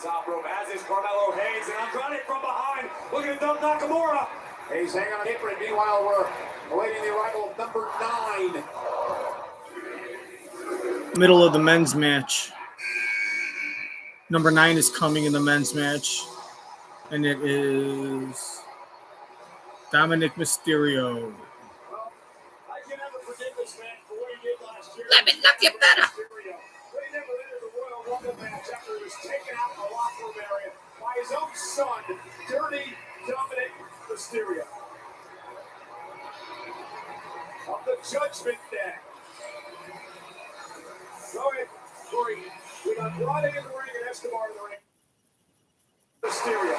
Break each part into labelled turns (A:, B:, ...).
A: top rope, as is Carmelo Hayes, and Andrade from behind, looking to dump Nakamura. Hayes hanging on the apron, and meanwhile we're awaiting the arrival of number 9.
B: Middle of the men's match. Number 9 is coming in the men's match, and it is Dominic Mysterio.
A: I can never forget this man for what he did last year.
B: Let me knock you better.
A: But he never entered the Royal Rumble match after he was taken out in the locker room area by his own son, Dirty Dominic Mysterio. Of the Judgment Day. Go ahead, Corey. We got Andrade in the ring and Escobar in the ring. Mysterio.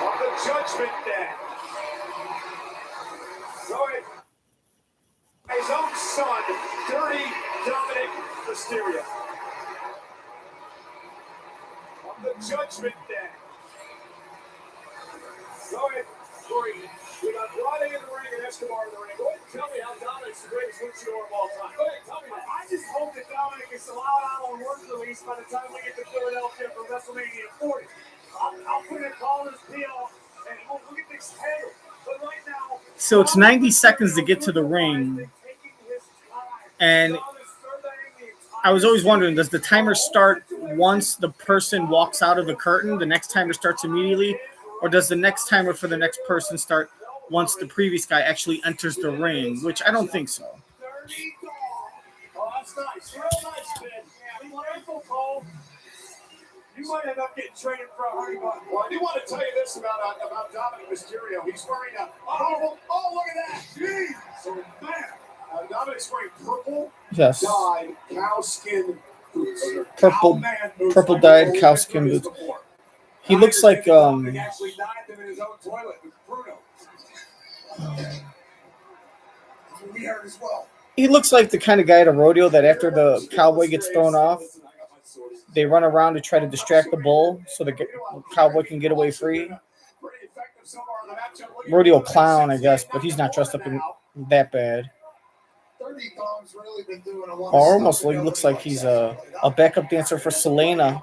A: Of the Judgment Day. Go ahead. His own son, Dirty Dominic Mysterio. Of the Judgment Day. Go ahead, Corey. We got Andrade in the ring and Escobar in the ring. Go ahead and tell me how Dominic's the greatest luchador of all time. Go ahead, tell me that. I just hope that Dominic is allowed out on work release by the time we get to Philadelphia for WrestleMania 40. I'll put a call in his PL and we'll get this handled. But right now,
B: So it's 90 seconds to get to the ring. And I was always wondering, does the timer start once the person walks out of the curtain? The next timer starts immediately? Or does the next timer for the next person start once the previous guy actually enters the ring? Which I don't think so.
A: oh, that's nice. Real nice, man. Wonderful call. You might end up getting traded for $100. Well, I do want to tell you this about Dominic Mysterio. He's wearing a look at that. Jeez. So man, Dominic's wearing purple dyed cowskin boots.
B: Purple dyed cowskin boots. He looks like
A: He actually dyed them in his own toilet with Bruno. We heard as well.
B: He looks like the kind of guy at a rodeo that after the cowboy gets thrown off, they run around to try to distract the bull so the cowboy can get away free. Rodeo clown, I guess, but he's not dressed up in that bad. Or almost looks like he's a backup dancer for Selena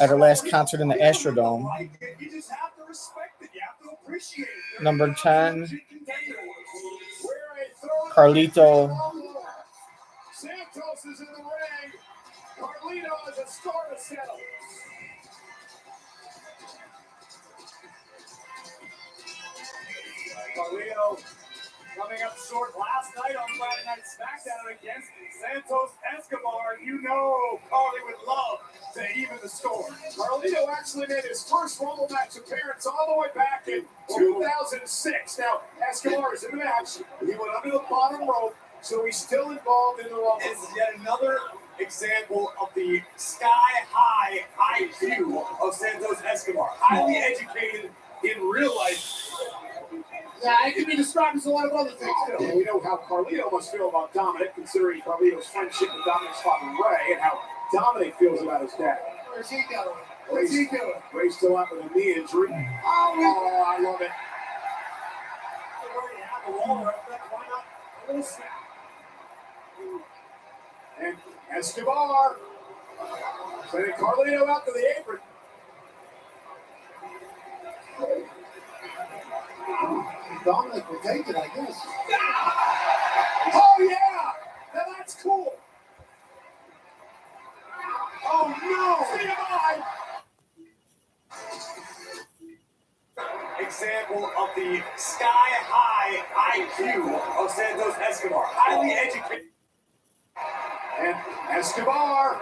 B: at her last concert in the Astrodome. Number 10, Carlito.
A: Santos is in the ring. Carlito is a star to settle. Carlito coming up short last night on Friday Night SmackDown against Santos Escobar. You know Carly would love to even the score. Carlito actually made his first Rumble match appearance all the way back in 2006. Now, Escobar is in the match. He went under the bottom rope, so he's still involved in the Rumble. This is yet another example of the sky-high IQ of Santos Escobar. Highly educated in real life. Yeah, it can be described as a lot of other things, too. And we know how Carlito must feel about Dominic, considering Carlito's friendship with Dominic's father, Ray, and how Dominic feels about his dad. Where's he going? What's he doing? Ray's still out with a knee injury. Oh, I love it. They already have a wall right there. Why not a little snap? And Escobar sending Carlito out to the apron. Dominic will take it, I guess. Oh, yeah! Now that's cool. Oh, no! Example of the sky-high IQ of Santos Escobar. Highly educated. And Escobar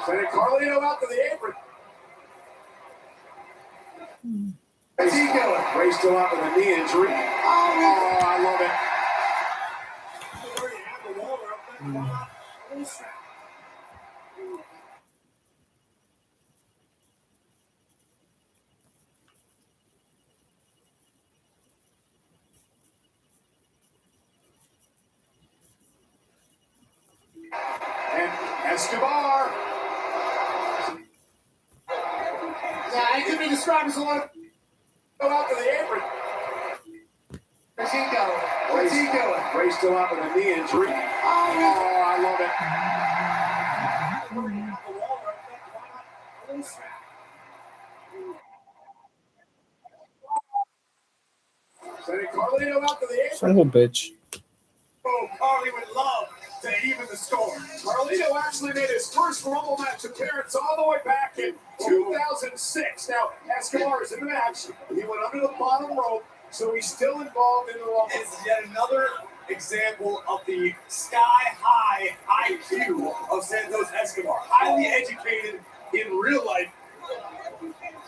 A: sending Carlito out to the apron. What's he doing? Ray's still out with a knee injury. Oh, I love it. They already have the wall up there. And Escobar. Yeah, it could be described as a lot of... Go out to the apron. Where's he going? What's he doing? Ray's still out with a knee injury. Oh, I love it. Sending Carlito out to the apron.
B: Son of a bitch.
A: Oh, Carly would love to even the score. Carlito actually made his first Rumble match appearance all the way back in 2006. Now, Escobar is in the match. He went under the bottom rope, so he's still involved in the Rumble. It's yet another example of the sky-high IQ of Santos Escobar. Highly educated in real life.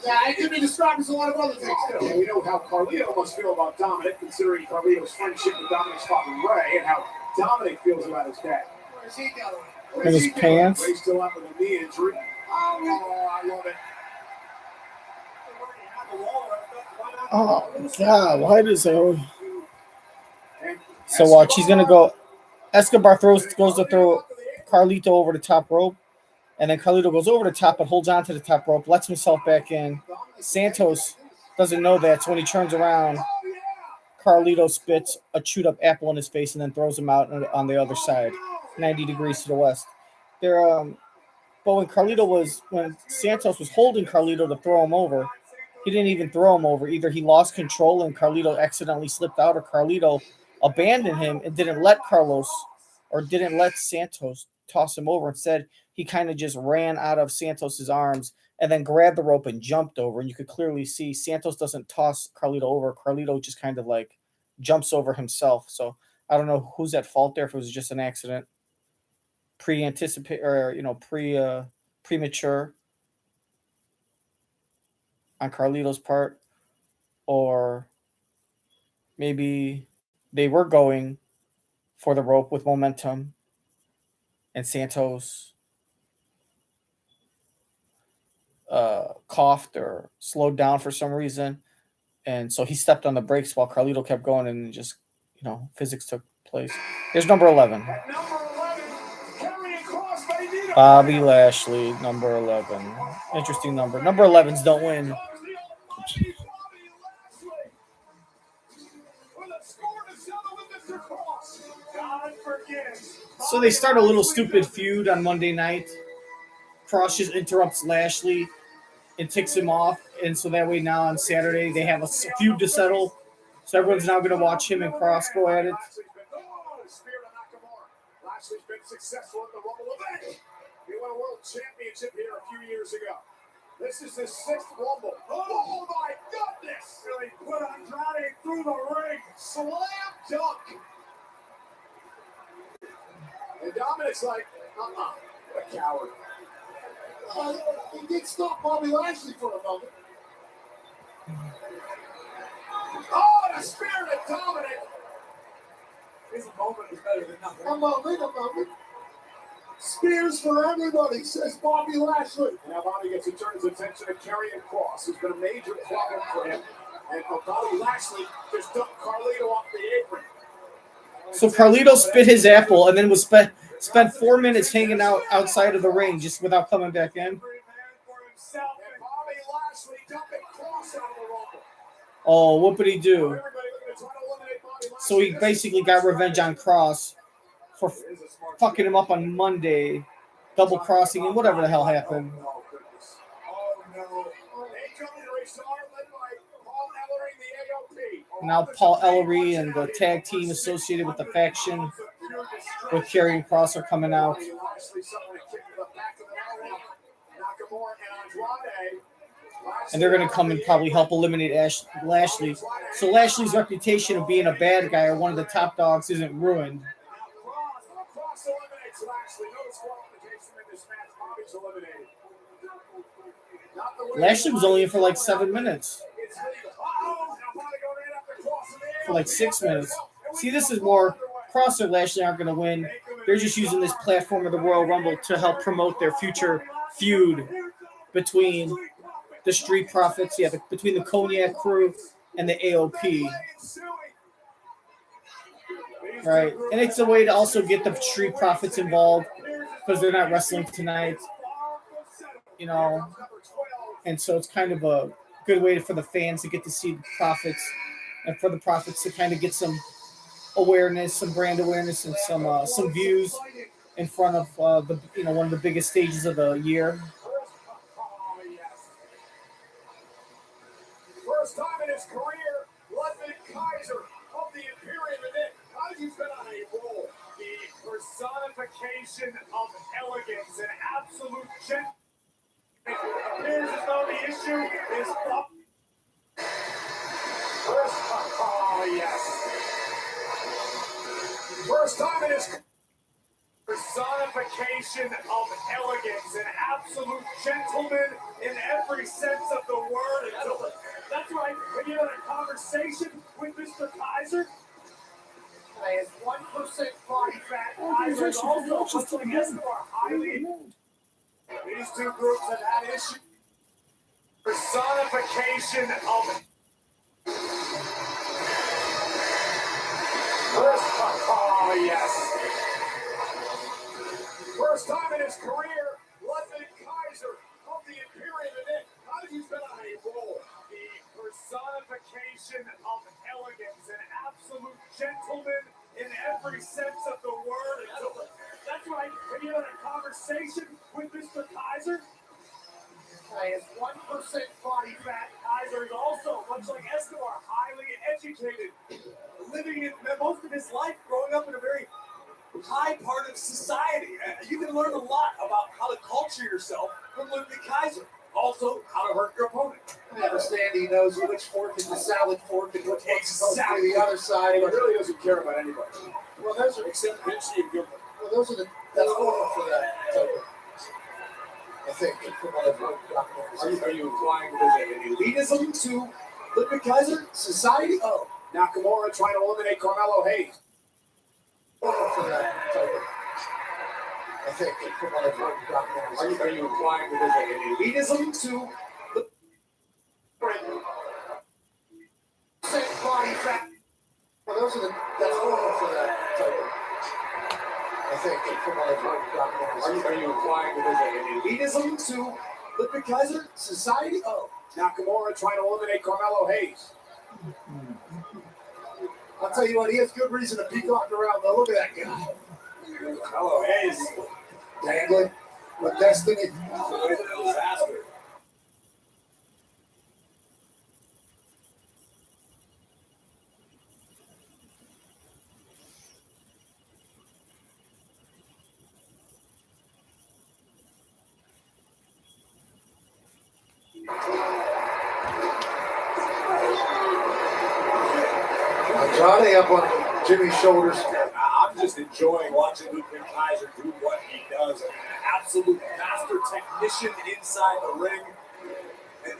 A: Yeah, it could be described as a lot of other things, too. And we know how Carlito must feel about Dominic, considering Carlito's friendship with Dominic's father, Ray, and how Dominic feels about his dad. Where's he going?
B: In his pants.
A: Ray's still out with a knee injury. Oh, I love it.
B: Oh, God. Why does it... So watch. He's going to go... Escobar goes to throw Carlito over the top rope. And then Carlito goes over the top but holds on to the top rope, lets himself back in. Santos doesn't know that, so when he turns around, Carlito spits a chewed up apple in his face and then throws him out on the other side, 90 degrees to the west. But when Santos was holding Carlito to throw him over, he didn't even throw him over. Either he lost control and Carlito accidentally slipped out, or Carlito abandoned him and didn't let Santos toss him over. Instead, he kind of just ran out of Santos's arms and then grabbed the rope and jumped over. And you could clearly see Santos doesn't toss Carlito over. Carlito just kind of like jumps over himself. So I don't know who's at fault there, if it was just an accident, premature on Carlito's part, or maybe they were going for the rope with momentum and Santos coughed or slowed down for some reason, and so he stepped on the brakes while Carlito kept going, and just physics took place. Here's number 11. Bobby Lashley, number 11. Interesting number. Number 11s don't win. So they start a little stupid feud on Monday night. Cross just interrupts Lashley and ticks him off. And so that way now on Saturday they have a feud to settle. So everyone's now going to watch him and Cross go at it.
A: Lashley's been successful at the Rumble event. He won a world championship here a few years ago. This is his 6th Rumble. Oh my goodness! Really put Andrade through the ring. Slam dunk. And Dominic's like, what a coward. He did stop Bobby Lashley for a moment. Oh, the spirit of Dominic. His moment is better than nothing. A moment. Spears for everybody, says Bobby Lashley. Now Bobby gets to turn his attention to Karrion Kross, who's been a major problem for him. And Bobby Lashley just dumped Carlito off the apron.
B: So Carlito spit his apple and then was spent 4 minutes hanging out outside of the ring just without coming back in. Oh, what did he do? So he basically got revenge on Kross for fucking him up on Monday, double crossing and whatever the hell happened. Now Paul Ellery and the tag team associated with the faction with Karrion Kross are coming out. And they're going to come and probably help eliminate Lashley. So Lashley's reputation of being a bad guy or one of the top dogs isn't ruined. Lashley was only in for like 7 minutes. For like 6 minutes. See, this is more Kross or Lashley aren't going to win. They're just using this platform of the Royal Rumble to help promote their future feud between the Street Profits, between the Cognac Crew and the AOP. Right. And it's a way to also get the Street Profits involved because they're not wrestling tonight. And so it's kind of a good way for the fans to get to see the Profits and for the Profits to kind of get some awareness, some brand awareness, and some views. in front of the one of the biggest stages of the year.
A: Oh, yes. First time in his career, Ludwig Kaiser of the Imperium, and then Kaiser's been on a roll. The personification of elegance and absolute gentleman. It appears as though the issue is up. Oh, yes. First time in his personification of elegance and absolute gentleman in every sense of the word. That's right. When you're in a conversation with Mr. Kaiser, his 1% body fat. Kaiser is also much like Escobar, highly. These two groups have had issues. Personification of. Oh, yes. First time in his career, Ludwig Kaiser of the Imperium, and then Kaiser's been on a roll. The personification of elegance and absolute gentleman in every sense of the word. That's right. When you're in a conversation with Mr. Kaiser, his 1% body fat. Kaiser is also, much like Escobar, highly educated, living in most of his life growing up in a very high part of society. You can learn a lot about how to culture yourself from Ludwig Kaiser. Also, how to hurt your opponent.
C: I understand he knows which fork is the salad fork and which one's supposed to be the other side.
A: He really doesn't care about anybody.
C: Well, those are
A: Except Vinci and Gilbert.
C: well, those are the that's normal for that. So, I think from what I've heard, documentaries.
A: Are you implying there's an elitism to Ludwig Kaiser?
C: Society? Oh,
A: Nakamura trying to eliminate Carmelo Hayes.
C: normal for that. So, I think from what I've heard, documentaries.
A: Are you implying there's an elitism to
C: Same body fat. Well, those are the that's normal for that. So, I think from what I've heard, documentaries.
A: Are you implying there's an elitism to Ludwig Kaiser?
C: Society? Oh,
A: Nakamura trying to eliminate Carmelo Hayes.
C: I'll tell you what, he has good reason to peacock around though. Look at that guy.
A: Carmelo Hayes.
C: Dangling with destiny.
A: Disaster.
C: Andrade up on Jimmy's shoulders.
A: I'm just enjoying watching Ludwig Kaiser do what he does. An absolute master technician inside the ring.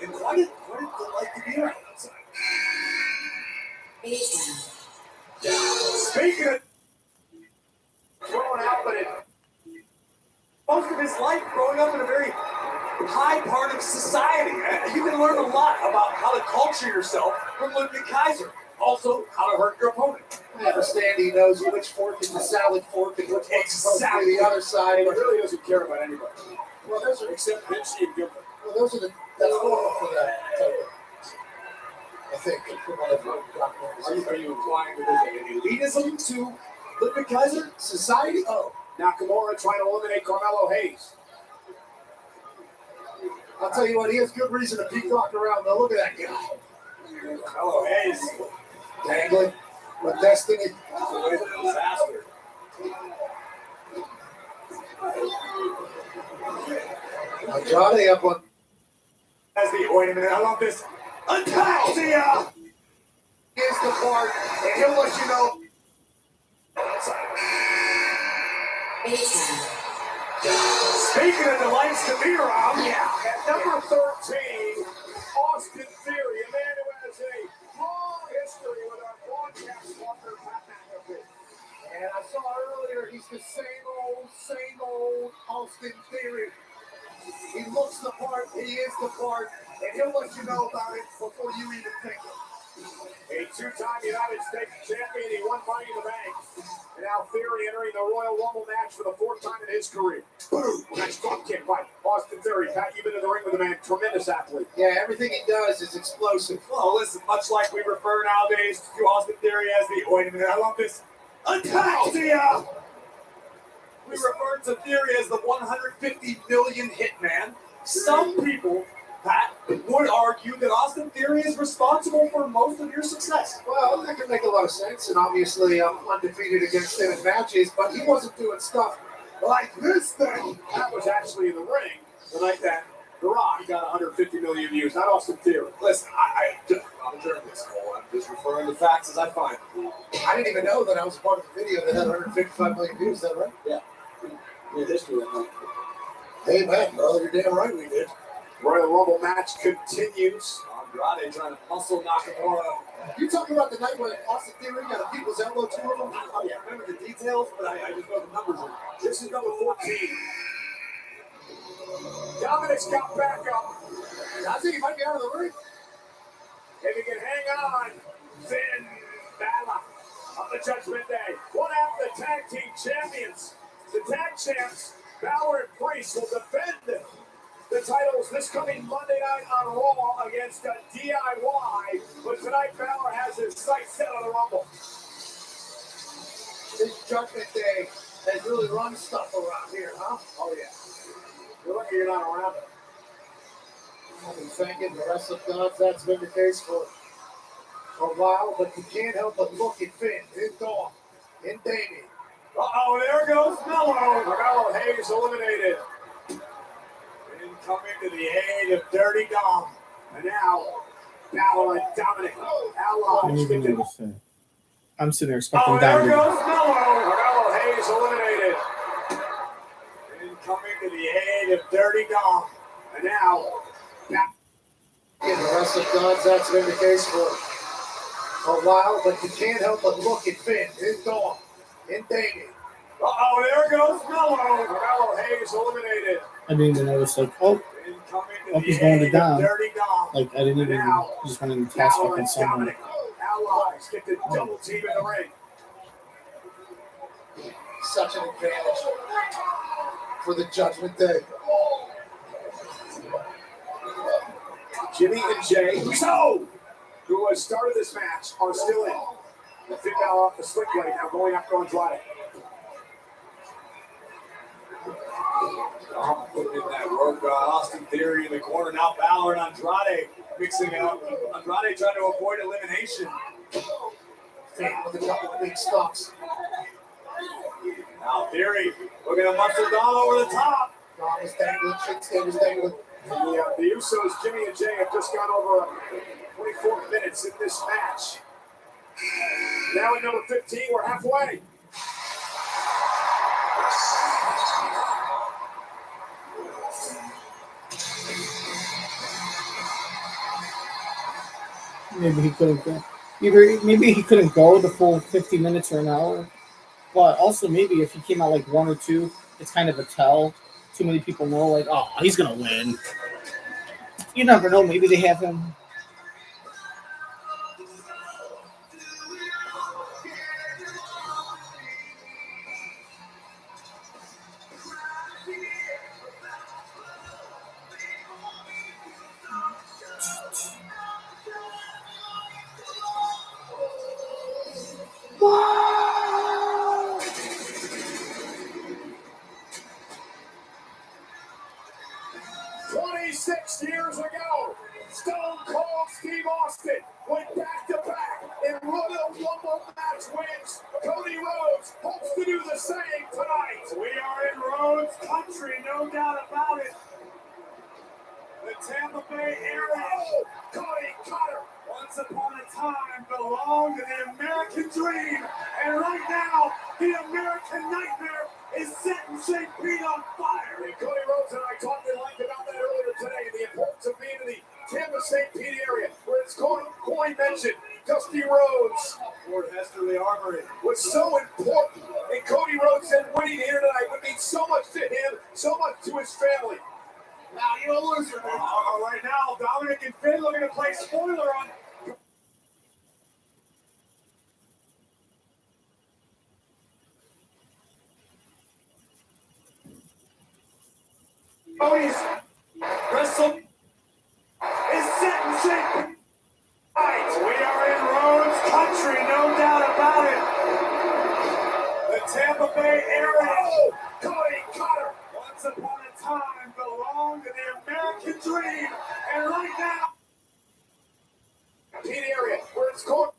A: And quite a delight to be around outside. Speaking of thrown out, but most of his life growing up in a very high part of society. You can learn a lot about how to culture yourself from Ludwig Kaiser. Also, how to hurt your opponent.
C: I understand he knows which fork is the salad fork and which one's supposed to be the other side.
A: He really doesn't care about anybody.
C: Well, those are
A: Except Vinci and Gilbert.
C: well, those are the that's normal for that. So, I think from what I've heard, documentaries.
A: Are you implying there's an elitism to Ludwig Kaiser?
C: Society? Oh,
A: Nakamura trying to eliminate Carmelo Hayes.
C: I'll tell you what, he has good reason to peacock around though. Look at that guy.
A: Carmelo Hayes.
C: Dangling with destiny.
A: Disaster.
C: Andrade up on
A: As the wait a minute, I love this. Attack the
C: is the part.
A: and he'll let you know. Speaking of delights to be around, at number 13, Austin Theory, a man who has a long history with our broadcast partner, Pat McAfee.
C: And I saw earlier, he's the same old Austin Theory. He looks the part, he is the part, and he'll let you know about it before you even think it.
A: A two-time United States champion, he won Money in the Bank. And now Theory entering the Royal Rumble match for the fourth time in his career. Boom! Nice drop kick by Austin Theory. Pat, you've been in the ring with the man, tremendous athlete.
C: Yeah, everything he does is explosive.
A: Well, listen, much like we refer nowadays to Austin Theory as the, wait a minute, I love this. Attack the We refer to Theory as the 150 million hitman. Some people, Pat, would argue that Austin Theory is responsible for most of your success.
C: Well, that can make a lot of sense, and obviously I'm undefeated against him in matches, but he wasn't doing stuff like this thing.
A: That was actually in the ring the night that The Rock got 150 million views, not Austin Theory. Listen, I'm a journalist, Cole. I'm just referring to facts as I find them.
C: I didn't even know that I was part of the video that had 155 million views. Is that right?
A: Yeah. We had history that night.
C: Hey, man, bro, you're damn right we did.
A: Royal Rumble match continues. Andrade trying to muscle Nakamura.
C: You talking about the night when Austin Theory got a people's elbow to him?
A: Oh, yeah, I remember the details, but I just know the numbers. This is number 14. Dominic's got back up.
C: I think he might be out of the ring.
A: If he can hang on, Finn Balor on the Judgment Day. What happened to the tag team champions? The tag champs, Balor and Priest, will defend the titles this coming Monday night on Raw against DIY. But tonight, Balor has his sights set on the Rumble.
C: This Judgment Day has really run stuff around here, huh?
A: Oh, yeah. You're lucky you're not around it.
C: I've been thanking the wrestling gods. That's been the case for a while, but you can't help but look at Finn, in Dawn, in Damien.
A: Uh-oh, there goes Mello. Mello Hayes eliminated. And coming to the aid of Dirty Dom. And now, Balor and Dominic.
B: I didn't even notice that. I'm sitting there expecting
A: Oh, there
B: Dominic.
A: goes Mello. Mello Hayes eliminated. And coming to the aid of Dirty Dom. And now,
C: In the wrestling gods, that's been the case for a while, but you can't help but look at Finn, in Dawn, in Damien.
A: uh-oh, there goes Mello. Mello Hayes eliminated.
B: I didn't even notice, like, oh,
A: And coming to
B: Oh,
A: the
B: he's going to
A: aid of
B: Dom.
A: Dirty Dom.
B: like, I didn't even, just went in the task
A: Balor
B: fucking
A: and
B: someone.
A: Dominic. Allies get the double team in the ring.
C: Such an advantage for the Judgment Day.
A: Jimmy and Jay, who has started this match, are still in. The Finn Balor off the slick blade now going after Andrade. Putting in that work. Austin Theory in the corner. Now Balor and Andrade mixing it up. Andrade trying to avoid elimination.
C: Finn with a couple of big stumps.
A: Now Theory looking to muscle Dom over the top.
C: Dom is dangling, Shinsuke was dangling.
A: The Usos, Jimmy and Jay, have just gone over 24 minutes in this match. Now at number 15, we're halfway.
B: Maybe he couldn't go. Maybe he couldn't go the full 50 minutes or an hour. But also maybe if he came out like one or two, it's kind of a tell. Too many people know, like, oh, he's gonna win. You never know. Maybe they have him.
A: Years ago, Stone Cold Steve Austin went back-to-back in Royal Rumble match wins. Cody Rhodes hopes to do the same tonight. We are in Rhodes country, no doubt about it. The Tampa Bay area. Oh, Cody Cutter, once upon a time, belonged to the American dream. And right now, the American nightmare is setting St. Pete on fire. And Cody Rhodes and I talked at length about that earlier today, the importance of being in the Tampa St. Pete area, where it's Corey mentioned, Dusty Rhodes, Lord Hester Armory, was so important. And Cody Rhodes said winning here tonight would mean so much to him, so much to his family. Now you're a loser, man. Right now, Dominic and Finn looking to play spoiler on. Cody's wrestle is set in shape. Right, we are in Rhodes country, no doubt about it. The Tampa Bay area. Oh, Cody Cutter. Once upon a time belonged to the American dream. And right now, Pete area where it's called.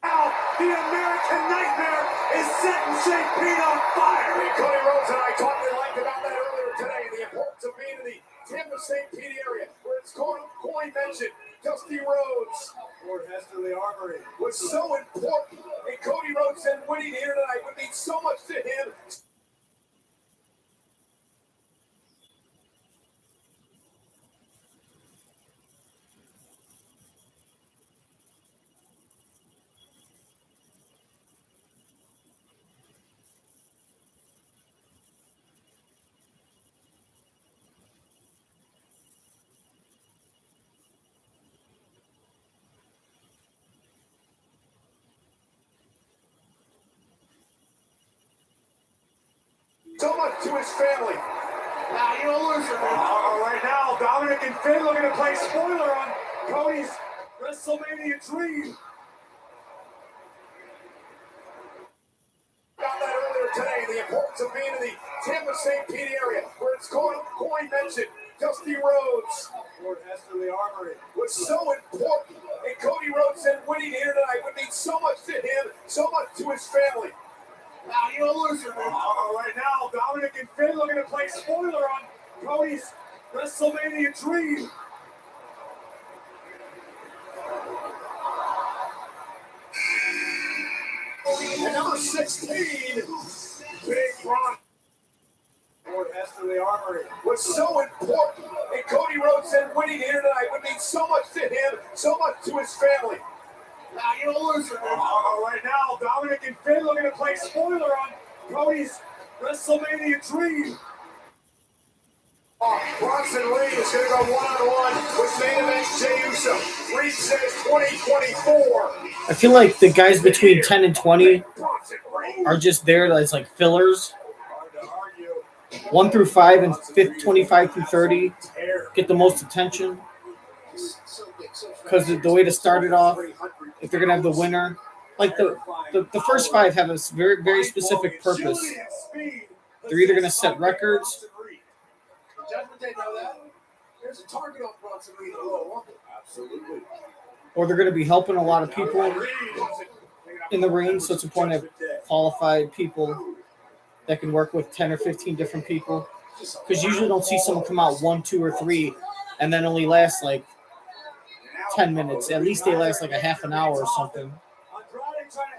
A: Now, the American Nightmare is setting St. Pete on fire. And Cody Rhodes and I talked at length about that earlier today. The importance of being in the Tampa St. Pete area where it's called, Corey mentioned, Dusty Rhodes. Fort Hesterly Armory was so important. And Cody Rhodes said winning here tonight would mean so much to him. So much to his family. Now you're a loser, man. Right now, Dominic and Finn looking to play spoiler on Cody's WrestleMania dream. About that earlier today, the importance of being in the Tampa St. Pete area, where it's called, Corey mentioned, Dusty Rhodes. Fort Hesterly Armory was so important. And Cody Rhodes said winning here tonight would mean so much to him, so much to his family. Now you're a loser, man. Right now, Dominic and Finn looking to play spoiler on Cody's WrestleMania dream. And number 16, Big Ron. Fort Hesterly Armory was so important. And Cody Rhodes said winning here tonight would mean so much to him, so much to his family. Now you're a loser, man. Right now, Dominic and Finn looking to play spoiler on Cody's WrestleMania dream. Bronson Reed is going to go one-on-one with main event Jey Uso. Reed says 2024.
B: I feel like the guys between 10 and 20 are just there as like fillers. 1 through 5 and 25 through 30 get the most attention. Because the way to start it off, if they're going to have the winner, like the first 5 have a very, very specific purpose. They're either going to set records, or they're going to be helping a lot of people in the ring. So it's important to have qualified people that can work with 10 or 15 different people. Because you usually don't see someone come out 1, 2, or 3 and then only last like 10 minutes. At least they last like a half an hour or something.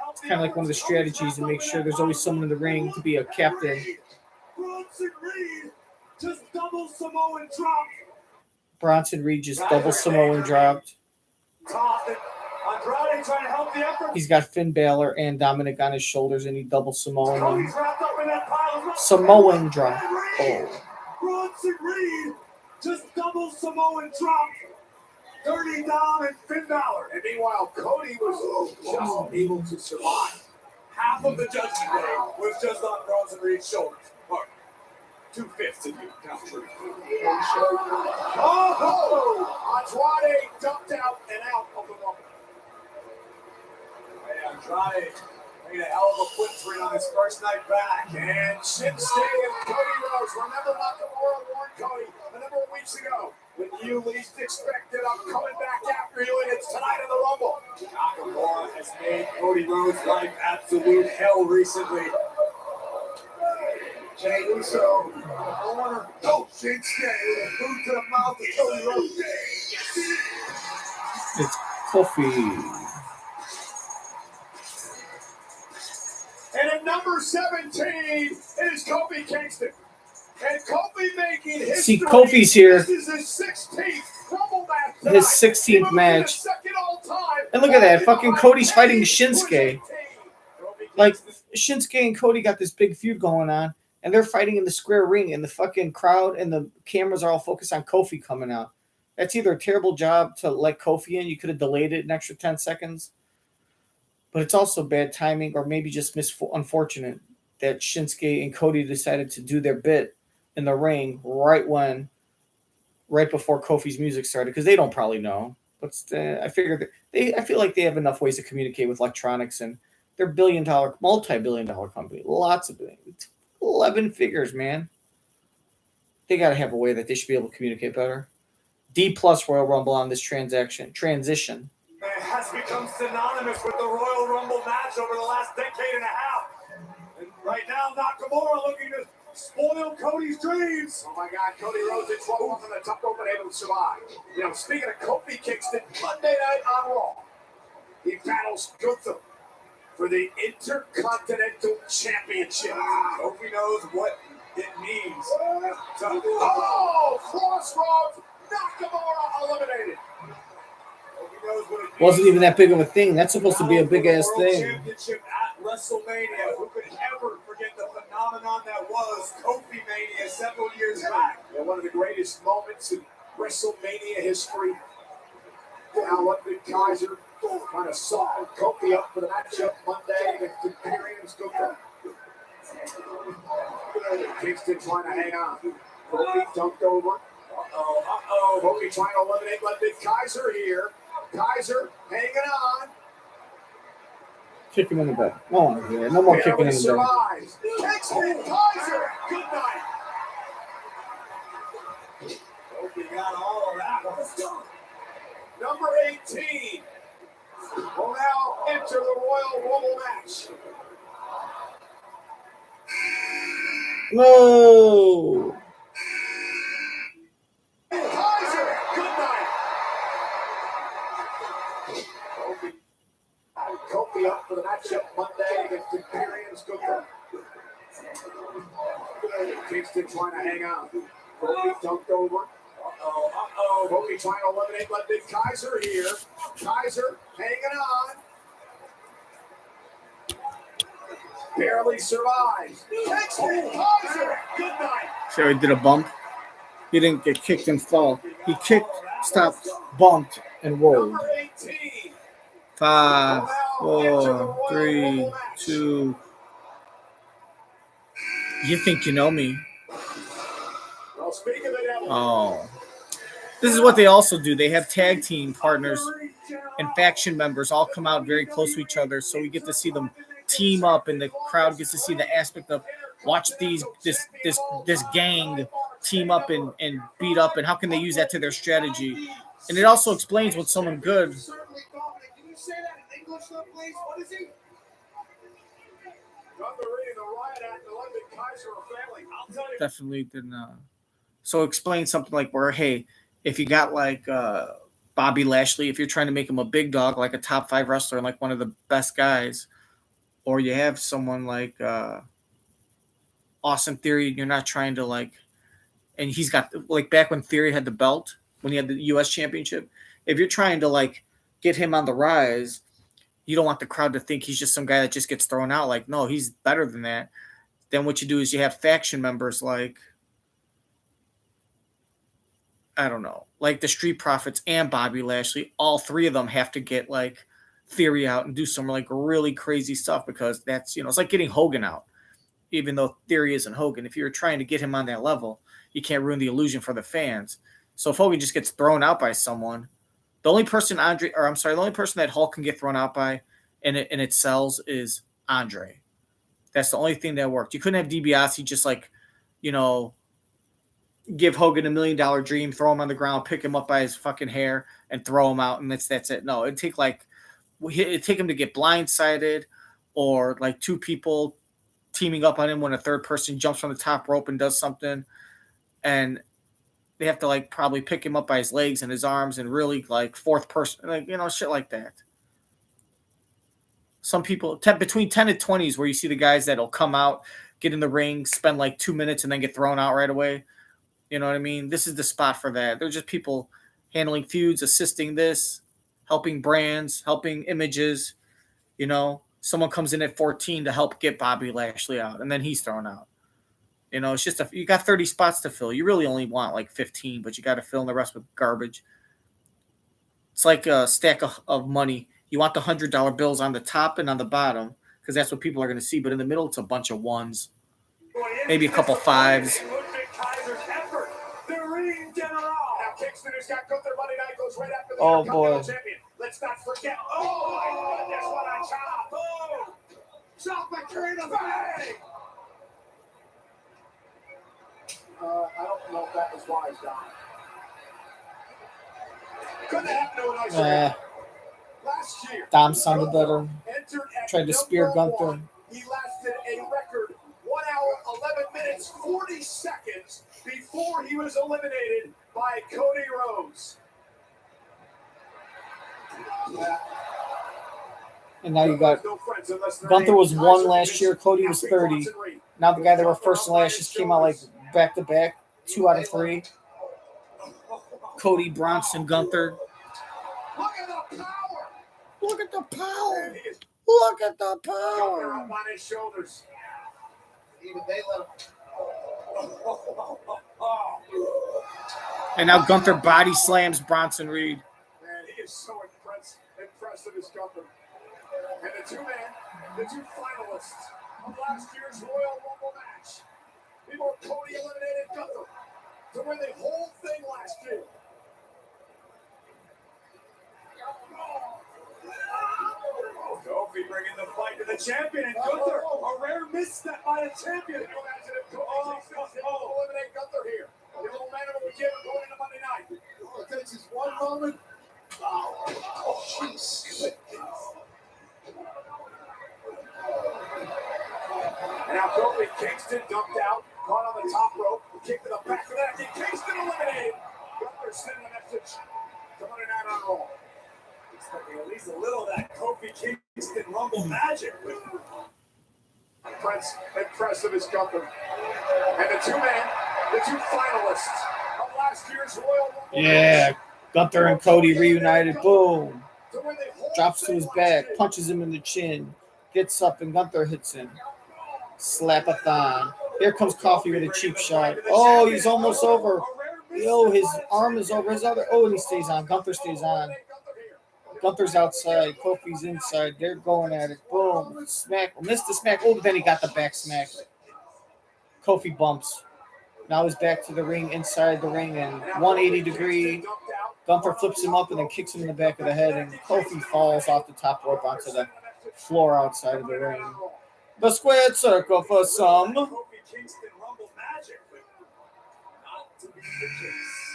B: It's kind of like one of the strategies to make sure there's always someone in the ring to be a captain.
A: Bronson Reed just double Samoan dropped.
B: Bronson Reed just double Samoan dropped.
A: Andrade trying to help the effort.
B: He's got Finn Balor and Dominic on his shoulders, and he double Samoan.
A: Cody's wrapped up in that pile of
B: Samoan drop. Oh.
A: Bronson Reed just double Samoan drop. Dirty Dom and Finn Balor. And meanwhile, Cody was just able to survive. Half of the judgment day was just on Bronson Reed's shoulders. Or 2/5 if you count true. Oh! Andrade dumped out and out of the rumble. Hey, Andrade made a hell of a footprint on his first night back. And Shinsuke and Cody Rhodes. Remember Nakamura warned Cody a number of weeks ago. When you least expected, I'm coming back after you, and it's tonight in the Rumble. Nakamura has made Cody Rhodes' life absolute hell recently. Jey Uso, I want to go Shinsuke with a boot to the mouth of Cody Rhodes.
B: It's Kofi.
A: And at number 17 is Kofi Kingston. And Kofi making history.
B: See, Kofi's here.
A: This is his 16th Rumble match tonight.
B: His 16th match. And look at that. Fucking Cody's fighting Shinsuke. Like, Shinsuke and Cody got this big feud going on, and they're fighting in the square ring, and the fucking crowd and the cameras are all focused on Kofi coming out. That's either a terrible job to let Kofi in. You could have delayed it an extra 10 seconds. But it's also bad timing, or maybe just unfortunate that Shinsuke and Cody decided to do their bit in the ring right before Kofi's music started, because they don't probably know. But I figure I feel like they have enough ways to communicate with electronics, and They're billion-dollar, multi-billion-dollar company. Lots of billions. 11 figures, man. They got to have a way that they should be able to communicate better. D+ Royal Rumble on this transition.
A: It has become synonymous with the Royal Rumble match over the last decade and a half. And right now, Nakamura looking to spoil Cody's dreams.
C: Oh my God, Cody Rhodes in trouble from the top rope and able to survive. You know, speaking of Kofi Kingston, Monday night on Raw, he battles Gunther for the Intercontinental Championship.
A: Kofi knows what it means.
C: Oh, Crossroads, Nakamura eliminated.
A: Kofi knows what it means.
B: Wasn't even that big of a thing. That's supposed to be a big-ass
A: World
B: thing.
A: Championship at WrestleMania. Who could ever forget the phenomenon that was Kofi Mania several years back?
C: Yeah, one of the greatest moments in WrestleMania history. Now Ludwig Kaiser trying to soften Kofi up for the matchup Monday against Imperium Gunther. Kingston trying to hang on. Kofi dunked over. Kofi trying to eliminate Ludwig Kaiser here. Kaiser hanging on.
B: Kick him in the back. No more kicking in the back.
C: Survives. Kingston, Kaiser, good night.
A: Kofi got all of that.
C: Number 18 will now enter the Royal Rumble match.
B: No.
C: Kaiser, good night. Kofi up for the matchup Monday against Imperium Gunther. Kingston trying to hang on. Kofi dunked over. Kofi trying to eliminate Ludwig Kaiser here. Kaiser hanging on. Barely survives. Kingston, Kaiser, good night.
B: So he did a bump. He didn't get kicked and fall. He kicked, stopped, bumped, and rolled.
C: Number 18.
B: 5, 4, 3, 2. You think you know me?
C: Well, speaking of the devil.
B: Oh. This is what they also do. They have tag team partners and faction members all come out very close to each other, so we get to see them team up, and the crowd gets to see the aspect of watch this gang team up and beat up, and how can they use that to their strategy. And it also explains when someone good.
C: Certainly confident. Can you say that in English, though, please? What is he? Referee, the riot act, the Ludwig Kaiser are failing. I'll tell you.
B: Definitely didn't. So explain something like where, hey, if you got like Bobby Lashley, if you're trying to make him a big dog, like a top 5 wrestler and like one of the best guys, or you have someone like Austin Theory, and you're not trying to like, and he's got like back when Theory had the belt, when he had the U.S. Championship, if you're trying to like get him on the rise, you don't want the crowd to think he's just some guy that just gets thrown out. Like, no, he's better than that. Then what you do is you have faction members like, I don't know, like the Street Profits and Bobby Lashley. All 3 of them have to get like Theory out and do some like really crazy stuff, because that's, it's like getting Hogan out, even though Theory isn't Hogan. If you're trying to get him on that level, you can't ruin the illusion for the fans. So if Hogan just gets thrown out by someone, the only person the only person that Hulk can get thrown out by and it sells is Andre. That's the only thing that worked. You couldn't have DiBiase just like, give Hogan $1 million dream, throw him on the ground, pick him up by his fucking hair, and throw him out, and that's it. No, it'd take him to get blindsided, or like 2 people teaming up on him when a third person jumps from the top rope and does something, and they have to like probably pick him up by his legs and his arms, and really like 4th person, like shit like that. Some people between 10 and 20s where you see the guys that'll come out, get in the ring, spend like 2 minutes, and then get thrown out right away. You know what I mean? This is the spot for that. They're just people handling feuds, assisting this, helping brands, helping images. Someone comes in at 14 to help get Bobby Lashley out, and then he's thrown out. It's just you got 30 spots to fill. You really only want like 15, but you got to fill in the rest with garbage. It's like a stack of money. You want the $100 bills on the top and on the bottom, because that's what people are going to see. But in the middle, it's a bunch of ones, maybe a couple 5s.
C: Kingston has got Gunther Monday night, goes right after the
B: Oh,
C: Intercontinental
B: boy.
C: Champion. Let's not forget. Oh, my goodness, what a chop. Chocolate cream, bang! I don't know if that was wise, Don.
A: Couldn't happen to a nice man. Last year,
B: Dom sounded better.
A: entered at
B: Tried to spear
A: number
B: Gunther.
A: one. He lasted a record 1 hour, 11 minutes, 40 seconds before he was eliminated by Cody Rhodes.
B: And now you got
A: No friends unless they're
B: Gunther was
A: named
B: 1
A: Kaiser
B: last year. Cody was 30. Now the guy that were first and last just came out like back to back, 2 out of 3. Cody, Bronson, Gunther.
A: Look at the power!
B: Look at the power!
A: And he is
B: Look at the
A: Gunther
B: power!
A: up on his shoulders.
C: Even they let him.
B: And now Gunther body slams Bronson Reed.
A: Man, he is so impressive as Gunther. And the two finalists of last year's Royal Rumble match. Before Cody eliminated Gunther to win the whole thing last year. Kofi bringing the fight to the champion, and Gunther, a rare misstep by the champion. Can you imagine if Kofi eliminate Gunther here? The little man of a kid going into Monday night.
C: Oh, it takes just one moment. Oh, jeez.
A: And now Kofi Kingston dumped out, caught on the top rope, kick to the back of the neck, and Kingston eliminated. Gunther sending a message to Monday Night on Raw. Expecting at least a little of that Kofi Kingston Rumble magic. Impressive as Gunther. And the two finalists of last year's Royal Rumble.
B: Yeah, Gunther and Cody reunited. Boom.
A: To win the whole
B: Drops to
A: thing
B: his
A: last
B: back,
A: year.
B: punches him in the chin, gets up, and Gunther hits him. Slap-a-thon. Here comes Coffee with a cheap shot. Oh, he's almost over. Yo, his arm is over his other. Oh, and he stays on. Gunther stays on. Gunther's outside. Kofi's inside. They're going at it. Boom. Smack. Missed the smack. Oh, but then he got the back smack. Kofi bumps. Now he's back to the ring, inside the ring, and 180 degree. Gunther flips him up and then kicks him in the back of the head, and Kofi falls off the top rope onto the floor outside of the ring. The squared circle for some.
A: Kofi Kingston Rumble magic, but not to be the case.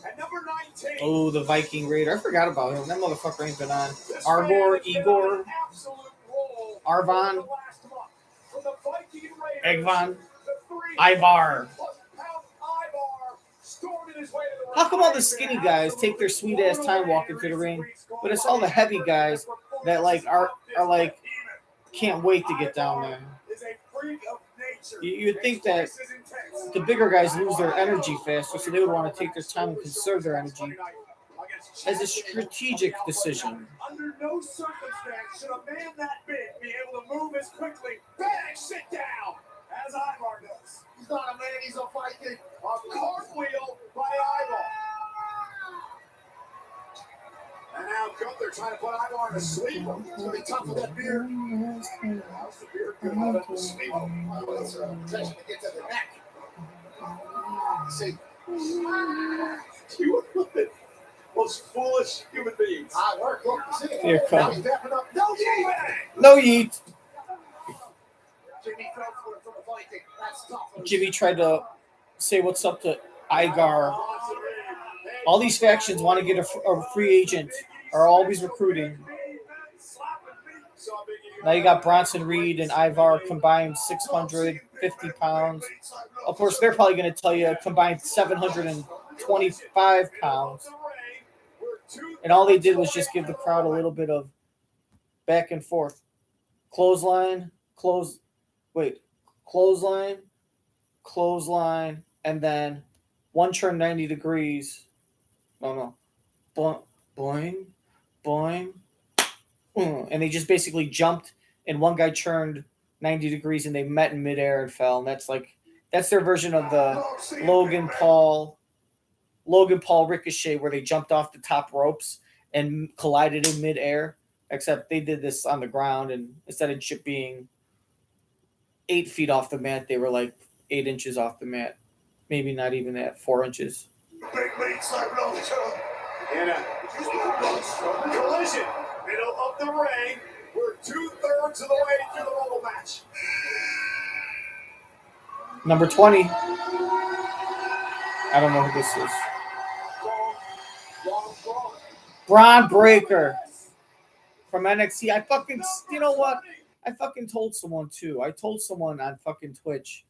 A: At number 19.
B: Oh, the Viking Raider. I forgot about him. That motherfucker ain't been on.
A: This
B: Argor,
A: man has been
B: Igor,
A: on an absolute roll
B: Arvon,
A: over the last month. From the Viking Raiders,
B: Egvon,
A: the three
B: Ivar.
A: plus pound Ivar storming his way to the ring.
B: How come all the skinny guys take their sweet ass time walking to the ring, but it's all the heavy guys that like are like can't wait to get down there?
A: Is a freak of nature.
B: You'd think that the bigger guys lose their energy faster, so they would want to take their time and conserve their energy as a strategic decision.
A: Under no circumstance should a man that big be able to move as quickly. Bang, sit down, as Ivar does.
C: He's not a man, he's a Viking.
A: A cartwheel by Ivar. And now Gunther trying to put Ivar to sleep. It's going to be tough with that beard. How's the beard good? How about the sleep?
C: Oh, it's a protection to get to the neck. See,
A: You are the most foolish human beings.
C: I work. Look, see.
B: Here it
C: Now
B: comes.
C: he's dapping up. No, yeah.
B: No yeet.
C: Jimmy fell for it from a Viking. That's tough.
B: Jimmy tried to say what's up to Igar. All these factions want to get a free agent, are always recruiting. Now you got Bronson Reed and Ivar combined 650 pounds. Of course, they're probably going to tell you combined 725 pounds. And all they did was just give the crowd a little bit of back and forth. Clothesline, clothesline, and then one turn 90 degrees. No. Boing, boing. And they just basically jumped, and one guy turned 90 degrees, and they met in midair and fell. And that's their version of the Logan Paul Ricochet, where they jumped off the top ropes and collided in midair. Except they did this on the ground, and instead of being 8 feet off the mat, they were like 8 inches off the mat. Maybe not even that, 4 inches.
C: Big leads like no
A: In a collision, middle of the ring, where
C: 2/3 of the way through the Rumble match.
B: Number 20. I don't know who this is.
C: Wrong.
B: Braun Breaker from NXT. You know what? I fucking told someone too. I told someone on fucking Twitch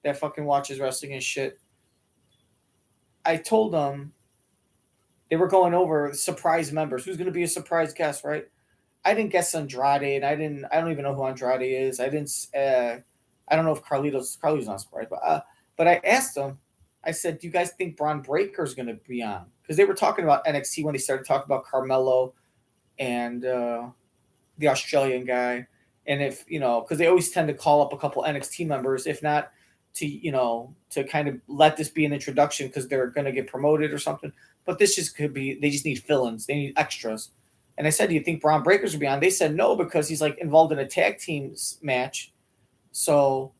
B: that fucking watches wrestling and shit. I told them they were going over surprise members. Who's going to be a surprise guest, right? I didn't guess Andrade, and I don't even know who Andrade is. I don't know if Carlito's not surprised, but I asked them. I said, "Do you guys think Braun Breaker's going to be on?" Because they were talking about NXT when they started talking about Carmelo and the Australian guy, and if because they always tend to call up a couple NXT members, if not to kind of let this be an introduction because they're going to get promoted or something. But this just could be they just need fill-ins, they need extras. And I said, "Do you think Braun Breaker's will be on?" They said no because he's like involved in a tag teams match, so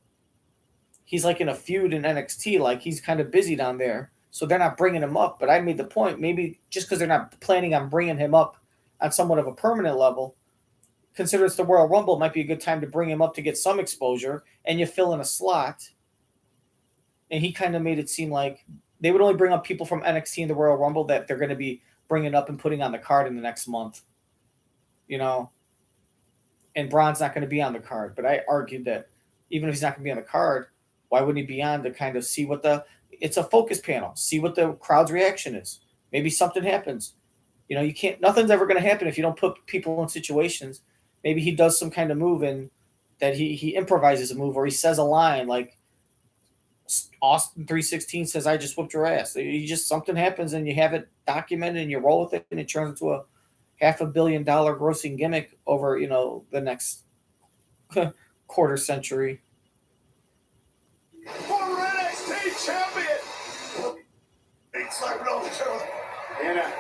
B: he's like in a feud in NXT, like he's kind of busy down there. So they're not bringing him up. But I made the point, maybe just because they're not planning on bringing him up on somewhat of a permanent level, consider it's the Royal Rumble, it might be a good time to bring him up to get some exposure, and you fill in a slot. And he kind of made it seem like they would only bring up people from NXT in the Royal Rumble that they're going to be bringing up and putting on the card in the next month. And Braun's not going to be on the card. But I argued that even if he's not going to be on the card, why wouldn't he be on to kind of see it's a focus panel, see what the crowd's reaction is. Maybe something happens. Nothing's ever going to happen if you don't put people in situations. Maybe he does some kind of move and that he improvises a move or he says a line like Austin 316 says, "I just whooped your ass." Something happens and you have it documented and you roll with it and it turns into a $500 million grossing gimmick over, the next quarter century.
C: Former NXT champion. It's like no joke.
A: In a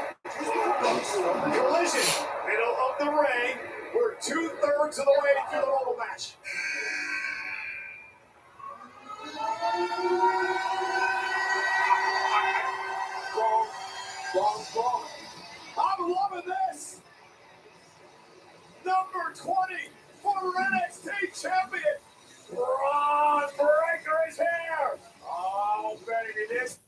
A: collision, middle of the ring. We're 2/3 of the way through the Rumble match. Wrong. I'm loving this. Number 20, former NXT champion, Braun Breaker is here. Oh, baby, this.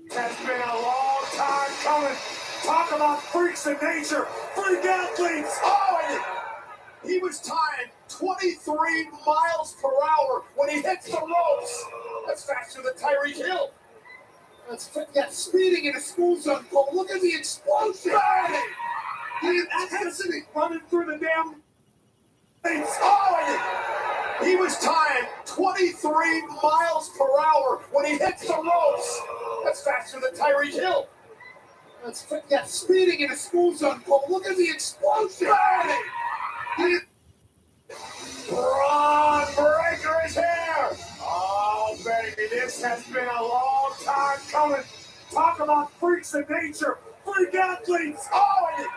A: Has been a long time coming. Talk about freaks of nature, freak athletes. Oh, and he was tying 23 miles per hour when he hits the ropes. That's faster than Tyreek Hill. That's speeding in a school zone. But look at the explosion. The intensity running through the damn things. Oh, and he was tying 23 miles per hour when he hits the ropes. That's faster than Tyreek Hill. That's speeding in a school zone. But look at the explosion. Braun Breaker is here. Oh, baby, this has been a long time coming. Talk about freaks of nature, freak athletes. Oh, and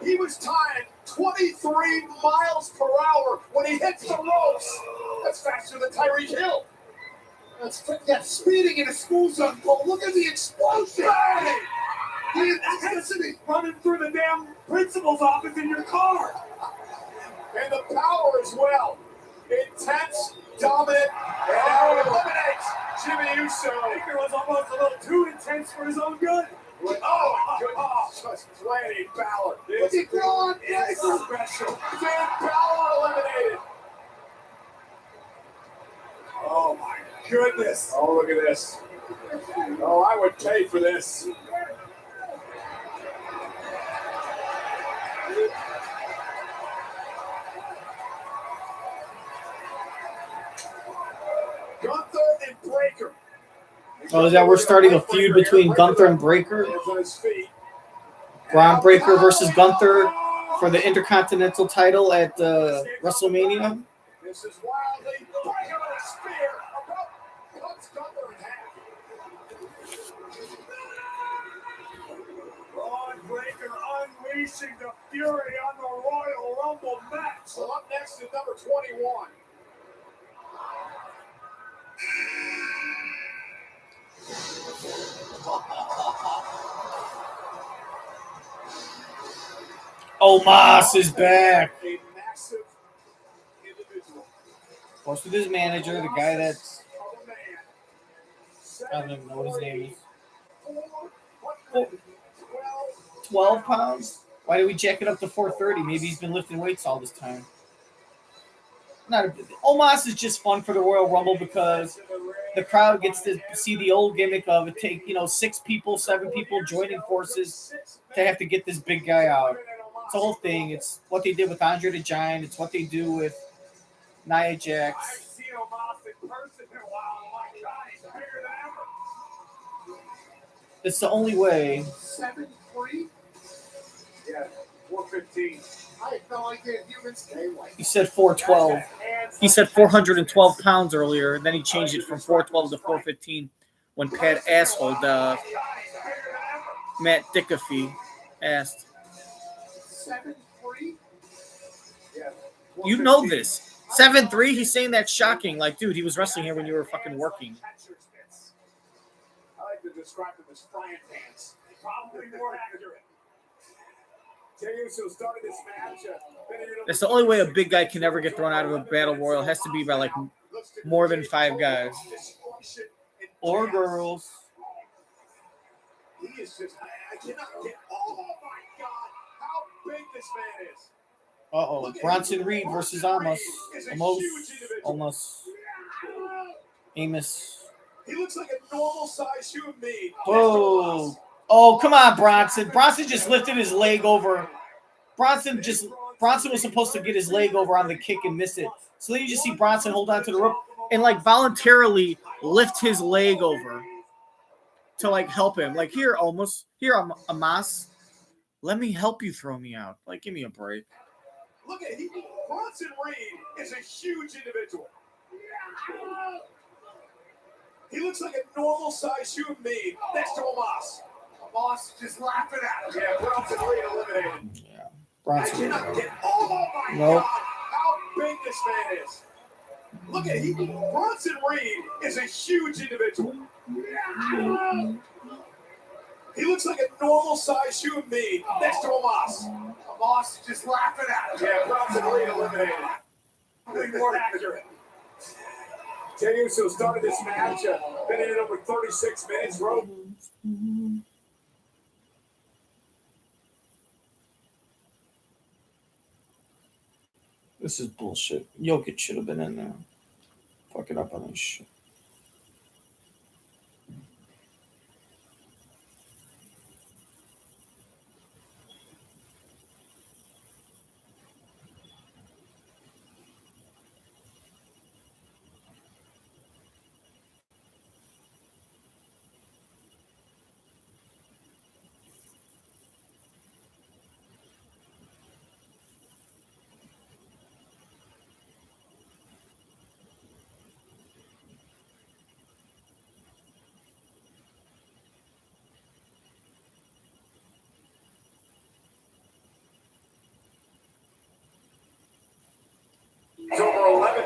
A: he was tying 23 miles per hour when he hits the ropes. That's faster than Tyreek Hill.
C: That's speeding in a school zone, Cole. Look at the explosion. Hey! The intensity.
A: Running through the damn principal's office in your car. And the power as well. Intense, dominant, and now it eliminates Jimmy Uso. Baker was almost a little too intense for his own good. Oh, just playing Balor.
C: What's he throwing?
A: It's special. Finn Balor eliminated. Oh my goodness. Oh, look at this. Oh, I would pay for this. Gunther and Breaker.
B: Oh, is that we're starting a feud between Gunther and Breaker? Braun Breaker versus Gunther for the Intercontinental title at WrestleMania.
A: This is wildly Breaker with a spear. Cuts Gunther in half. Braun Breaker unleashing the fury on the Royal Rumble match. So up next is number 21.
B: Omos is back.
A: A massive individual.
B: Of course, with his manager, the guy that's I don't even know what his name is. 12 pounds? Why did we jack it up to 430? Maybe he's been lifting weights all this time. Omos is just fun for the Royal Rumble because the crowd gets to see the old gimmick of it take 6 people, 7 people joining forces to have to get this big guy out. It's the whole thing. It's what they did with Andre the Giant. It's what they do with Nia Jax.
A: I've seen Omos in person in a while. Oh my God, he's bigger than ever.
B: It's the only way.
C: 7'3"?
A: Yeah, 415.
C: I have no idea humans came like
B: He said 412. He said 412 pounds earlier, and then he changed it from 412 to 415 when Pat Asshole, Matt Dickafe, asked.
C: 7'3"?
A: Yeah,
B: You know this. 7'3", he's saying that's shocking. Like, dude, he was wrestling here when you were fucking working.
A: I like to describe them as frying pans. Probably more accurate. Jey Uso started this match.
B: That's the only way a big guy can ever get thrown out of a battle royal. It has to be by, like, more than 5 guys. Or girls.
A: He is just, I cannot get, oh my God, how big this man is.
B: Uh-oh. Bronson Reed versus Amos. Amos.
A: He looks like a normal size human being.
B: Whoa. Oh, come on, Bronson. Bronson just lifted his leg over. Bronson was supposed to get his leg over on the kick and miss it. So then you just see Bronson hold on to the rope and, like, voluntarily lift his leg over to, like, help him. Like, here, Amos. Here, Amos. Let me help you throw me out. Like, give me a break.
A: Look at Bronson Reed is a huge individual. He looks like a normal size human being next to Amos. Amos just laughing at him. Yeah, Bronson Reed eliminated.
B: Yeah. Bronson.
A: I cannot get, oh my
B: Nope.
A: God, how big this man is. Look at Bronson Reed is a huge individual. He looks like a normal size human being next to Amos. Amos just laughing at him. Yeah, Bronson Reed eliminated. Probably more accurate. Jey Uso started this match, been in it over 36 minutes, bro.
B: This is bullshit. Jokic should have been in there. Fuck it up on this shit.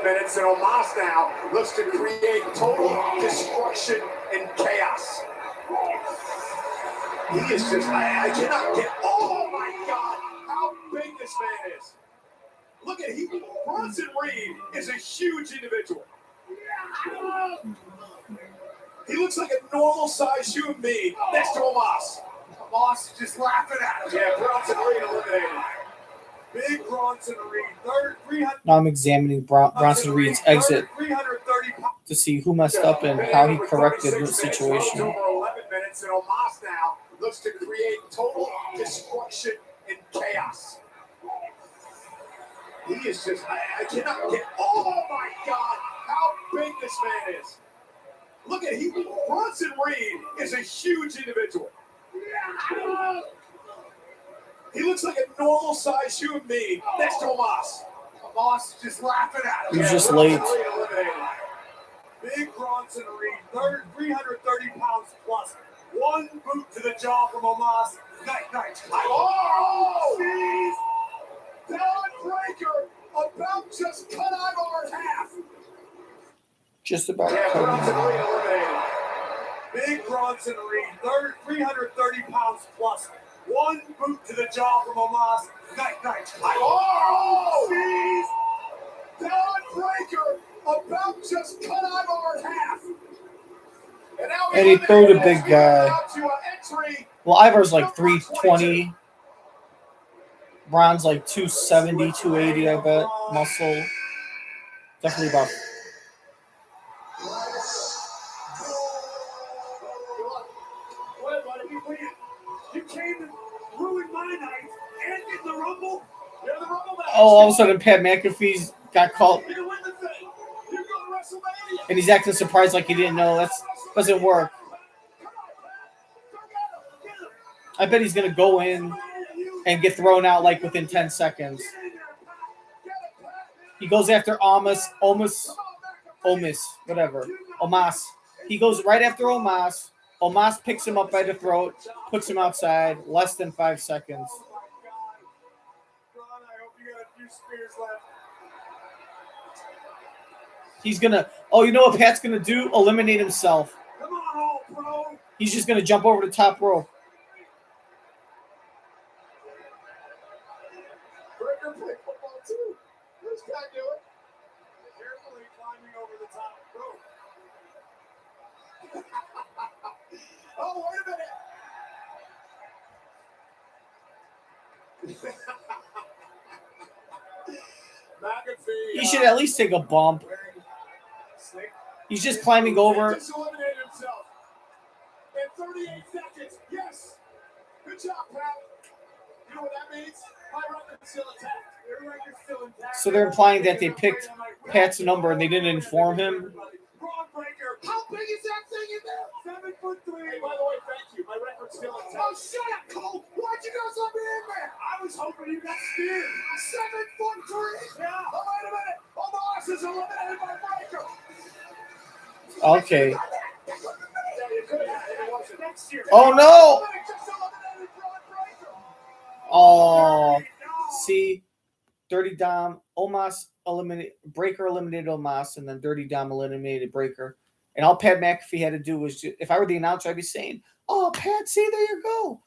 A: 11 minutes, and Omos now looks to create total destruction and chaos. He is just, I cannot get, oh my God, how big this man is. Look at him. Bronson Reed is a huge individual. He looks like a normal-sized human being next to Omos.
C: Omos is just laughing at him.
A: Yeah, Bronson Reed eliminated. Big Bronson Reed, 300.
B: Now I'm examining Bronson Reed's exit
A: 330 pounds.
B: to see who messed up and how he corrected the situation.
A: Over 11 minutes, and Omos now looks to create total destruction and chaos. He is just, I cannot get, oh my God, how big this man is. Look at him. Bronson Reed is a huge individual. He looks like a normal-sized human being next to Omos.
C: Omos is just laughing at him.
B: He's just late.
A: Bronson Reed eliminated. Big Bronson Reed, 330 pounds plus. One boot to the jaw from Omos. Night. Oh, jeez. Don Breaker about just cut Ivar in half.
B: Just about.
A: Yeah, Bronson Reed eliminated. Big Bronson Reed, 330 pounds plus. One boot to the jaw from Omos. Night. Oh, jeez. Don Breaker about just cut Ivar in half.
B: And he threw the big guy. Well, Ivar's like 320. Braun's like 270, 280, I bet. Muscle. Definitely about.
A: You came to ruin my night and in the Rumble. You're the Rumble match.
B: Oh, all of a sudden, Pat McAfee's got called.
A: You win the thing. You go to WrestleMania.
B: And he's acting surprised like he didn't know. That doesn't work. I bet he's going to go in and get thrown out like within 10 seconds. He goes after Omos, whatever. Omos. He goes right after Omos. Omos picks him up by the throat, puts him outside, less than 5 seconds.
A: Oh my God. Ron, I hope you got a few spears left.
B: He's going to, you know what Pat's going to do? Eliminate himself.
A: Come on, all pro.
B: He's just going to jump over the top rope.
A: Breaker play football too. This guy do it. Carefully climbing over the top rope. Oh, wait a minute. McAfee.
B: He should at least take a bump. He's just climbing over.
A: Just eliminated himself. In 38 seconds. Yes. Good job, Pat. You know what that means? My record's still intact. Your record's still intact.
B: So they're implying that they picked Pat's number and they didn't inform him.
A: Braun Breaker. How big is that thing in there? 7'3". Hey, by the way, thank you. My record's still intact. Oh, shut up, Cole. Why'd you guys let me in there? I was hoping you got speared. 7'3". Yeah. Oh, wait a minute. Omos is eliminated by Breaker.
B: Okay.
A: Yeah, you could have. It wasn't. Next year.
B: Oh, no.
A: Just eliminated Braun Breaker.
B: Oh, see, Dirty Dom, Breaker eliminated Omos, and then Dirty Dom eliminated Breaker. And all Pat McAfee had to do was, if I were the announcer, I'd be saying, "Oh, Pat, see, there you go.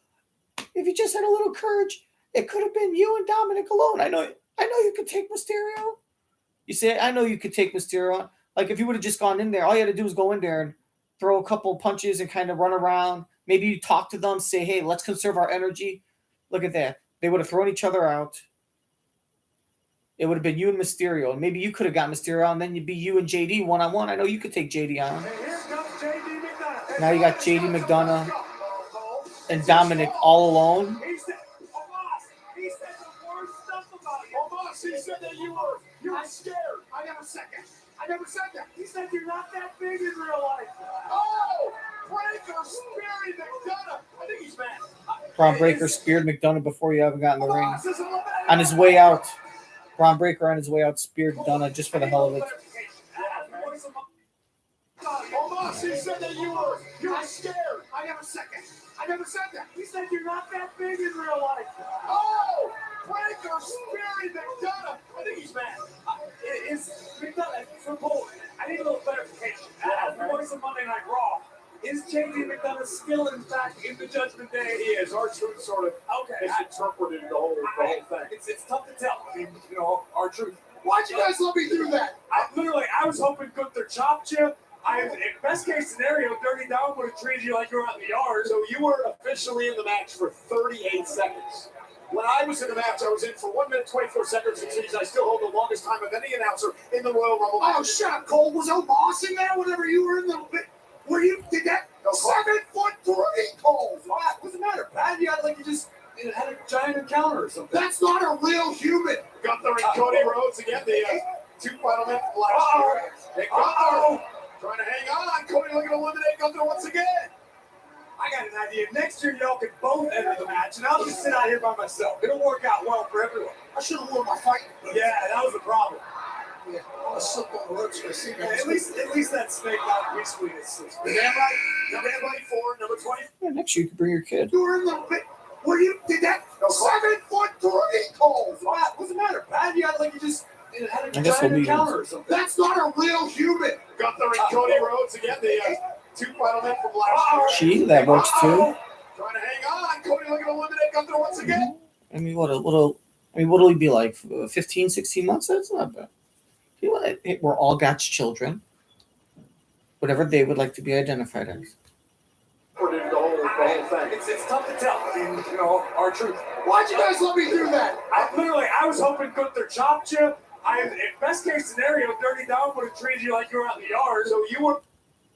B: If you just had a little courage, it could have been you and Dominic alone. I know you could take Mysterio. You say, I know you could take Mysterio. Like if you would have just gone in there, all you had to do was go in there and throw a couple punches and kind of run around. Maybe you talk to them, say, hey, let's conserve our energy. Look at that. They would have thrown each other out. It would have been you and Mysterio. And maybe you could have got Mysterio, and then you'd be you and JD one-on-one. I know you could take JD on. Now you got JD McDonough and Dominic all alone.
A: He said the worst stuff about you. Omos, he said that you were scared. I never said that. He said you're not that big in real life. Oh, Breaker spearing McDonough. I think he's mad.
B: Braun Breaker speared McDonough before he ever got in the ring. On his way out, Braun Breaker on his way out speared McDonough just for the hell of it.
A: Omos, he said that you were scared. I never said that. He said you're not that big in real life. Oh, Breaker spearing McDonough. I think he's mad. Is McDonough for both? I need a little clarification. As the voice of Monday Night Raw, is JD McDonough still in fact in the Judgment Day? He is. R-Truth sort of misinterpreted the whole thing. It's tough to tell. I mean, R-Truth.
C: Why'd you guys let me do that?
A: I was hoping Gunther chopped you. In best case scenario, Dirty Dom would have treated you like you were out in the yard.
D: So you were officially in the match for 38 seconds. When I was in the match, I was in for 1 minute 24 seconds, which means I still hold the longest time of any announcer in the Royal Rumble.
C: Oh, shut up, Cole. Was Omos in there whenever you were in the... Did that? 7'3", Cole.
A: What's the matter, Pat? You had you just had a giant encounter or something.
C: That's not a real human.
D: Gunther and Cody Rhodes again, the two final men from last year. And Gunther trying to hang on. Cody looking to eliminate Gunther once again.
A: I got an idea. Next year, y'all can both enter the match, and I'll just sit out here by myself. It'll work out well for everyone.
C: I should have worn my fighting boots.
A: Yeah, that was the problem.
C: Yeah, I was slipped on the ropes for a second.
A: At least that snake out peacefully is.
D: You're damn right. Number 24, number 20.
B: Yeah, next year you could bring your kid.
C: You were in the... Did that? 7'3", Cole.
A: What's the matter, Pat? You had you just had a
B: I guess
A: giant
B: we'll
A: encounter or something.
C: That's not a real human.
D: Gunther and Cody Rhodes again, the two final men from last year.
B: Gee, that works too.
D: Trying to hang on. Cody looking to eliminate Gunther once again.
B: I mean, what'll he be like? 15, 16 months? That's not bad. We're all God's children. Whatever they would like to be identified as.
D: The whole thing.
A: It's tough to tell. I mean, R-Truth.
C: Why'd you guys let me do that?
A: I was hoping Gunther chopped you. In best case scenario, Dirty Dom would have treated you like you were out in the yard. So you were.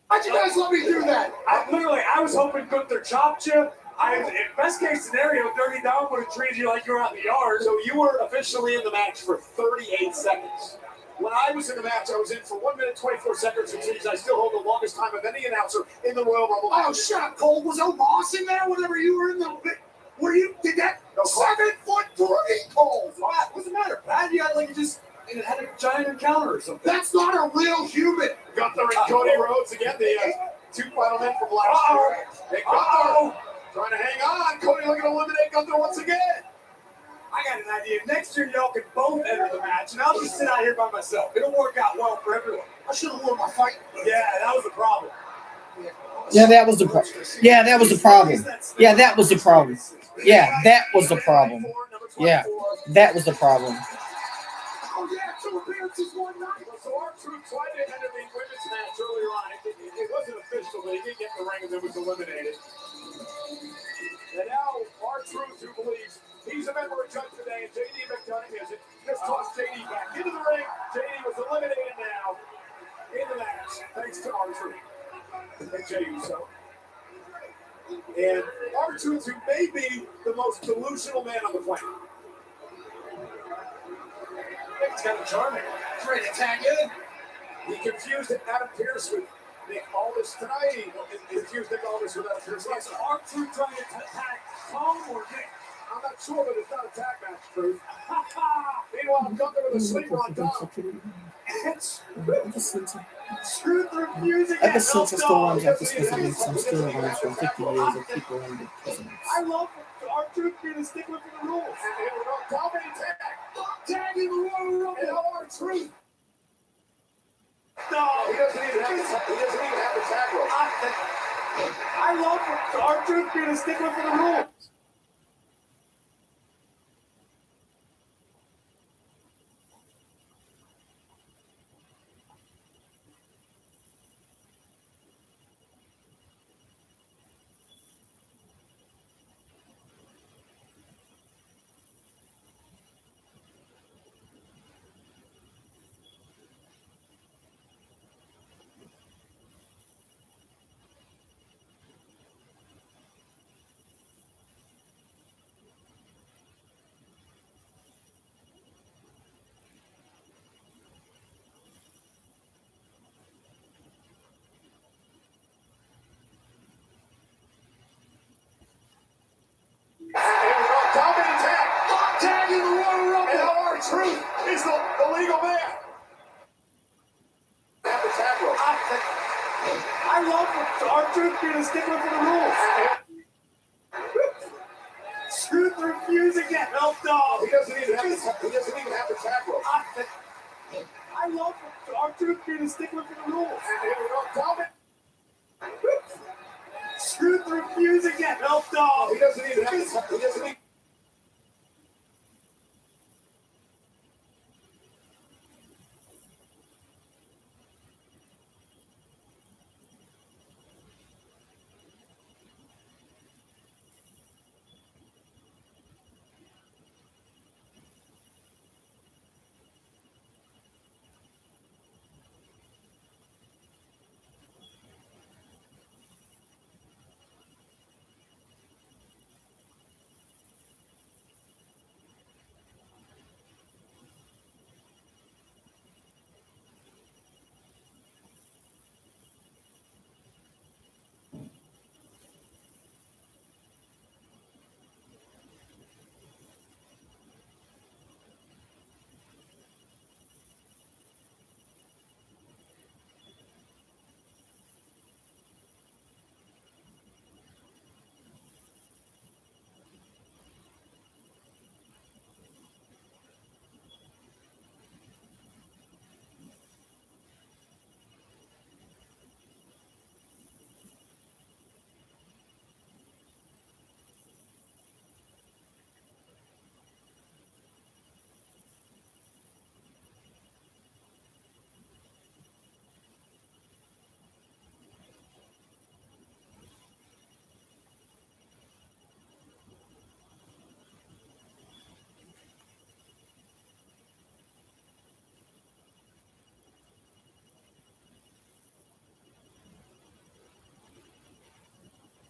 C: Why'd you guys let me do that?
A: I was hoping Gunther chopped you. In best case scenario, Dirty Dom would have treated you like you were out in the yard.
D: So you were officially in the match for 38 seconds. When I was in the match, I was in for 1 minute 24 seconds, which means I still hold the longest time of any announcer in the Royal Rumble.
C: Oh, shut up, Cole. Was Omos in there whenever you were in the... Did that? 7'3", Cole.
A: What's the matter, Pat? You had just had a giant encounter or something.
C: That's not a real human.
D: Gunther and Cody Rhodes again, the two final men from last year. And Gunther trying to hang on. Cody looking to eliminate Gunther once again.
A: I got an idea. Next year, y'all can both enter the match, and I'll just sit out here by myself. It'll work out well for everyone.
C: I should have worn my fighting boots.
A: Yeah, that was the problem.
B: Yeah, that was the problem. Yeah, that was the problem. Yeah, that was the problem. Yeah, that was the problem. Yeah, that was the problem.
C: Oh, yeah, 2 appearances, 1 night.
D: So R-Truth tried to enter the women's match earlier on. It wasn't official, but he did get in the ring and then was eliminated. And now R-Truth, who believes he's a member of Judgment Day and JD McDonough isn't, just tossed JD back into the ring. JD was eliminated now in the match, thanks to R-Truth and Jey Uso. And R-Truth, who may be the most delusional man on the planet.
A: It's kind of charming.
C: He's ready to tag in.
D: He confused Adam Pearce with Nick Aldis tonight. He confused Nick Aldis with Adam Pearce.
A: Yes, R-Truth trying to attack Tom or Nick.
D: I'm not sure, but it's not a tag match, Truth. Meanwhile, Gunther with a sleeper on top.
A: Truth refusing.
B: Ever since I still wanted to specifics, I'm still around for 50 years of people in the prisons.
A: I love R-Truth being a stickler for the rules.
D: And here we go, dominating tag.
A: Tag in the Royal Rumble.
D: And now R-Truth.
A: No.
D: He doesn't even have the tag rope.
A: I love R-Truth being a stickler for the rules.
D: Dominating tag. Tag in the Royal Rumble. And now R-Truth is the legal man. Have the tag rope.
A: I love R-Truth being a stickler for the rules. Truth refusing to help dog.
D: He doesn't even have the tag rope.
A: I love R-Truth being a stickler for the rules.
D: And here we go, Dominik.
A: Screw through fuse again. Helped off.
D: He doesn't even have to. He doesn't even.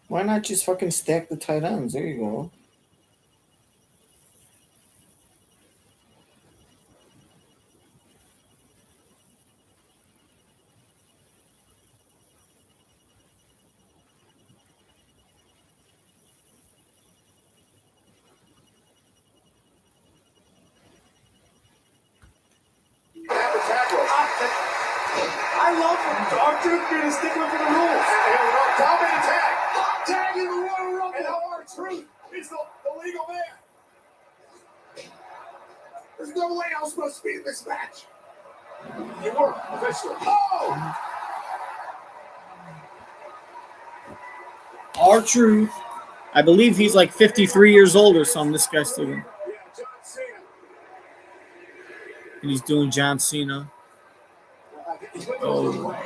B: Why not just fucking stack the tight ends? There you go.
A: I love R-Truth being a stickler for the rules.
D: And here we go, Dominik tag. Tag in the Royal Rumble. And now R-Truth is the legal man.
C: There's no way I was supposed to be in this match.
D: You were officially.
C: Oh!
B: R-Truth. I believe he's like 53 years old or something. This guy's still.
D: Yeah, John Cena.
B: And he's doing John Cena.
D: He went the wrong way.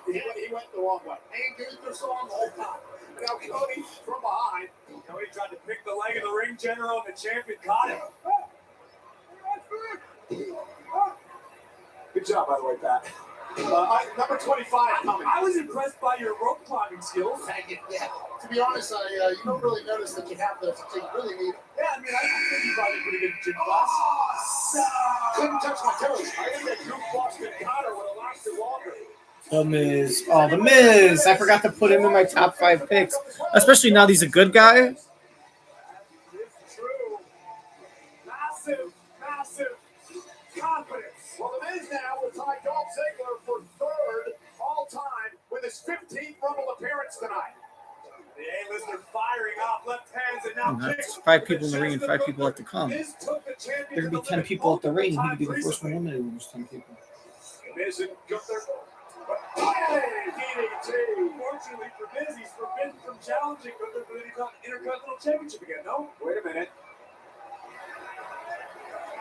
D: He went the wrong way.
C: Ain't doing the song the whole time.
D: Now Cody from behind.
A: Cody tried to pick the leg of the ring general, and the champion caught him.
D: Good job, by the way, Pat. Number 25 coming.
A: I was impressed by your rope climbing skills.
C: Thank you. Yeah. To be honest, you don't really notice that you have those until you really need them.
A: Yeah, I mean, I think you probably pretty good gym class.
D: Couldn't touch my toes. I think that Duke Boston Connor would have lasted longer.
B: The Miz. Oh, The Miz. I forgot to put him in my top 5 picks. Especially now that he's a good guy.
A: It's true. Massive confidence.
D: Well, the Miz now will tie Dolph Ziggler for third all-time with his 15th Rumble appearance tonight.
A: The A-lister firing off left hands and now
B: That's
A: kicks.
B: 5 people in the ring and 5 people have to come.
A: Miz took the champion
B: There's
A: to
B: gonna be
A: the
B: 10
A: limit
B: people at the ring. He
A: multiple
B: could be the
A: times
B: first one
A: recently.
B: eliminated with those 10 people.
A: Miz and Gunther. DDT. Fortunately for Miz, he's forbidden from challenging Gunther for the Intercontinental Championship again, no?
D: Wait a minute.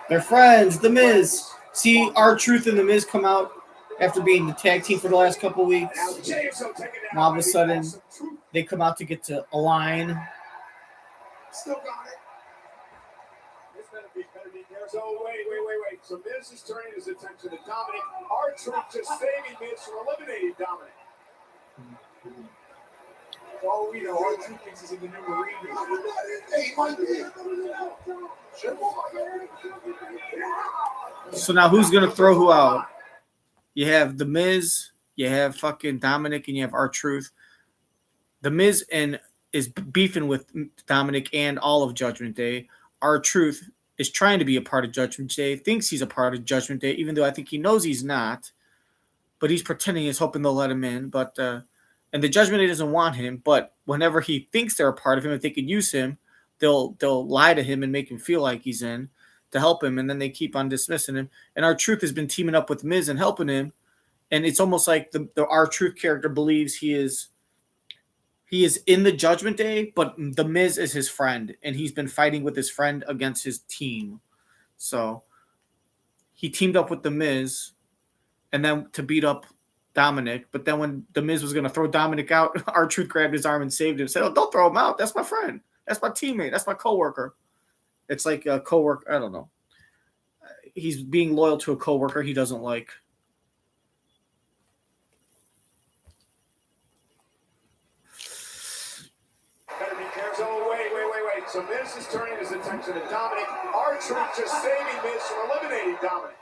B: They're friends. The Miz. See R-Truth and The Miz come out after being the tag team for the last couple weeks.
D: Now James will take it down.
B: Now all of a sudden, they come out to get to align.
C: Still got it.
D: This better be there. So wait. So Miz is turning his attention to Dominik. R-Truth just saving Miz from eliminating Dominik.
A: Oh, we know R-Truth thinks he's in the new Marine.
C: Hey, my
B: So now who's going to throw who out? You have The Miz, you have fucking Dominik, and you have R-Truth. The Miz is beefing with Dominik and all of Judgment Day. R-Truth is trying to be a part of Judgment Day, thinks he's a part of Judgment Day, even though I think he knows he's not. But he's pretending he's hoping they'll let him in. But and the Judgment Day doesn't want him. But whenever he thinks they're a part of him, if they can use him, they'll lie to him and make him feel like he's in. to help him, and then they keep on dismissing him. And R-Truth has been teaming up with Miz and helping him, and it's almost like the R-Truth character believes he is in the Judgment Day, but the Miz is his friend, and he's been fighting with his friend against his team. So he teamed up with the Miz, and then to beat up Dominic. But then when the Miz was going to throw Dominic out, R-Truth grabbed his arm and saved him. Said, "Oh, don't throw him out. That's my friend. That's my teammate. That's my coworker." It's like a coworker. I don't know. He's being loyal to a coworker he doesn't like.
D: Better be careful. Oh, wait. So Miz is turning his attention to Dominic. R-Truth just saving Miz from eliminating Dominic.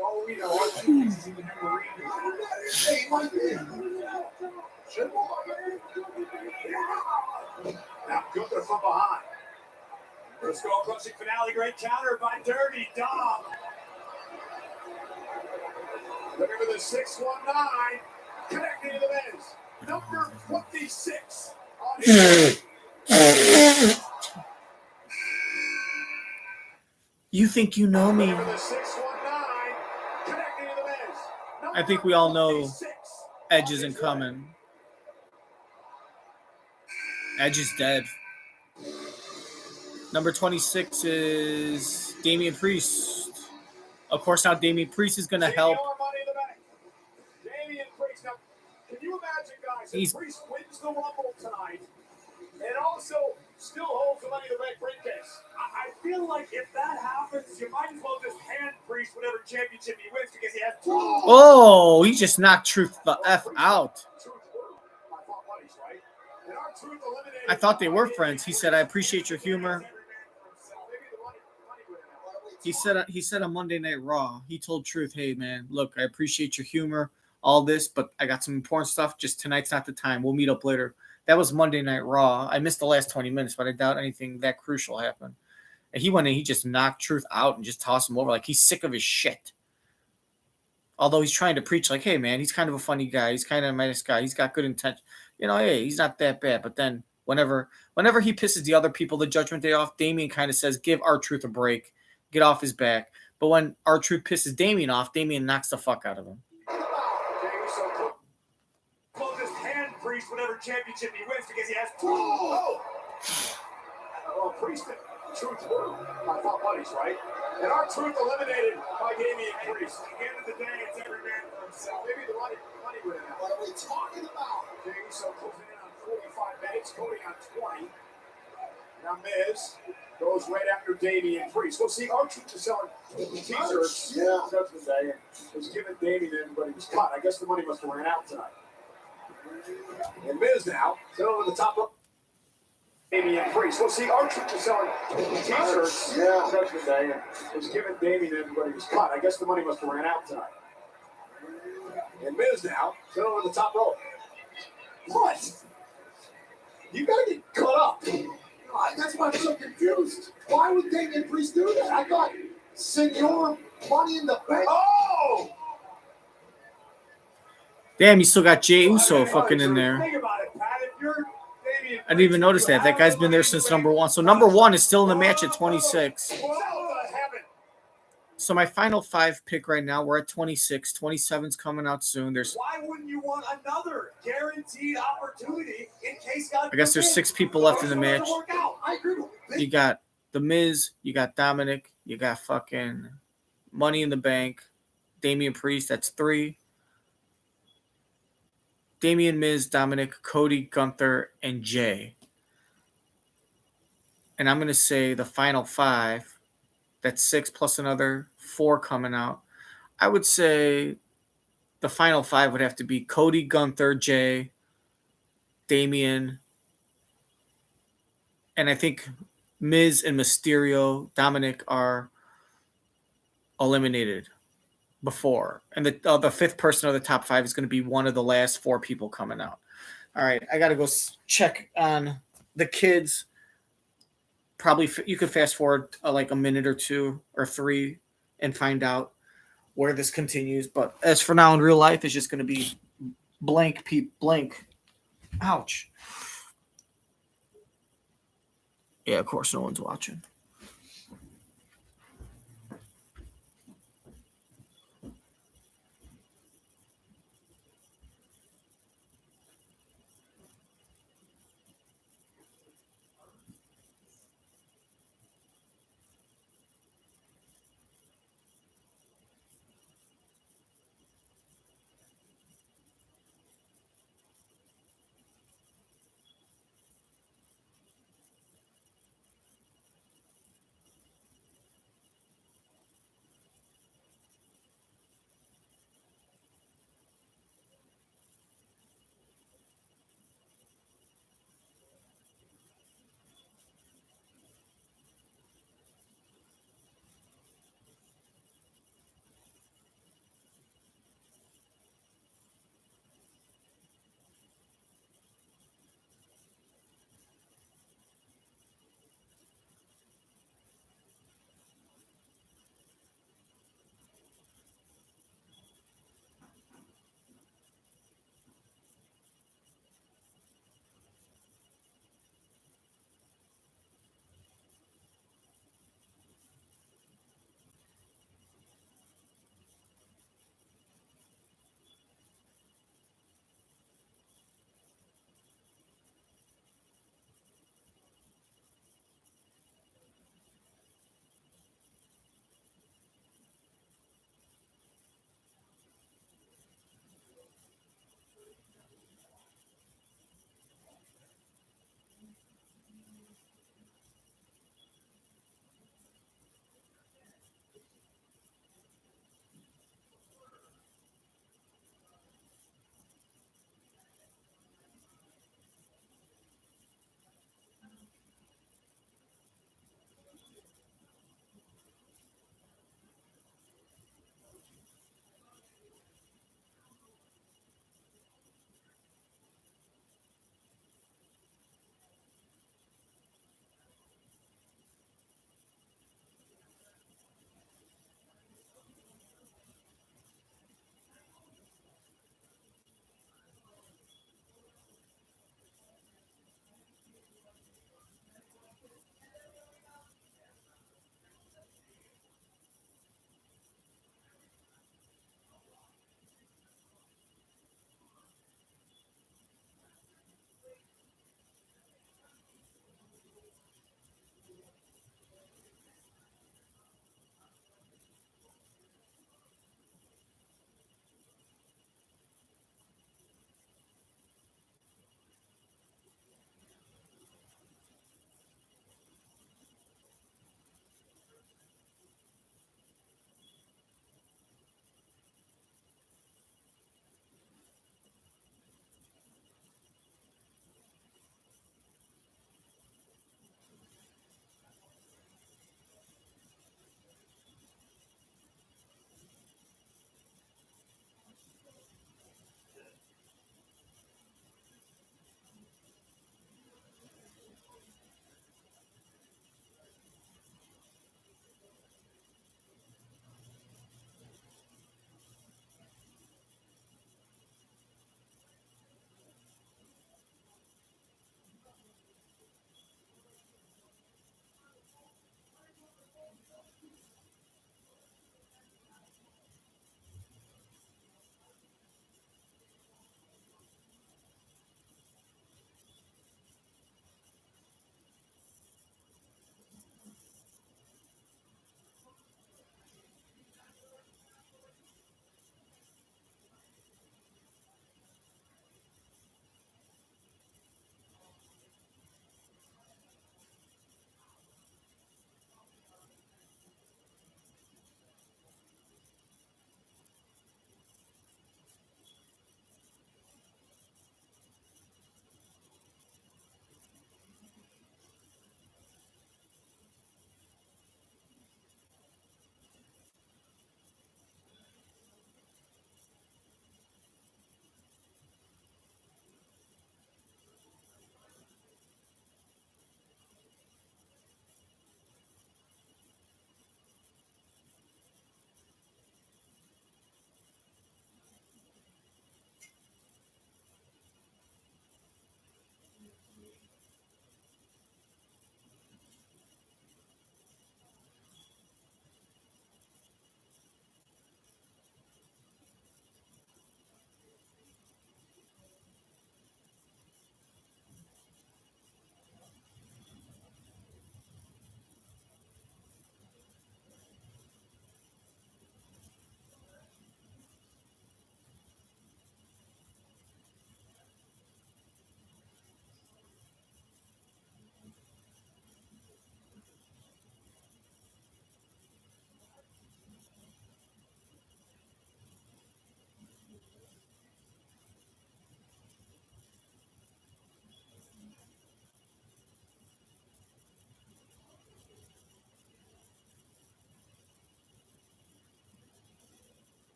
C: Oh, we know our team is even in the ring. Hey, my
D: Now Gunther from behind.
A: Let's go crushing finale. Great counter by Dirty Dom.
D: Looking for the 619. Connecting to the Miz. Number 26. On his
B: You think you know me?
D: Looking for the 619. Connecting to the Miz.
B: I think we all know
D: 26.
B: Edge isn't coming. Edge is dead. Number 26 is Damian Priest. Of course, now Damian Priest is going to help.
D: Money in the bank. Damian Priest. Now, can you imagine, guys, if
B: He's-
D: Priest wins the Rumble tonight and also still holds the Money in the Bank briefcase?
A: I feel like if that happens, you might as well just hand Priest whatever championship he wins because he has two.
B: Oh, he just knocked Truth the F out. I thought they were friends. He said, "I appreciate your humor." He said on Monday Night Raw, he told Truth, "Hey man, look, I appreciate your humor, all this, but I got some important stuff. Just tonight's not the time. We'll meet up later." That was Monday Night Raw. I missed the last 20 minutes, but I doubt anything that crucial happened. And he went in, he just knocked Truth out and just tossed him over like he's sick of his shit. Although he's trying to preach like, "Hey man, he's kind of a funny guy. He's kind of a nice guy. He's got good intent. Hey, he's not that bad." But then whenever he pisses the other people the Judgment Day off, Damian kind of says, "Give R-Truth a break. Get off his back." But when R-Truth pisses Damian off, Damian knocks the fuck out of him.
A: Well, just hand Priest whatever championship he wins because he has two.
D: Oh! Well, Priest and Truth were my thought buddies, right? And R-Truth eliminated by Damian Priest.
A: At the end of the day, it's every man for himself.
D: Maybe the money would have happened.
C: What are we talking about?
D: Okay, so closing in on 45 minutes, Cody on 20. Now Miz goes right after Damian Priest. We'll see R-Truth is selling t-shirts.
C: Yeah.
D: Judgment Day and was giving Damian to everybody was cut. I guess the money must have ran out tonight. And Miz now, still over the top of Damian Priest. We'll see R-Truth is selling t-shirts.
C: Yeah.
D: Judgment Day and was giving Damian to everybody was cut. I guess the money must have ran out tonight. And Miz now, still over the top rope. What? You gotta get cut up.
C: That's why I'm so confused. Why would Damian Priest do that? I thought Senor Money in the Bank.
D: Oh!
B: Damn, you still got Jey Uso fucking in there.
A: Think about it, Pat. If you're Damian
B: I didn't even notice that. That guy's been there since number 1. So number 1 is still in the match at 26. So my final 5 pick right now, we're at 26. 27's coming out soon.
A: Why wouldn't you want another guaranteed opportunity in case God
B: I guess there's 6 people left in the match.
C: I agree with you.
B: You got The Miz, you got Dominic, you got fucking Money in the Bank, Damian Priest, that's 3. Damian, Miz, Dominic, Cody, Gunther, and Jay. And I'm going to say the final 5, that's 6 plus another 4 coming out. I would say the final 5 would have to be Cody, Gunther, Jay, Damian, and I think Miz and Mysterio, Dominic are eliminated before. And the 5th person of the top 5 is going to be one of the last 4 people coming out. All right, I got to go check on the kids. Probably you could fast forward like a minute or 2 or 3 and find out where this continues. But as for now in real life, it's just going to be blank. Ouch. Yeah, of course, no one's watching.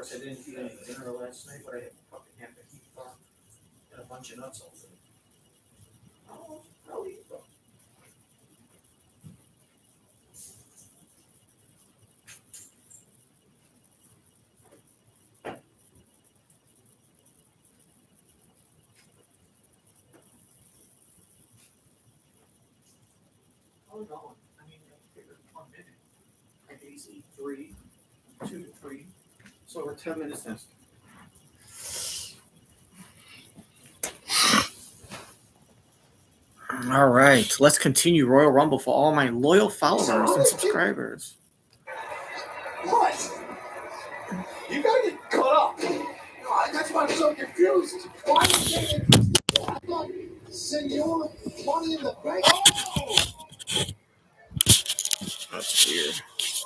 B: course, I didn't eat any dinner last night, but I had fucking half a heat bar and a bunch of nuts all day. I'll eat them. Oh no, I mean, I figured 1 minute. I can easily eat 2 to 3. So we're 10 minutes in. All right, let's continue Royal Rumble for all my loyal followers and subscribers.
C: What? You gotta get caught up. That's why I'm so confused. Why are you taking I thought Senor Money in the Bank. Oh!
B: That's weird.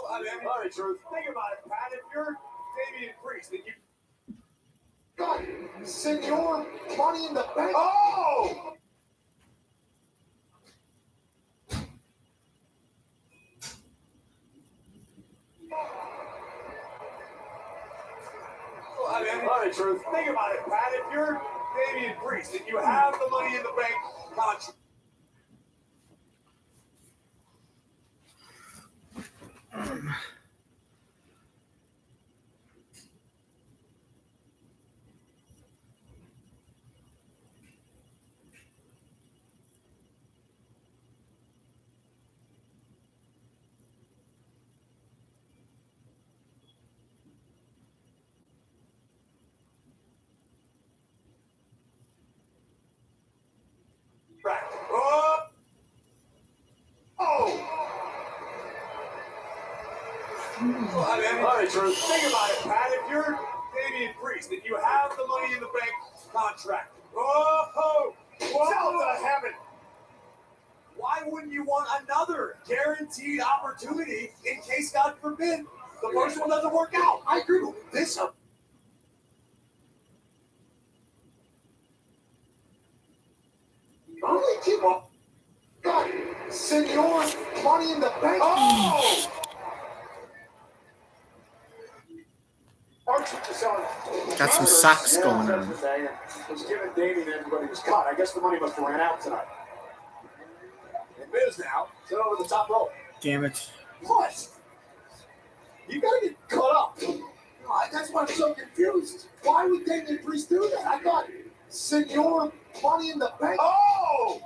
D: All right, Truth. Think about it, Pat. If you're Damian Priest, then you.
C: God, Senor Money in the Bank.
D: Oh! All right, Truth. Think about it, Pat. If you're Damian Priest, then you have the Money in the Bank contract. Oh! All right, Truth. Think about it, Pat. If you're Damian Priest, then you have the Money in the Bank contract. Oh! Whoa! To heaven! Why wouldn't you want another guaranteed opportunity in case, God forbid, the first one doesn't work out?
C: I agree with this. Only keep up. God, Senor Money in the Bank.
D: Oh!
B: Got some socks going on.
D: Was giving Damian everybody was caught. I guess the money must have ran out tonight. And Miz now, sit over the top rope.
B: Damn it.
C: What? You gotta get caught up. That's why I'm so confused. Why would Damian Priest do that? I thought Senor Money in the Bank.
D: Oh!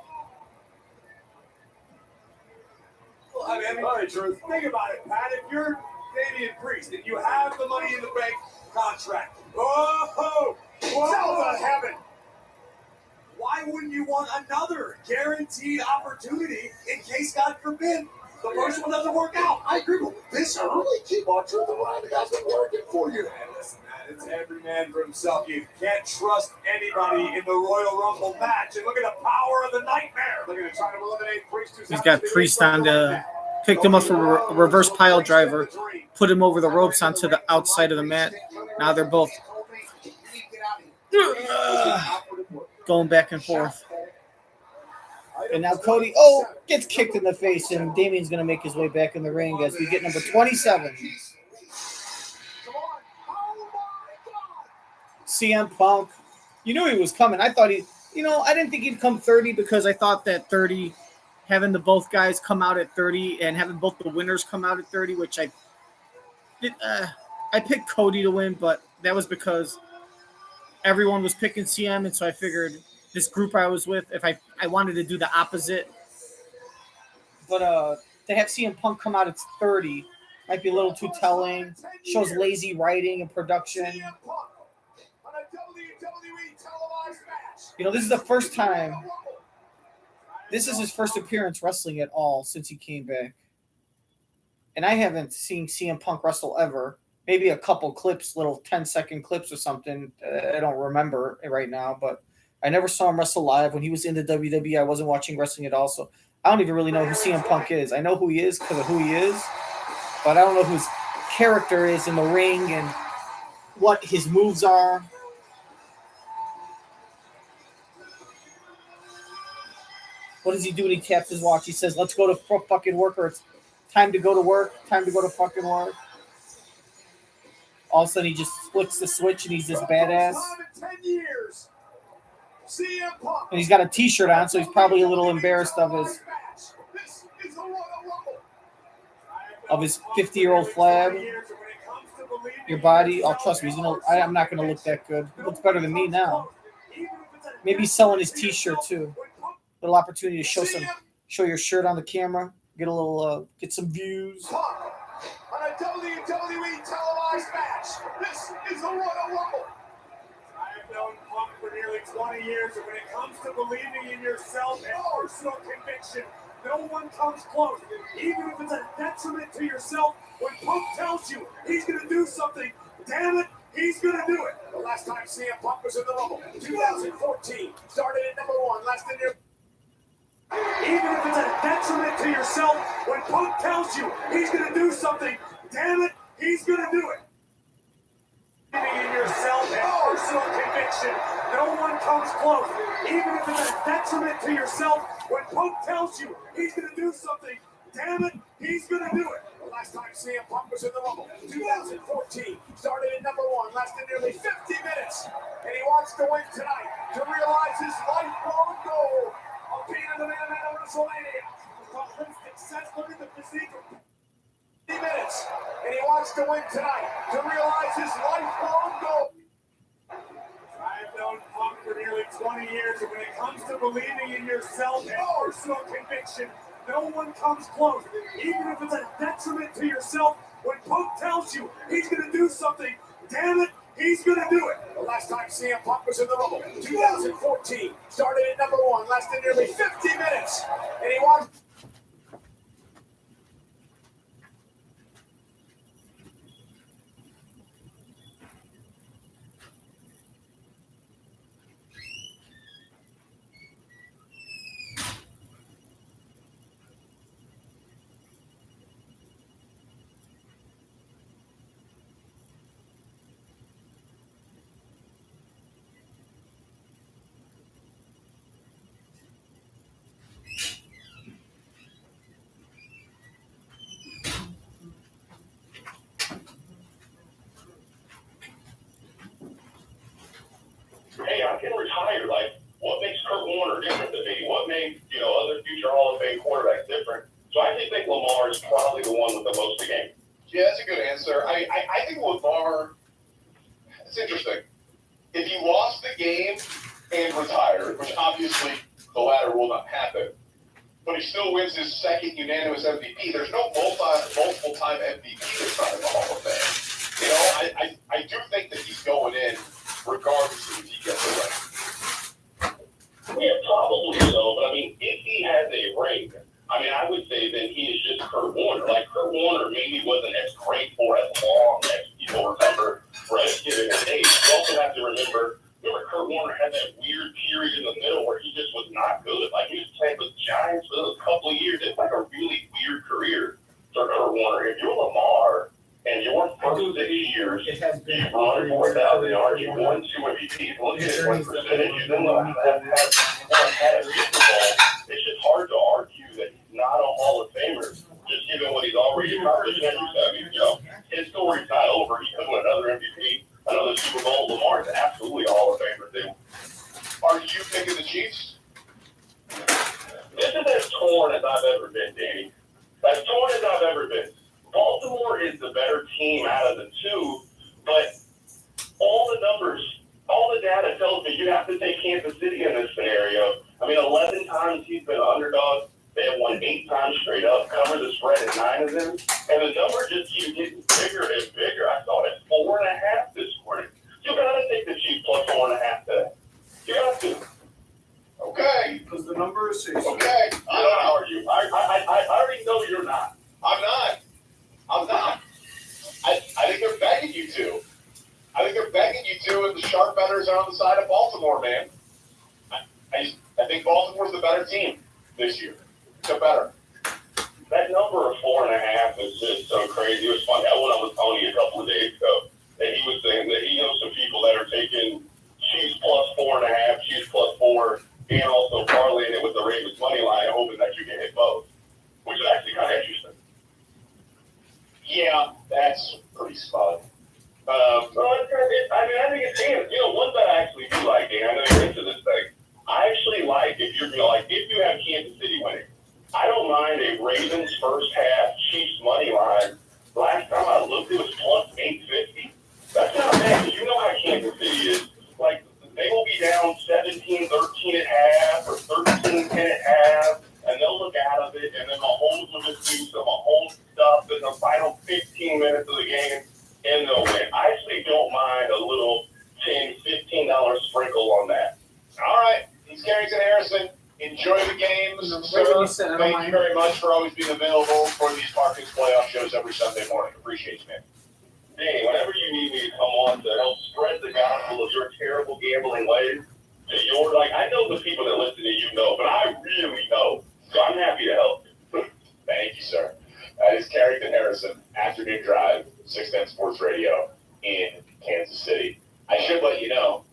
D: All right, Truth. Think about it, Pat. If you're Damian Priest, then you have the Money in the Bank contract. Oh! Whoa! To heaven! Why wouldn't you want another guaranteed opportunity in case, God forbid, the first one doesn't work out?
C: I agree with this. I really keep on Truth around. The guy's been working for you.
D: Man, listen, man, it's every man for himself. You can't trust anybody in the Royal Rumble match. And look at the power of the Nightmare. They're going to try to eliminate Priest.
B: He's got Priest on the... Picked him up for a reverse pile driver, put him over the ropes onto the outside of the mat. Now they're both going back and forth. And now Cody, gets kicked in the face, and Damian's going to make his way back in the ring as we get number 27. CM Punk. You knew he was coming. I thought I didn't think he'd come 30 because I thought that 30... having the both guys come out at 30 and having both the winners come out at 30, which I picked Cody to win, but that was because everyone was picking CM, and so I figured this group I was with, if I wanted to do the opposite. But to have CM Punk come out at 30 might be a little too telling. Shows lazy writing and production. This is the first time. This is his first appearance wrestling at all since he came back. And I haven't seen CM Punk wrestle ever. Maybe a couple clips, little 10-second clips or something. I don't remember it right now, but I never saw him wrestle live. When he was in the WWE, I wasn't watching wrestling at all, so I don't even really know who CM Punk is. I know who he is because of who he is, but I don't know who his character is in the ring and what his moves are. What does he do when he taps his watch? He says, let's go to fucking work, or it's time to go to work, time to go to fucking work. All of a sudden he just flicks the switch and he's this badass.
D: Time in 10 years. CM Punk.
B: And he's got a T-shirt on, so he's probably a little embarrassed of his
D: This is the Royal Rumble.
B: 50-year-old flab. Your body, oh trust me, I'm not gonna look that good. He looks better than me now. Maybe he's selling his T-shirt too. Little opportunity to show your shirt on the camera, get a little, get some views.
D: On a WWE televised match. This is the Royal Rumble.
A: I have known Punk for nearly 20 years, and when it comes to believing in yourself and personal conviction, no one comes close. Even if it's a detriment to yourself, when Punk tells you he's going to do something, damn it, he's going to do it.
D: The last time CM Punk was in the Rumble, 2014, started at number 1, lasted near.
A: Even if it's a detriment to yourself, when Punk tells you he's going to do something, damn it, he's going to do it. Believing in yourself and personal conviction, no one comes close. Even if it's a detriment to yourself, when Punk tells you he's going to do something, damn it, he's going to do it.
D: The last time CM Punk was in the Rumble, 2014, started at number 1, lasted nearly 50 minutes, and he wants to win tonight to realize his lifelong goal of being in the main event of WrestleMania.
A: Successful in the physique of
D: 50 minutes, and he wants to win tonight to realize his lifelong goal.
A: I have known Punk for nearly 20 years, and when it comes to believing in yourself and personal conviction, no one comes close. Even if it's a detriment to yourself, when Punk tells you he's going to do something, damn it, he's going to do it.
D: The last time CM Punk was in the Rumble, 2014, started at number 1, lasted nearly 50 minutes, and he wants.
E: Hey, I can retire. Like, what makes Kurt Warner different than me? What makes, other future Hall of Fame quarterbacks different? So I think Lamar is probably the one with the most to gain.
F: Yeah, that's a good answer. I think Lamar, it's interesting. If he lost the game and retired, which obviously the latter will not happen, but he still wins his second unanimous MVP, there's no multiple-time MVP that's not in the Hall of Fame. I do think that he's going in regardless of if he gets the ring.
E: Yeah, probably so. But, if he has a ring, I would say then he is just Kurt Warner. Like, Kurt Warner maybe wasn't as great for as long as people remember for as given his age. You also have to remember Kurt Warner had that weird period in the middle where he just was not good. Like, he was playing with Giants for a couple of years. It's like a really weird career for Kurt Warner. If you're Lamar and your first 6 years, you've run 4,000 yards, you won 2 MVPs, look at his win percentage, you then had a Super Bowl. It's just hard to argue that he's not a Hall of Famer, just given what he's already accomplished. His story's not over. He could win another MVP, another Super Bowl. Lamar's absolutely a Hall of Famer, too.
F: Are you picking the Chiefs?
E: This is as torn as I've ever been, Danny. As torn as I've ever been. Baltimore is the better team out of the two, but all the numbers, all the data tells me you have to take Kansas City in this scenario. 11 times he's been underdog. They have won 8 times straight up, cover the spread at 9 of them, and the number just keeps getting bigger and bigger. I saw it at 4.5 this morning. You gotta take the Chiefs plus 4.5 today. You got to.
F: Okay.
A: Because the number is 6.
F: Okay.
E: I don't argue. I already know you're not.
F: I'm not. I think they're begging you to. I think they're begging you to, and the sharp bettors are on the side of Baltimore, man. I think Baltimore's the better team this year. They're better.
E: That number of 4.5 is just so crazy. It was funny. I went on with Tony a couple of days ago, and he was saying that he knows some people that are taking Chiefs plus 4.5, Chiefs plus 4, and also parlaying it with the Ravens money line, hoping that you can hit both, which is actually kind of interesting.
F: Yeah, that's pretty spud.
E: I think it's hands. One that I actually do like, Dan, I know you're into this thing. I actually like, if you have Kansas City winning, I don't mind a Ravens first half Chiefs money line. Last time I looked, it was plus 850. That's not bad. You know how Kansas City is. Like, they will be down 17-13 at half or 13-10 at half, and they'll look out of it, and then Mahomes will just do some Mahomes stuff in the final 15 minutes of the game, and they'll win. I actually don't mind a little $10, $15 sprinkle on that.
F: All right. He's Carrington Harrison. Enjoy the games, sir. Thank you very much for always being available for these Parkins playoff shows every Sunday morning. Appreciate you, man.
E: Danny, whenever you need me to come on to help spread the gospel of your terrible gambling ways, I know the people that listen to you know, but I really know. So I'm happy to help.
F: Thank you, sir. That is Carrington Harrison, Afternoon Drive, 610 Sports Radio in Kansas City. I should let you know,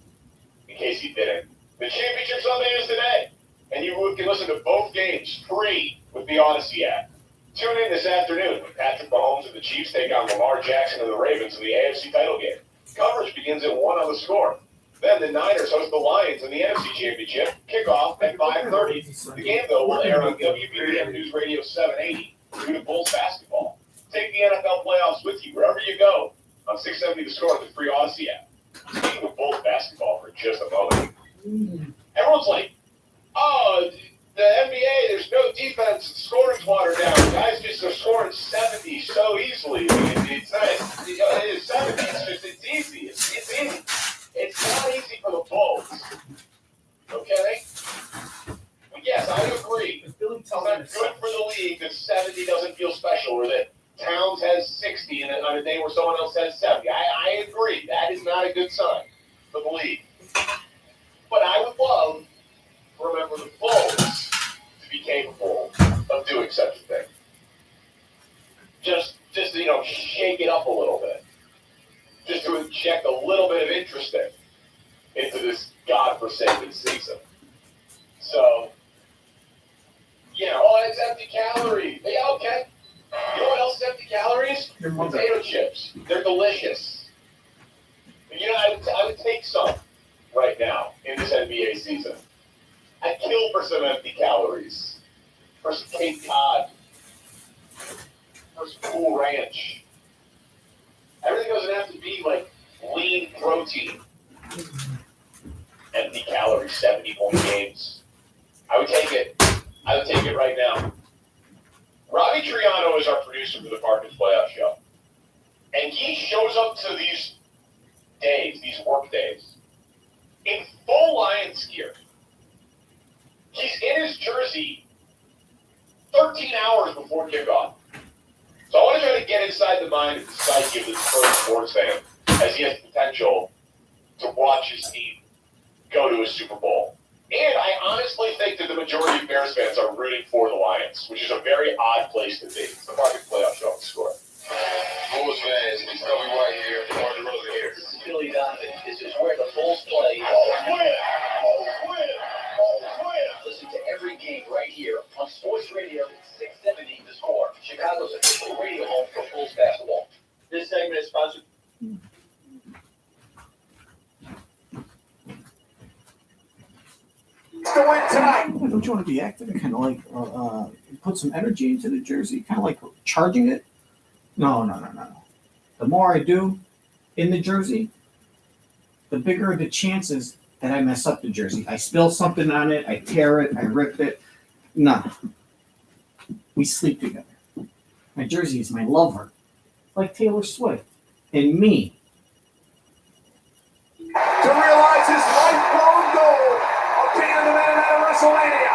F: in case you didn't, the championship Sunday is today, and you can listen to both games free with the Odyssey app. Tune in this afternoon when Patrick Mahomes and the Chiefs take on Lamar Jackson and the Ravens in the AFC title game. Coverage begins at 1 on the score. Then the Niners host the Lions in the NFC Championship. Kickoff at 5:30. The game, though, will air on WBBM News Radio 780 due to Bulls basketball. Take the NFL playoffs with you wherever you go on 670 The Score with the free Odyssey app. Speaking of Bulls basketball for just a moment, everyone's like, oh, the NBA, there's no defense, scoring's watered down. Guys just are scoring 70 so easily. It's 70, it's easy. It's easy. It's not easy for the Bulls. Okay? But yes, I agree. It's not good for the league that 70 doesn't feel special, or that Towns has 60 on a day where someone else has 70. I agree. That is not a good sign for the league. But I would love to remember the Bulls to be capable of doing such a thing. Just shake it up a little bit. Just to inject a little bit of interest into this godforsaken season. So, it's empty calories. Yeah, okay. You know what else is empty calories? Potato chips. They're delicious. I would take some right now in this NBA season. I'd kill for some empty calories. For some Cape Cod. For some Cool Ranch. Everything doesn't have to be like lean protein. Empty calories, 70-point games. I would take it. I would take it right now. Robbie Triano is our producer for the Parkins Playoff Show. And he shows up to these days, these work days, in full Lions gear. He's in his jersey 13 hours before kickoff. So I want to try to get inside the mind of the psyche of this Detroit sports fan as he has potential to watch his team go to a Super Bowl. And I honestly think that the majority of Bears fans are rooting for the Lions, which is a very odd place to be. It's the Parkins Playoff Show on The Score. Bulls fans, please tell me why you're here. Martin Rosa here.
G: This is Billy Donovan. This is where the Bulls play. Listen to every game right here on Sports Radio 670 The Score, Chicago's official radio home for Bulls basketball. This segment is sponsored.
C: To win tonight.
B: Don't you want to be active and kind of like put some energy into the jersey, kind of like charging it? No. The more I do in the jersey, the bigger the chances that I mess up the jersey. I spill something on it, I tear it, I rip it. No. We sleep together. My jersey is my lover, like Taylor Swift and me.
C: To realize his lifelong goal of being the man at WrestleMania.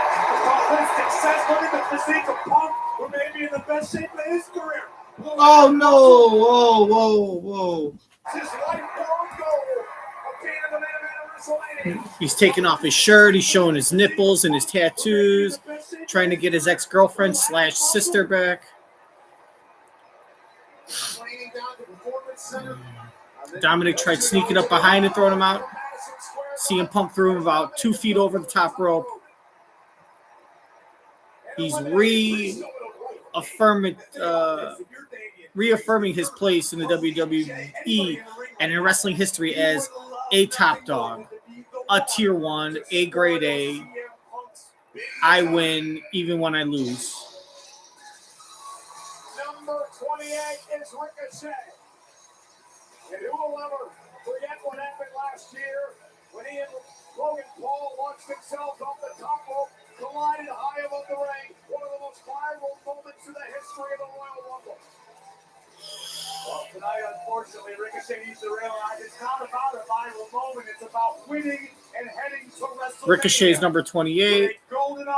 C: With success, look at the physique of Punk, who may be in the best shape of his career.
B: Oh no! Whoa!
C: It's his lifelong goal of being the man at WrestleMania.
B: He's taking off his shirt. He's showing his nipples and his tattoos, trying to get his ex-girlfriend / sister back. Dominic tried sneaking up behind and throwing him out. CM Punk threw him about 2 feet over the top rope. He's reaffirming his place in the WWE and in wrestling history as a top dog, a tier 1, a grade A. I win even when I lose.
D: Number 28 is Ricochet. And who will ever forget what happened last year when he and Logan Paul launched themselves off the top rope, collided high above the ring. One of the most viral moments in the history of the Royal Rumble. Well, tonight, unfortunately, Ricochet needs to realize it's not about a viral moment. It's about winning and heading to WrestleMania.
B: Ricochet's number 28.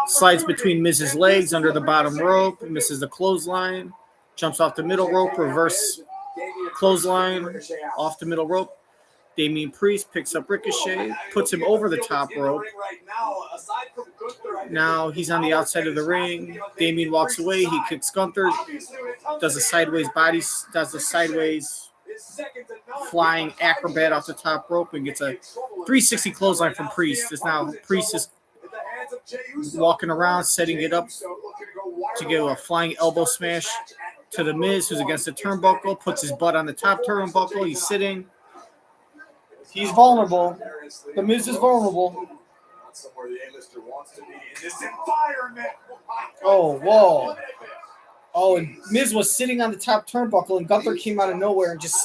B: Slides between Miz's legs under the bottom rope. Misses the clothesline. Jumps off the middle rope. Reverse clothesline off the middle rope. Damian Priest picks up Ricochet, puts him over the top rope. Now he's on the outside of the ring. Damian walks away. He kicks Gunther. Does a sideways flying acrobat off the top rope and gets a 360 clothesline from Priest. Priest is walking around, setting it up to give a flying elbow smash to the Miz, who's against the turnbuckle. Puts his butt on the top turnbuckle. He's sitting. He's vulnerable. The Miz is vulnerable.
D: Somewhere the A-lister wants to be in this environment.
B: Oh, whoa. Oh, and Miz was sitting on the top turnbuckle, and Gunther came out of nowhere and just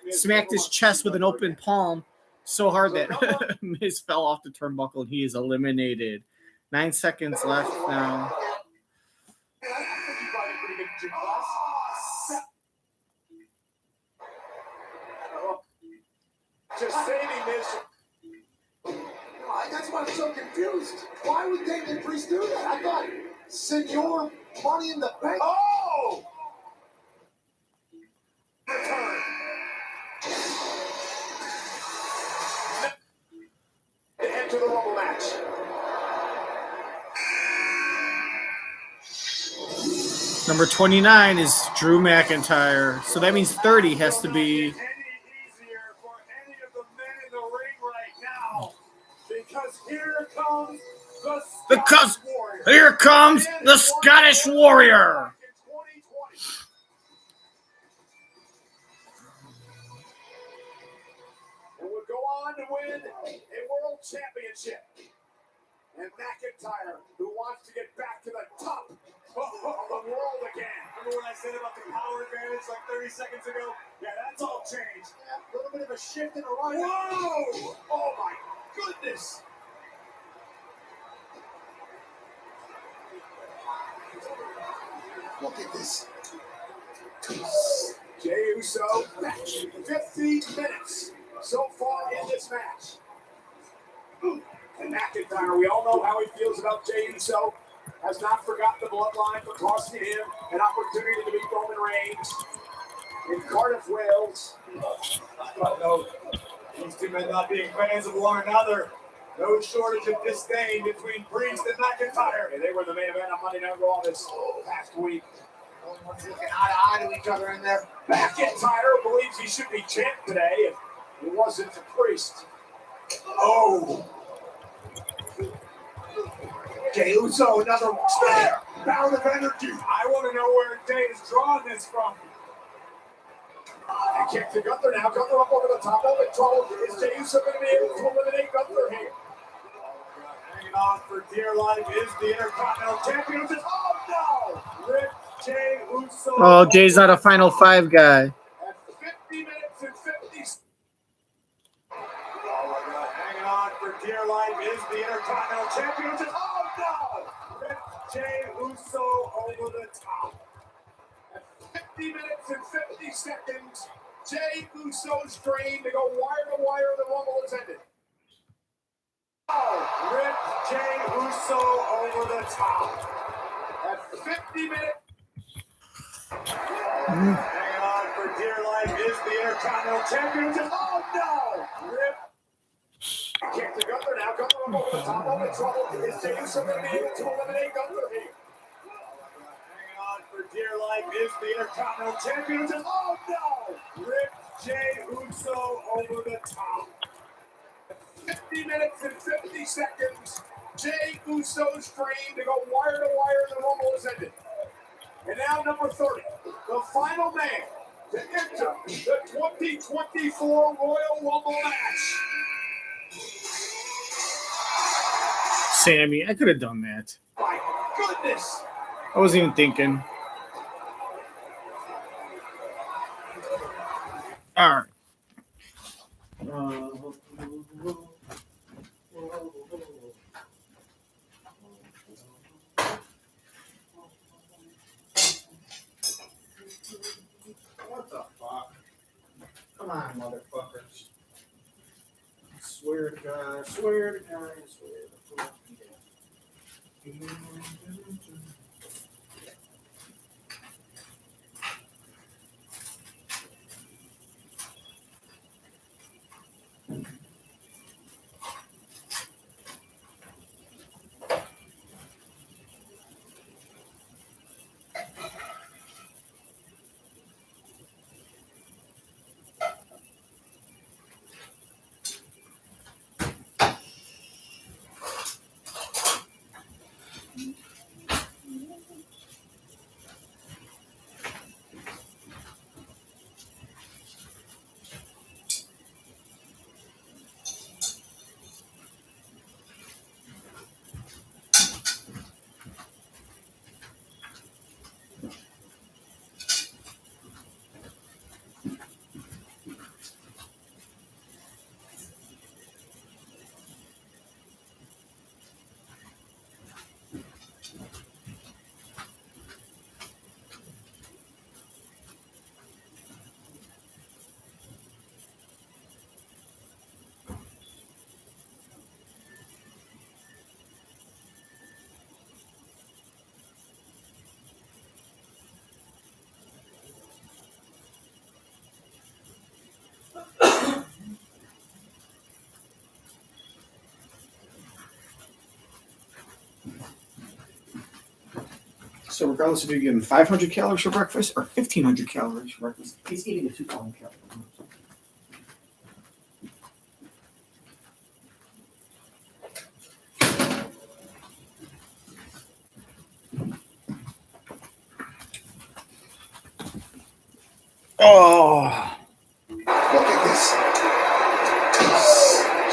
B: smacked his chest with an open palm so hard that Miz fell off the turnbuckle, and he is eliminated. 9 seconds left now.
D: Just saving Miz.
C: That's why I'm so confused. Why would Damian Priest do that? I thought Senor Money in the Bank.
D: Oh! Return. To enter the Rumble match.
B: Number 29 is Drew McIntyre. So that means 30 has to be... Here comes the Scottish Warrior.
D: And would go on to win a world championship. And McIntyre, who wants to get back to the top of the world again. Remember what I said about the power advantage like 30 seconds ago? Yeah, that's all changed. A little bit of a shift in the right. Whoa! Oh my goodness!
C: Look at this.
D: Jey Uso, 50 minutes so far in this match. And McIntyre, we all know how he feels about Jey Uso. Has not forgotten the bloodline for costing him an opportunity to beat Roman Reigns in Cardiff, Wales. But no, these two men not being fans of one another. No shortage of disdain between Priest and McIntyre. And they were the main event on Monday Night Raw this past week.
C: Everyone's looking eye to eye to each other in there.
D: McIntyre believes he should be champ today if it wasn't for Priest. Oh!
C: Jey Uso, another spare.
D: Bound of energy. I want to know where Jey is drawing this from. And kick to Gunther now. Gunther up over the top of it. Trouble. Is Jey Uso going to be able to eliminate Gunther here? Hanging on for dear life is the Intercontinental Champion. Oh no! Rip Jey Uso.
B: Oh, Jay's not a Final Five guy.
D: At 50 minutes and 50. Oh my God! Hanging on for dear life is the Intercontinental Champion. Oh no! Rip Jey Uso over the top. 50 minutes and 50 seconds. Jey Uso's dream to go wire to wire. The Rumble has ended. Oh, rip Jey Uso over the top. At 50 minutes. Hanging on for dear life is the Intercontinental Champion. Oh no! Rip. Kick to Gunther now. Gunther up over the top. All in trouble. Is Jey Uso going to be able to eliminate Gunther here? For dear life is the Intercontinental Champion. Oh no! Rip Jey Uso over the top. 50 minutes and 50 seconds. Jey Uso's dream to go wire to wire. The Rumble has ended. And now number 30, the final man to enter the 2024 Royal Rumble match.
B: Sammy, I could have done that.
D: My goodness.
B: I wasn't even thinking. All right.
C: What the fuck? Come on, motherfuckers. Swear to God, swear to God, swear to God. So regardless if you're getting 500 calories for breakfast or 1,500 calories for breakfast, he's eating a 2,000 calories.
B: Oh,
C: Look at this.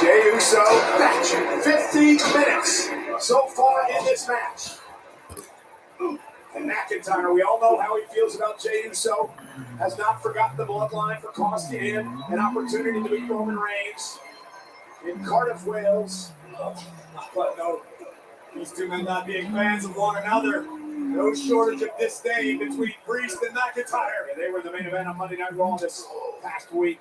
D: Jey Uso, match 15 minutes so far in this match. And McIntyre, we all know how he feels about Jey Uso. Has not forgotten the bloodline for costing him an opportunity to beat Roman Reigns in Cardiff, Wales. But no, these two men not being fans of one another. No shortage of disdain between Priest and McIntyre. They were the main event on Monday Night Raw this past week.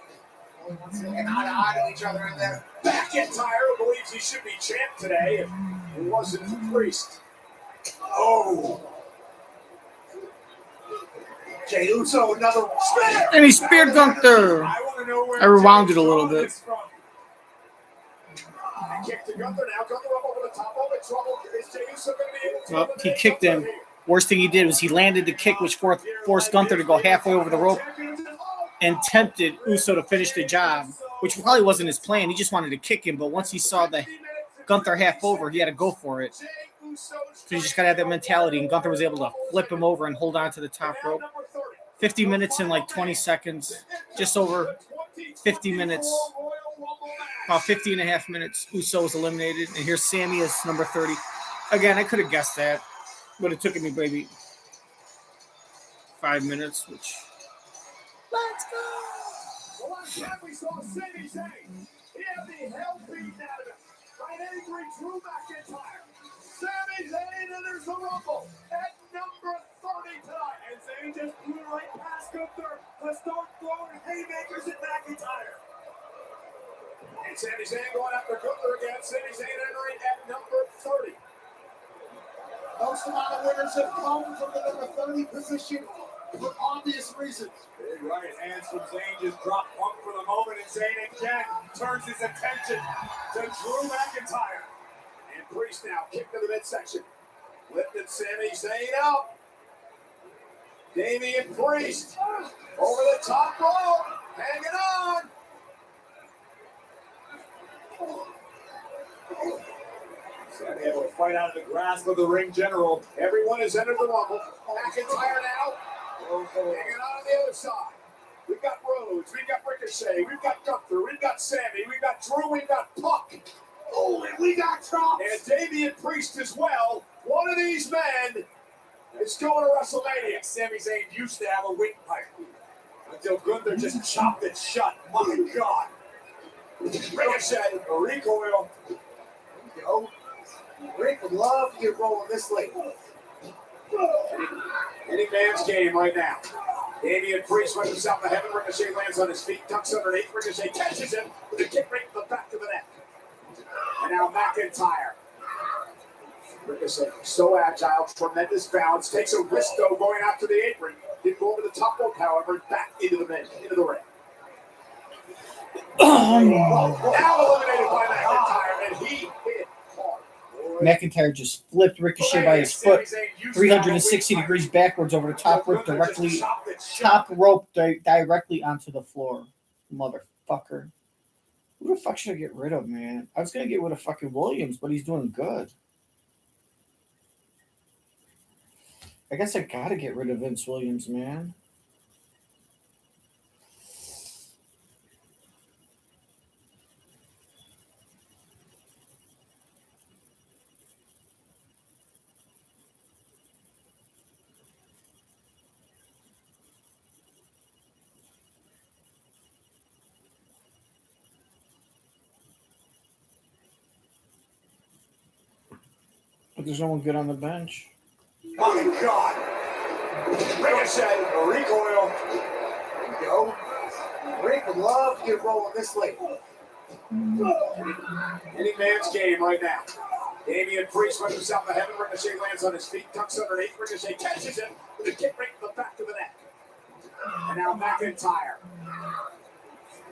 C: And eye to eye to each other in there.
D: McIntyre believes he should be champ today if it wasn't for Priest. Oh.
C: Jey Uso, another spear.
B: and he speared Gunther.
D: I want to know where
B: I rewound
D: Jey
B: it a little
D: Uso
B: bit.
D: is from. And kick to Gunther now. Gunther up over the top. All the trouble. Is Jey Uso going to be able to
B: Well, he
D: eliminate
B: kicked
D: Gunther
B: him.
D: here?
B: Worst thing he did was he landed the kick, which forced Gunther to go halfway over the rope and tempted Uso to finish the job, which probably wasn't his plan. He just wanted to kick him, but once he saw the Gunther half over, he had to go for it. So you just got to have that mentality, and Gunther was able to flip him over and hold on to the top rope. 50 minutes in like 20 seconds, just over 50 minutes, about 50 and a half minutes, Uso was eliminated. And here's Sammy as number 30. Again, I could have guessed that, but it took me maybe 5 minutes, which... Let's go!
D: The last time we saw Sami Zayn, he had the hell beaten out of him by an angry Drew McIntyre. Sami Zayn enters the Rumble at number 30 tonight. And Zayn just blew right past Gunther to start throwing haymakers at McIntyre. And Sami Zayn going after Gunther again. Sami Zayn entering at number 30.
C: Most amount of winners have come from the number 30 position for obvious reasons.
D: Big right hands from Zayn just dropped Punk for the moment, and Zayn again turns his attention to Drew McIntyre. And Priest now kicked to the midsection. Lifted Sami Zayn up. Damian Priest over the top rope, hanging on. Sami able to fight out of the grasp of the ring general. Everyone has entered the Rumble. McIntyre now hanging on the other side. We've got Rhodes. We've got Ricochet. We've got Gunther. We've got Sammy. We've got Drew. We've got Puck.
C: Oh, and we got chops.
D: And Damian Priest as well. One of these men is going to WrestleMania. Sami Zayn used to have a windpipe until Gunther just chopped it shut. My God. Ricochet, a recoil.
C: There you go. Rick would love to get rolling this late.
D: Any man's game right now. Damian Priest runs himself to heaven. Ricochet lands on his feet, tucks underneath. Ricochet catches him with a kick right to the back of the neck. And now McIntyre. Ricochet, so agile, tremendous balance, takes a risk though going out to the apron. Didn't go over the top rope, however, back into the ring. Now eliminated by McIntyre, and he hit hard.
B: McIntyre just flipped Ricochet by his foot 360 degrees backwards over the top rope directly onto the floor. Motherfucker. Who the fuck should I get rid of, man? I was gonna get rid of fucking Williams, but he's doing good. I guess I gotta get rid of Vince Williams, man. But there's no one good on the bench.
D: My God. Ricochet, a recoil.
C: There you go. Rick would love to get rolling this late.
D: Any man's game right now. Damian Priest runs himself to heaven. Ricochet lands on his feet, tucks underneath. Ricochet catches him with a kick right to the back of the neck. And now McIntyre.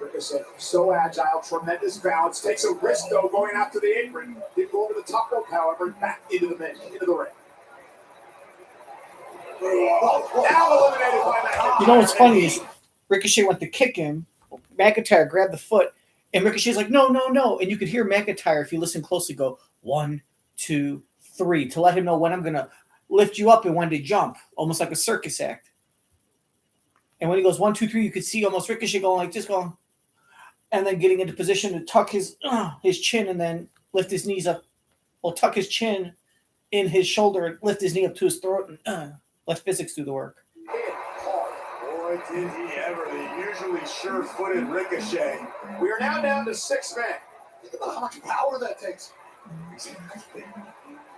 D: Ricochet, so agile, tremendous balance, takes a risk though going out to the apron. Didn't go over the top rope, however, back into the ring. Now eliminated by McIntyre.
B: You know what's funny is Ricochet went to kick him. McIntyre grabbed the foot, and Ricochet's like, no. And you could hear McIntyre, if you listen closely, go 1, 2, 3 to let him know when I'm going to lift you up and when to jump, almost like a circus act. And when he goes 1, 2, 3, you could see almost Ricochet going like this, going, and then getting into position to tuck his chin and then lift his knees up. Well, tuck his chin in his shoulder and lift his knee up to his throat and let physics do the work.
D: Boy, did he ever. The usually sure-footed Ricochet. We are now down to 6 men.
C: Think about how much power that takes.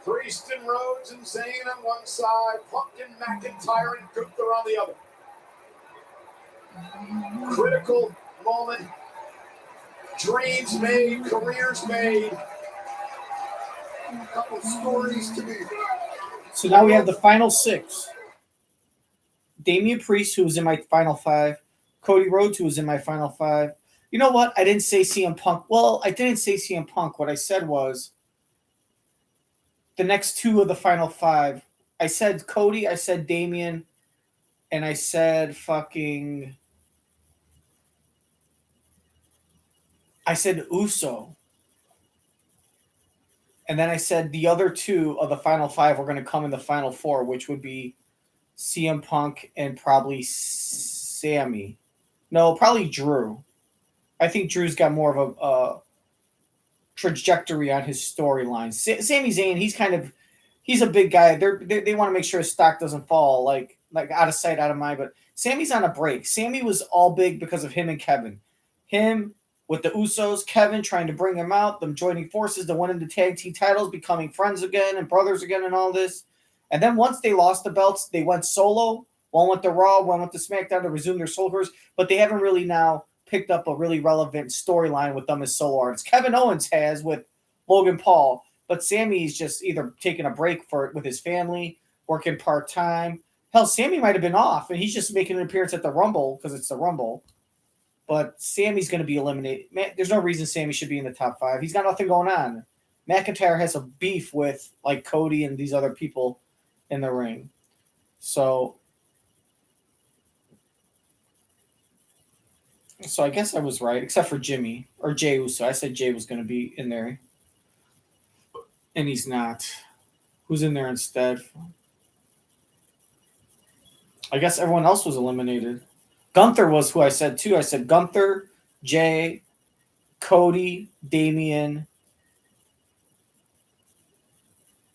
D: Priest and Rhodes and Zayn on one side, Punk and McIntyre and Gunther on the other. Critical moment. Dreams made, careers made.
C: A couple stories to be.
B: So now we have the final 6. Damian Priest, who was in my final 5. Cody Rhodes, who was in my final 5. You know what? I didn't say CM Punk. Well, I didn't say CM Punk. What I said was the next 2 of the final 5. I said Cody, I said Damian, and I said Uso. And then I said the other 2 of the final 5 were going to come in the final 4, which would be CM Punk and probably Sammy. No, probably Drew. I think Drew's got more of a trajectory on his storyline. Sami Zayn, he's a big guy. They want to make sure his stock doesn't fall, like out of sight, out of mind. But Sammy's on a break. Sammy was all big because of him and Kevin. Him with the Usos, Kevin trying to bring him out, them joining forces to winning the tag team titles, becoming friends again and brothers again and all this. And then once they lost the belts, they went solo. One went to Raw, one went to SmackDown to resume their solo careers. But they haven't really now picked up a really relevant storyline with them as solo artists. Kevin Owens has with Logan Paul, but Sammy's just either taking a break with his family, working part-time. Hell, Sammy might have been off, and he's just making an appearance at the Rumble because it's the Rumble. But Sammy's going to be eliminated. Man, there's no reason Sammy should be in the top 5. He's got nothing going on. McIntyre has a beef with like Cody and these other people in the ring. So I guess I was right, except for Jimmy or Jey Uso. I said Jey was going to be in there, and he's not. Who's in there instead? I guess everyone else was eliminated. Gunther was who I said too. I said Gunther, Jay, Cody, Damian,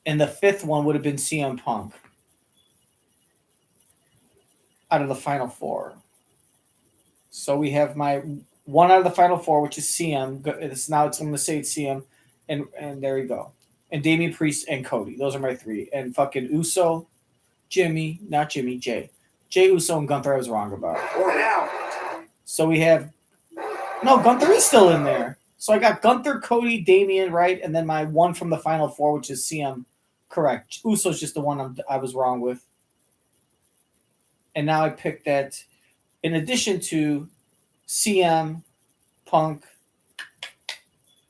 B: and the fifth one would have been CM Punk out of the final four. So we have my one out of the final four, which is CM. Now I'm going to say it's CM, and there you go. And Damian Priest and Cody. Those are my three. And fucking Uso, Jay Uso and Gunther I was wrong about. So we have Gunther is still in there. So I got Gunther, Cody, Damian, right, and then my one from the final four, which is CM. Correct. Uso's just the one I was wrong with. And now I picked that in addition to CM, Punk,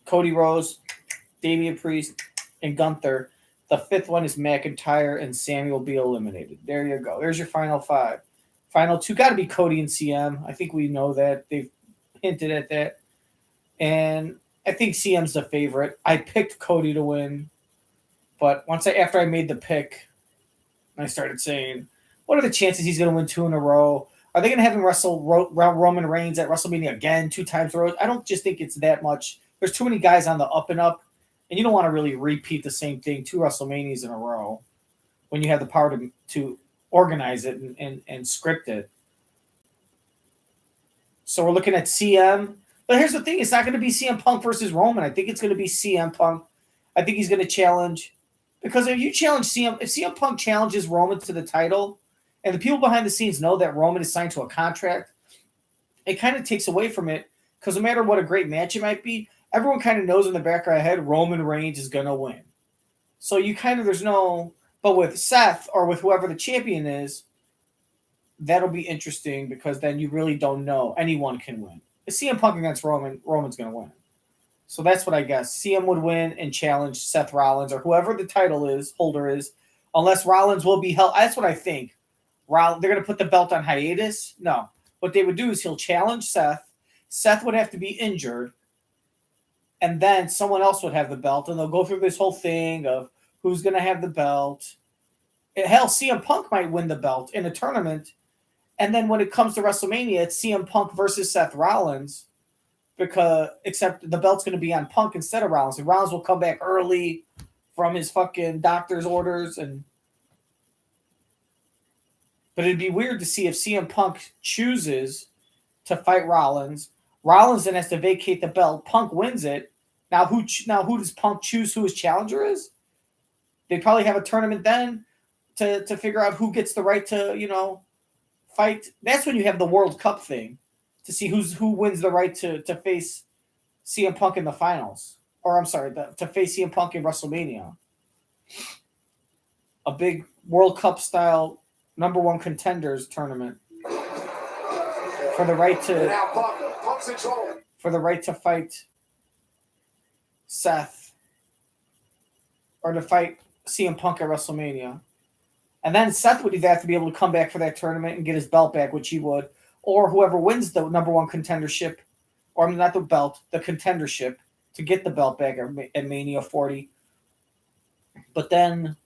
B: Cody Rhodes, Damian Priest, and Gunther. The fifth one is McIntyre, and Sammy will be eliminated. There you go. There's your final five. Final two got to be Cody and CM. I think we know that. They've hinted at that. And I think CM's the favorite. I picked Cody to win. But after I made the pick, I started saying, what are the chances he's going to win 2 in a row? Are they going to have him wrestle Roman Reigns at WrestleMania again 2 times in a row? I don't just think it's that much. There's too many guys on the up and up, and you don't want to really repeat the same thing 2 WrestleManias in a row when you have the power to organize it and script it. So we're looking at CM. But here's the thing. It's not going to be CM Punk versus Roman. I think it's going to be CM Punk. I think he's going to challenge. Because if you challenge if CM Punk challenges Roman to the title, and the people behind the scenes know that Roman is signed to a contract, it kind of takes away from it. Because no matter what a great match it might be, everyone kind of knows in the back of their head Roman Reigns is going to win. So but with Seth or with whoever the champion is, that'll be interesting because then you really don't know. Anyone can win. If CM Punk against Roman's going to win. So that's what I guess. CM would win and challenge Seth Rollins or whoever the title holder is, unless Rollins will be held. That's what I think. They're going to put the belt on hiatus? No. What they would do is he'll challenge Seth. Seth would have to be injured. And then someone else would have the belt. And they'll go through this whole thing of who's going to have the belt. Hell, CM Punk might win the belt in a tournament. And then when it comes to WrestleMania, it's CM Punk versus Seth Rollins. Except the belt's going to be on Punk instead of Rollins. And Rollins will come back early from his fucking doctor's orders. But it'd be weird to see if CM Punk chooses to fight Rollins. Rollins then has to vacate the belt. Punk wins it. Now who does Punk choose who his challenger is? They probably have a tournament then to figure out who gets the right to, fight. That's when you have the World Cup thing to see who wins the right to face CM Punk in the finals. Or I'm sorry, to face CM Punk in WrestleMania. A big World Cup style number 1 contenders tournament for the right to fight Seth or to fight CM Punk at WrestleMania. And then Seth would either have to be able to come back for that tournament and get his belt back, which he would, or whoever wins the number 1 contendership, or not the belt, the contendership, to get the belt back at Mania 40. But then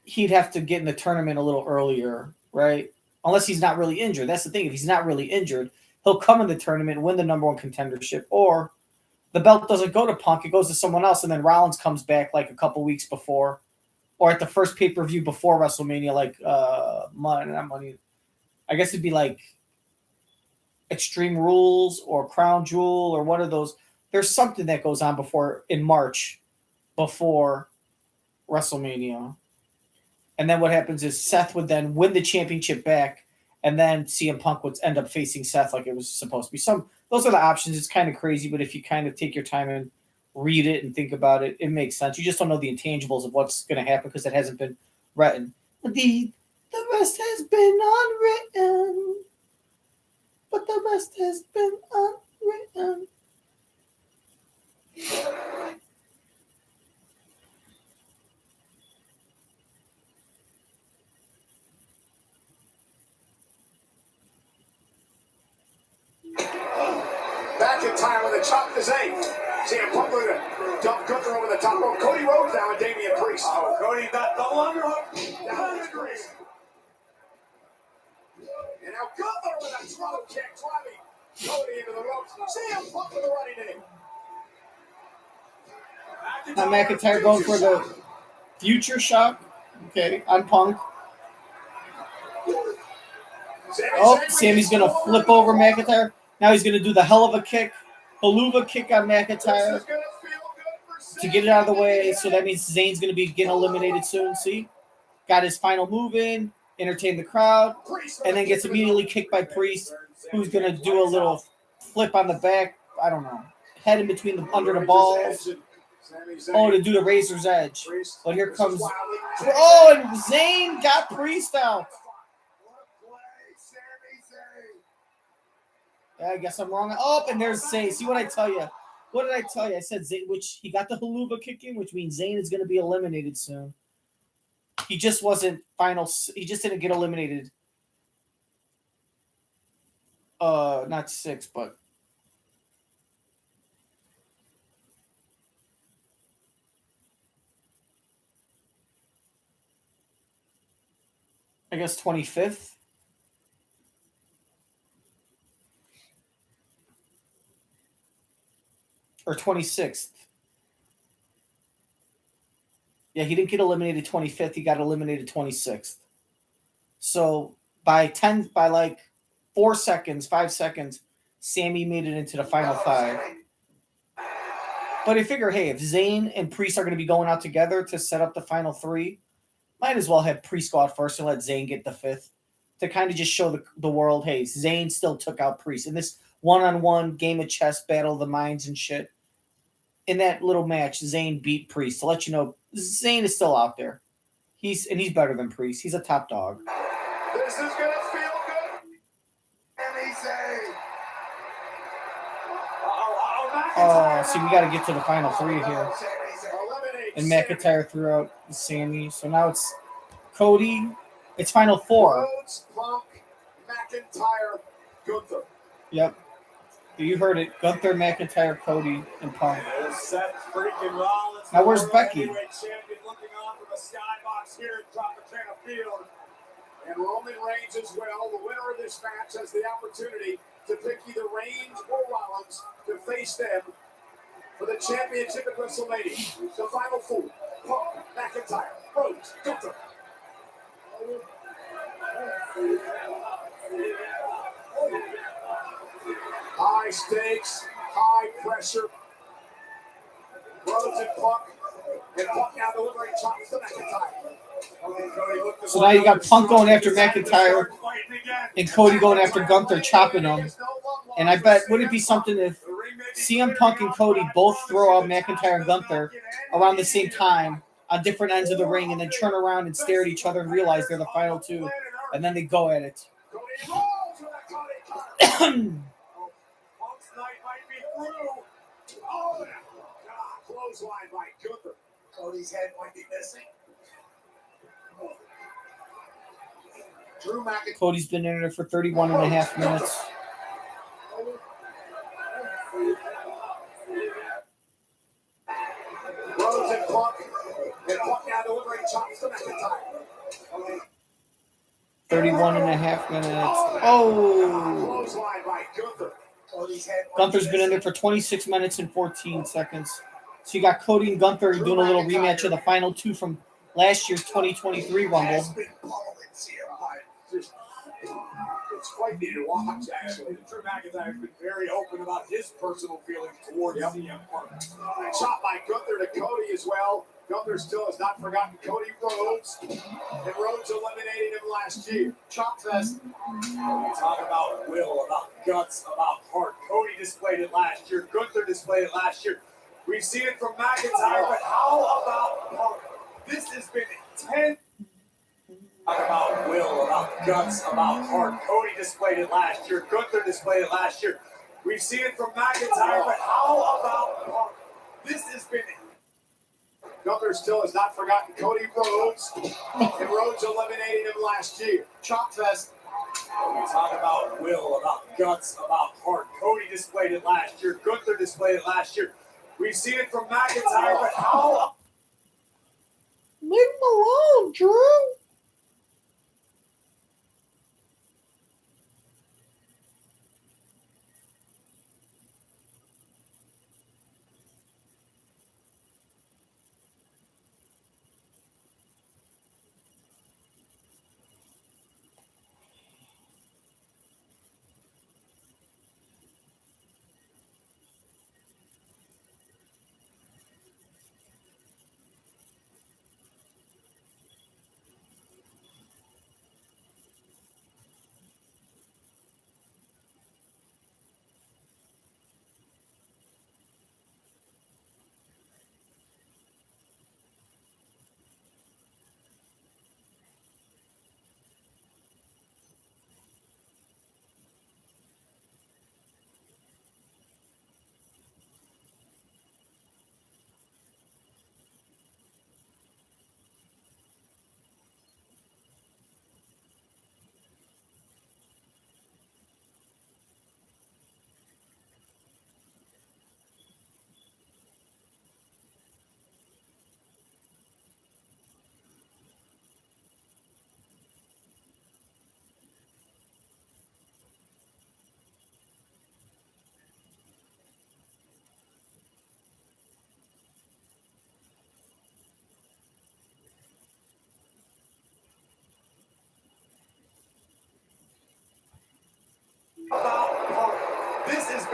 B: he'd have to get in the tournament a little earlier, right? Unless he's not really injured. That's the thing. If he's not really injured, he'll come in the tournament and win the number 1 contendership, or the belt doesn't go to Punk, it goes to someone else, and then Rollins comes back like a couple weeks before, or at the first pay-per-view before WrestleMania, like not Money. I guess it'd be like Extreme Rules or Crown Jewel or one of those. There's something that goes on in March before WrestleMania. And then what happens is Seth would then win the championship back, and then CM Punk would end up facing Seth like it was supposed to be. Those are the options. It's kind of crazy, but if you kind of take your time and read it and think about it, it makes sense. You just don't know the intangibles of what's going to happen because it hasn't been written. The rest has been unwritten. But the rest has been unwritten.
D: Back in time with a chop is 8. CM Punk with a dump Gunther over the top rope. Cody Rhodes down with Damian Priest.
A: Oh, Cody got double underhook. Down the grease.
D: And now Gunther with a drop kick, driving Cody into the ropes. CM Punk with a running knee.
B: Now McIntyre going for the future shock. Okay, on Punk. Oh, Sammy's going to flip over McIntyre. Now he's going to do the hell of a kick. Haluva kick on McIntyre to get it out of the way. So that means Zayn's going to be getting eliminated soon. See? Got his final move in, entertain the crowd, and then gets immediately kicked by Priest, who's going to do a little flip on the back. I don't know. Head in between under the balls. Oh, to do the Razor's Edge. But here comes... Oh, and Zayn got Priest out. Yeah, I guess I'm wrong. Oh, and there's Zayn. See what I tell you? What did I tell you? I said Zayn, which he got the Haluva kicking, which means Zayn is going to be eliminated soon. He just wasn't final. He just didn't get eliminated. Not 6, but I guess 25th. Or 26th. Yeah, he didn't get eliminated 25th. He got eliminated 26th. So by like 5 seconds, Sammy made it into the final 5. But I figure, hey, if Zayn and Priest are going to be going out together to set up the final 3, might as well have Priest go out first and let Zayn get the 5th to kind of just show the world, hey, Zayn still took out Priest in this one-on-one game of chess, battle of the minds and shit. In that little match, Zayn beat Priest to let you know Zayn is still out there. He's better than Priest. He's a top dog.
D: This is gonna feel good. And he's
B: See, we got to get to the final 3 here. And McIntyre threw out Sammy. So now it's Cody. It's final 4.
D: Rhodes, Punk, McIntyre, Gunther.
B: Yep. You heard it. Gunther, McIntyre, Cody, and Punk.
D: Seth freaking Rollins.
B: Now where's Becky?
D: Heavyweight champion looking on from the skybox here at Tropicana Field. And Roman Reigns as well. The winner of this match has the opportunity to pick either Reigns or Rollins to face them for the championship at WrestleMania. The final 4. Punk, McIntyre, Rhodes, Gunther. High stakes, high pressure. Rhodes and Punk now delivering chops to McIntyre.
B: So now you got Punk going after McIntyre and Cody going after Gunther, chopping him. And I bet, would it be something if CM Punk and Cody both throw out McIntyre and Gunther around the same time on different ends of the ring and then turn around and stare at each other and realize they're the final 2, and then they go at it.
D: Clothesline by Gunther. Cody's head might be missing. Drew McIntyre.
B: Cody's been in there for 31 and a half minutes.
D: Rhodes and Punk now delivering chops to McIntyre.
B: 31 and a half minutes. Oh!
D: Clothesline by Gunther.
B: Gunther's been in there for 26 minutes and 14 seconds. So you got Cody and Gunther doing a little rematch of the final 2 from last year's 2023 Rumble.
D: It's quite neat to watch, actually. Drew McIntyre has been very open about his personal feelings towards CM Punk. Shot by Gunther to Cody as well. Gunther still has not forgotten Cody Rhodes. And Rhodes eliminated him last year. Chop fest. Talk about will, about guts, about heart. Cody displayed it last year. Gunther displayed it last year. We've seen it from McIntyre, but how about Punk? This has been intense. Talk about will, about guts, about heart. Cody displayed it last year. Gunther displayed it last year. We've seen it from McIntyre, but how about Punk? This has been. Gunther still has not forgotten Cody Rhodes, and Rhodes eliminated him last year. Chop fest. Talk about will, about guts, about heart. Cody displayed it last year. Gunther displayed it last year. We've seen it from McIntyre, but how?
B: Leave him alone, Drew.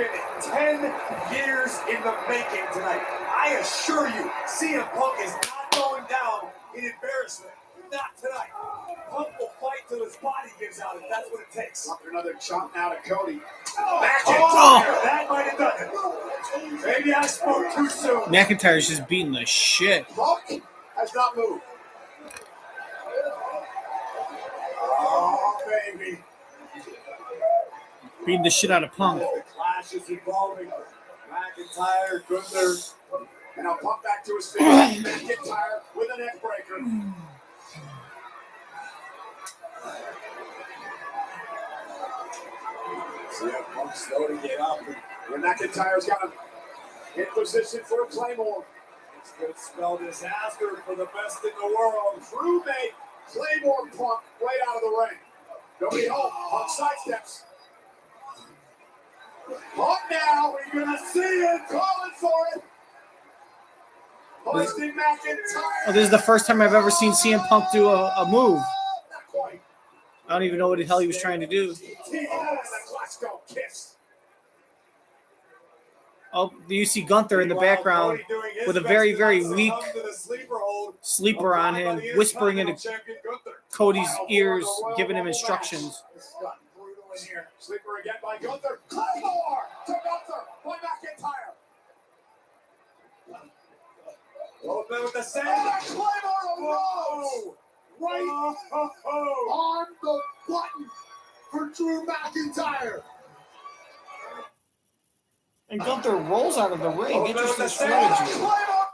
A: been 10 years in the making tonight. I assure you, CM Punk is not going down in embarrassment. Not tonight. Punk will fight till his body gives out if that's what it takes.
C: Up another chop now to Cody.
A: McIntyre, that might have done it. Maybe I spoke too soon.
B: McIntyre's just beating the shit.
C: Punk has not moved.
A: Oh, baby.
B: Beating the shit out of Punk.
A: The clash is evolving. McIntyre, Gunther.
C: And now Punk back to his feet. McIntyre with a neck breaker.
A: CM Punk slow to get up.
C: And McIntyre's got him in position for a Claymore.
A: This could spell disaster for the best in the world.
C: Drew made Claymore Punk right out of the ring. Nobody home. Punk sidesteps. Punk now.
A: We're going to see it.
C: Calling for it. Hoisting McIntyre.
B: Oh, this is the first time I've ever seen CM Punk do a move.
C: Not quite.
B: I don't even know what the hell he was trying to do.
C: Oh, and the Glasgow kiss.
B: Oh, you see Gunther in the background with a very, very weak sleeper on him, whispering into Cody's ears, giving him instructions.
C: It's gotten brutal in here. Sleeper again by Gunther. Claymore to Gunther by McIntyre.
A: Both men with the same.
C: And Claymore arose right on the button for Drew McIntyre.
B: And Gunther rolls out of the ring.
A: Both men with
B: Interesting
A: the same.
B: strategy.
C: Claymore.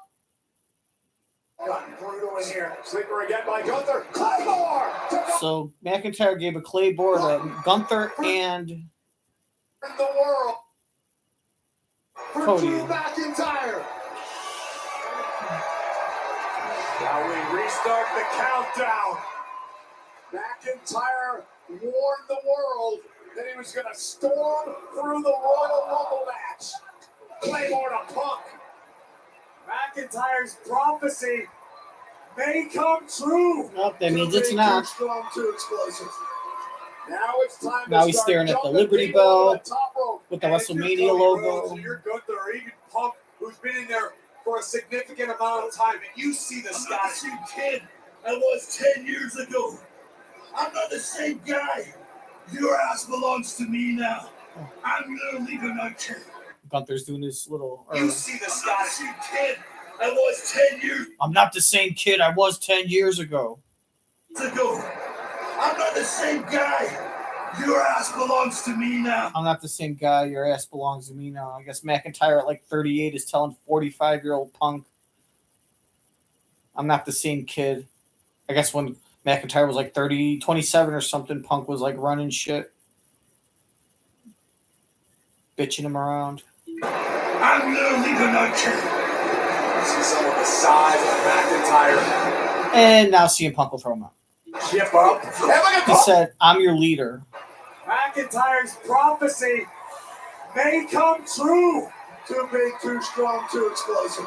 C: Gotten brutal in here. Sleeper again by Gunther. Claymore to Gunther.
B: So McIntyre gave a Claymore to Gunther and
C: In the world for
B: Cody.
C: Drew McIntyre.
A: Now we restart the countdown.
C: McIntyre warned the world that he was going to storm through the Royal Rumble match. Claymore to Punk.
A: McIntyre's prophecy may come true.
B: oh, that means
C: Too
B: it's
C: big,
B: not.
C: Too strong, too explosive. Now it's time
B: Now
C: to
B: he's
C: start
B: staring at the
C: jumping
B: Liberty
C: people over
B: Bell
C: the top rope.
B: with the
A: And if you're
B: WrestleMania
A: Cody
B: logo.
A: Rhodes or you're Gunther or even Punk, who's been in there for a significant amount of time, and you see the Scottish
C: kid I was 10 years ago. I'm not the same guy. Your ass belongs to me now. I'm literally gonna kill
B: Gunther's doing his little.
A: you see the Scottish
C: kid I was 10 years
B: I'm not the same kid I was 10 years ago.
C: ago. I'm not the same guy. Your ass belongs to me now.
B: I'm not the same guy. Your ass belongs to me now. I guess McIntyre at like 38 is telling 45-year-old Punk, I'm not the same kid. I guess when McIntyre was like 27 or something, Punk was like running shit. Bitching him around.
C: I'm literally gonna kill
A: You see someone the size of McIntyre.
B: And now CM Punk will throw him out.
A: Chip up.
B: He said, I'm your leader.
A: McIntyre's prophecy may come true.
C: Too big, too strong, too explosive.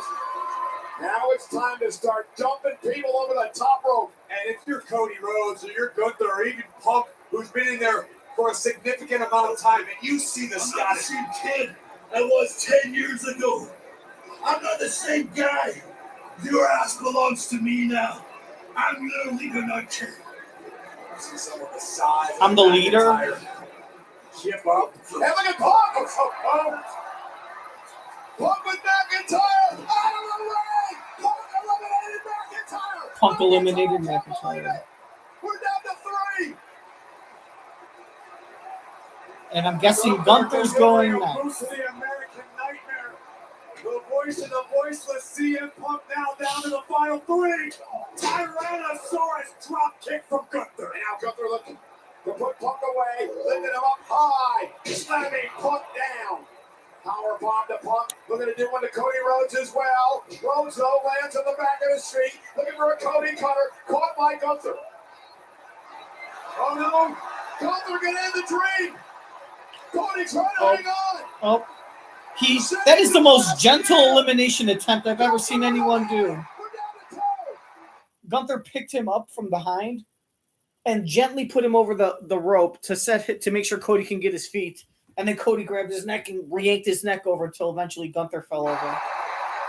C: Now it's time to start dumping people over the top rope.
A: And if you're Cody Rhodes or you're Gunther or even Punk, who's been in there for a significant amount of time, and you see the Scottish
C: kid I was 10 years ago. I'm not the same guy. Your ass belongs to me now. I'm literally gonna kill.
A: You see someone the size of
B: I'm the leader.
A: McIntyre. Chip up.
C: And look at Punk! Punk with McIntyre! Out of the way! Punk eliminated McIntyre!
B: Punk eliminated
C: McIntyre.
B: McIntyre.
C: We're down to 3!
B: And I'm guessing Gunther's going
A: Delivering a
B: next.
A: boost to the American Nightmare. The voice of the voiceless CM Punk now down to the final 3. Tyrannosaurus drop kick from Gunther.
C: And now Gunther looking to put Punk away, lifting him up high, slamming Punk down. Power bomb to Punk, looking to do one to Cody Rhodes as well. Rhodes though lands on the back of his feet, looking for a Cody cutter, caught by Gunther. Oh no, Gunther can end the dream. Cody trying to hang on.
B: Oh, that is the most gentle elimination attempt I've ever seen anyone do.
C: We're down to 2.
B: Gunther picked him up from behind and gently put him over the rope to make sure Cody can get his feet, And then Cody grabbed his neck and yanked his neck over until eventually Gunther fell over.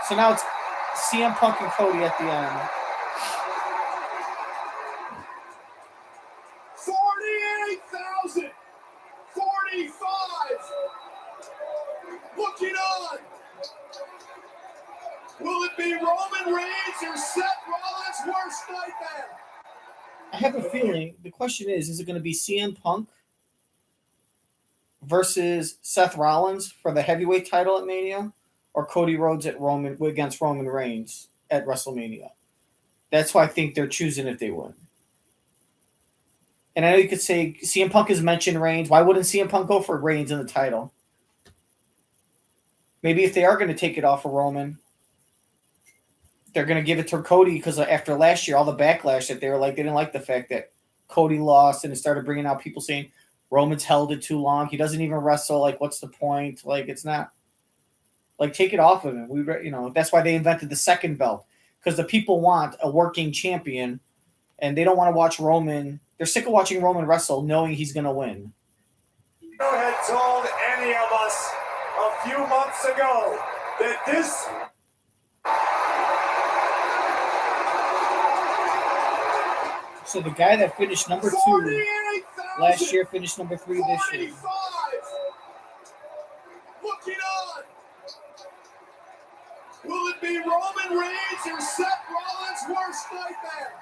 B: So now it's CM Punk and Cody at the end.
C: 48,000. 45. Looking on. Will it be Roman Reigns or Seth Rollins' worst nightmare?
B: I have a feeling the question is it going to be CM Punk versus Seth Rollins for the heavyweight title at Mania, or Cody Rhodes against Roman Reigns at WrestleMania? That's why I think they're choosing if they win. And I know you could say CM Punk has mentioned Reigns. Why wouldn't CM Punk go for Reigns in the title? Maybe if they are going to take it off of Roman, they're going to give it to Cody, because after last year, all the backlash that they didn't like the fact that Cody lost, and it started bringing out people saying Roman's held it too long. He doesn't even wrestle. Like, what's the point? Like, it's not. Like, take it off of him. That's why they invented the second belt, because the people want a working champion, and they don't want to watch Roman. They're sick of watching Roman wrestle, knowing he's going to win.
A: You had told any of us a few months ago that this.
B: So the guy that finished number 2 last year finished number 3 this year.
C: 45. Looking on. Will it be Roman Reigns or Seth Rollins' worst nightmare?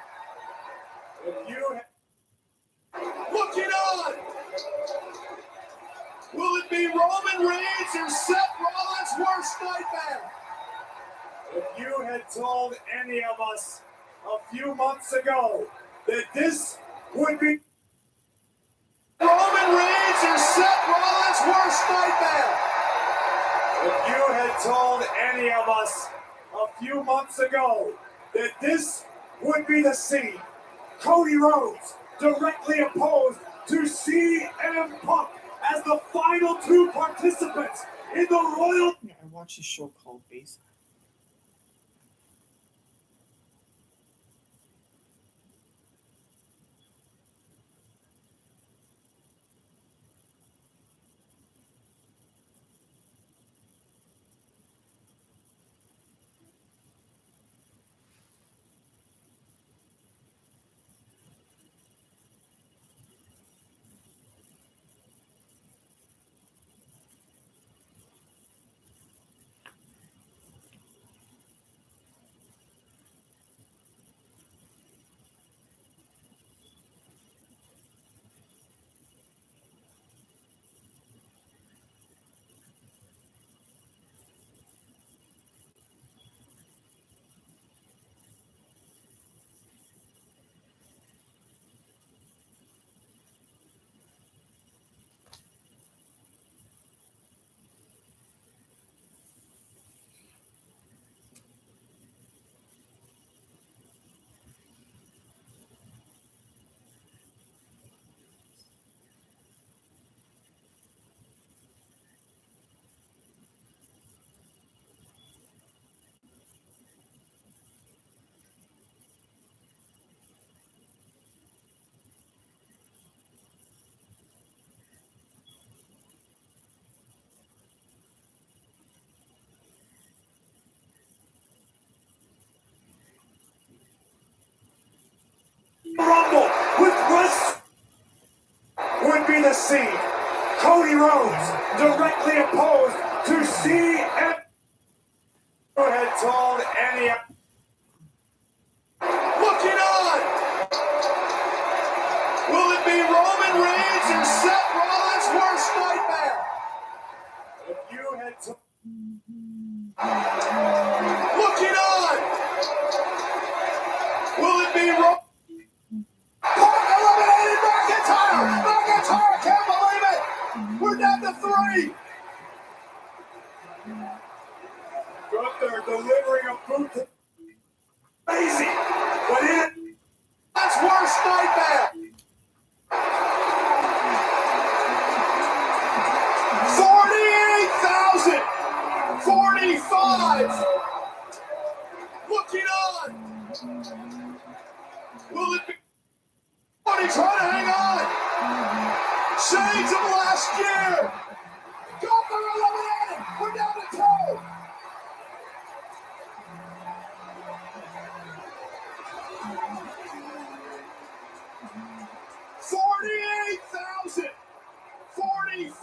A: If you
C: Looking on. Will it be Roman Reigns or Seth Rollins' worst nightmare?
A: If you had told any of us a few months ago that this would be
C: Roman Reigns or Seth Rollins' worst nightmare?
A: if you had told any of us a few months ago that this would be the scene, Cody Rhodes directly opposed to CM Punk as the final 2 participants in the Royal.
B: I watched a show called Base.
A: Rumble with West would be the scene. Cody Rhodes directly opposed to CM. Who had told any of.
C: Looking on. Will it be Roman Reigns or Seth Rollins' worst nightmare?
A: If you had told.
C: Looking on. Will it be Roman? Punk eliminated McIntyre! McIntyre, can't believe it! We're down to 3!
A: Gunther delivering a boot to. Crazy! But it.
C: That's worst nightmare! 48,000! 45! Looking on! Will it be? Trying to hang on! Shades of last year! 48,000. 45.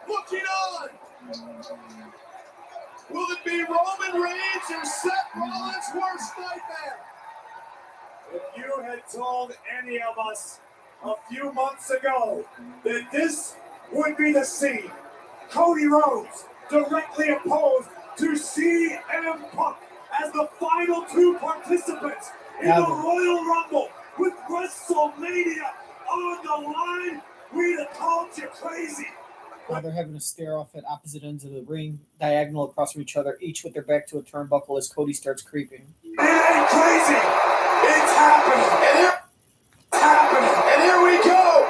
C: Looking on. Will it be Roman Reigns or Seth Rollins' worst nightmare?
A: If you had told any of us a few months ago that this would be the scene, Cody Rhodes directly opposed to CM Punk as the final two participants in the Royal Rumble with WrestleMania on the line, we'd have called you crazy.
B: Now they're having a stare off at opposite ends of the ring, diagonal across from each other, each with their back to a turnbuckle as Cody starts creeping.
A: It ain't crazy. It's happening. And here we go.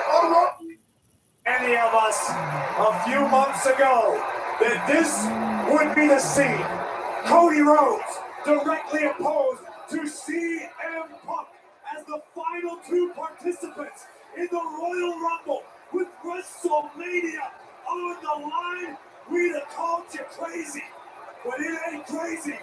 A: Any of us a few months ago that this would be the scene. Cody Rhodes directly opposed to CM Punk as the final two participants in the Royal Rumble with WrestleMania on the line. We'd have called you crazy, but it ain't crazy.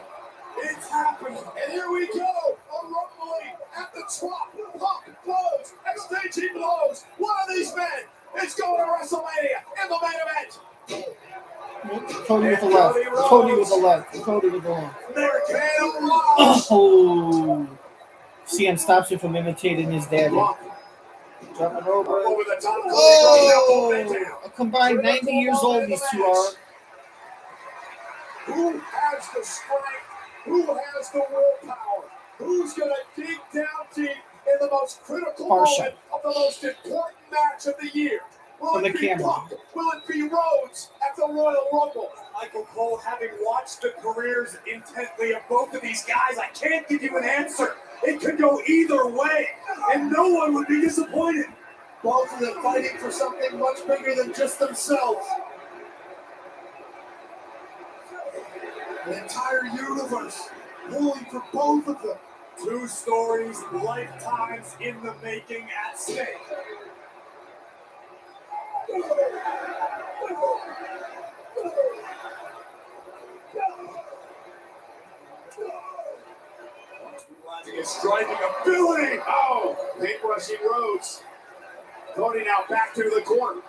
A: It's happening.
C: And here we go. A rumbling at the top. Punk blows. Exchanging blows. One of these men is going to WrestleMania in the main event.
B: Cody with the left. Cody with the left. Cody with the left. Oh. CM stops him from imitating his daddy. Jumping over.
C: Over the top.
B: Oh. A combined 90 years old these two are.
C: Who has the strength? Who has the willpower? Who's going to dig down deep in the most critical moment of the most important match of the year? Will it be Punk? Will it be Rhodes at the Royal Rumble?
A: Michael Cole, having watched the careers intently of both of these guys, I can't give you an answer. It could go either way, and no one would be disappointed.
C: Both of them fighting for something much bigger than just themselves. The entire universe pulling for both of them.
A: Two stories, lifetimes in the making at stake.
C: Utilizing his striking ability. Oh, paintbrushing Rhodes. Cody now back to the corner.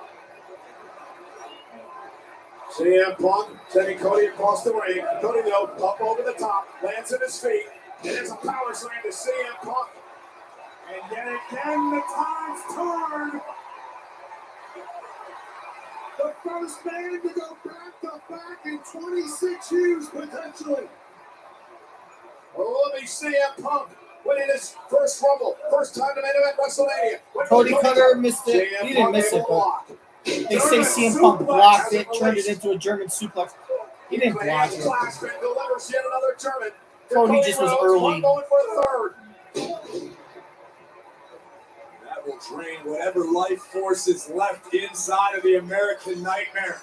C: CM Punk sending Cody across the ring. Cody, though, up over the top, lands at his feet. And there's a power slam to CM Punk.
A: And yet again, the tides turn.
C: The first man to go back to back in 26 years, potentially. Well, let me CM Punk winning his first Rumble. First time to main event WrestleMania.
B: Cody Cutter missed it. He didn't miss it, but they say CM Punk blocked it, turned it into a German suplex. He didn't block it.
C: Delivers yet another German.
B: Cody just was early.
C: Going for a third.
A: That will drain whatever life force is left inside of the American Nightmare.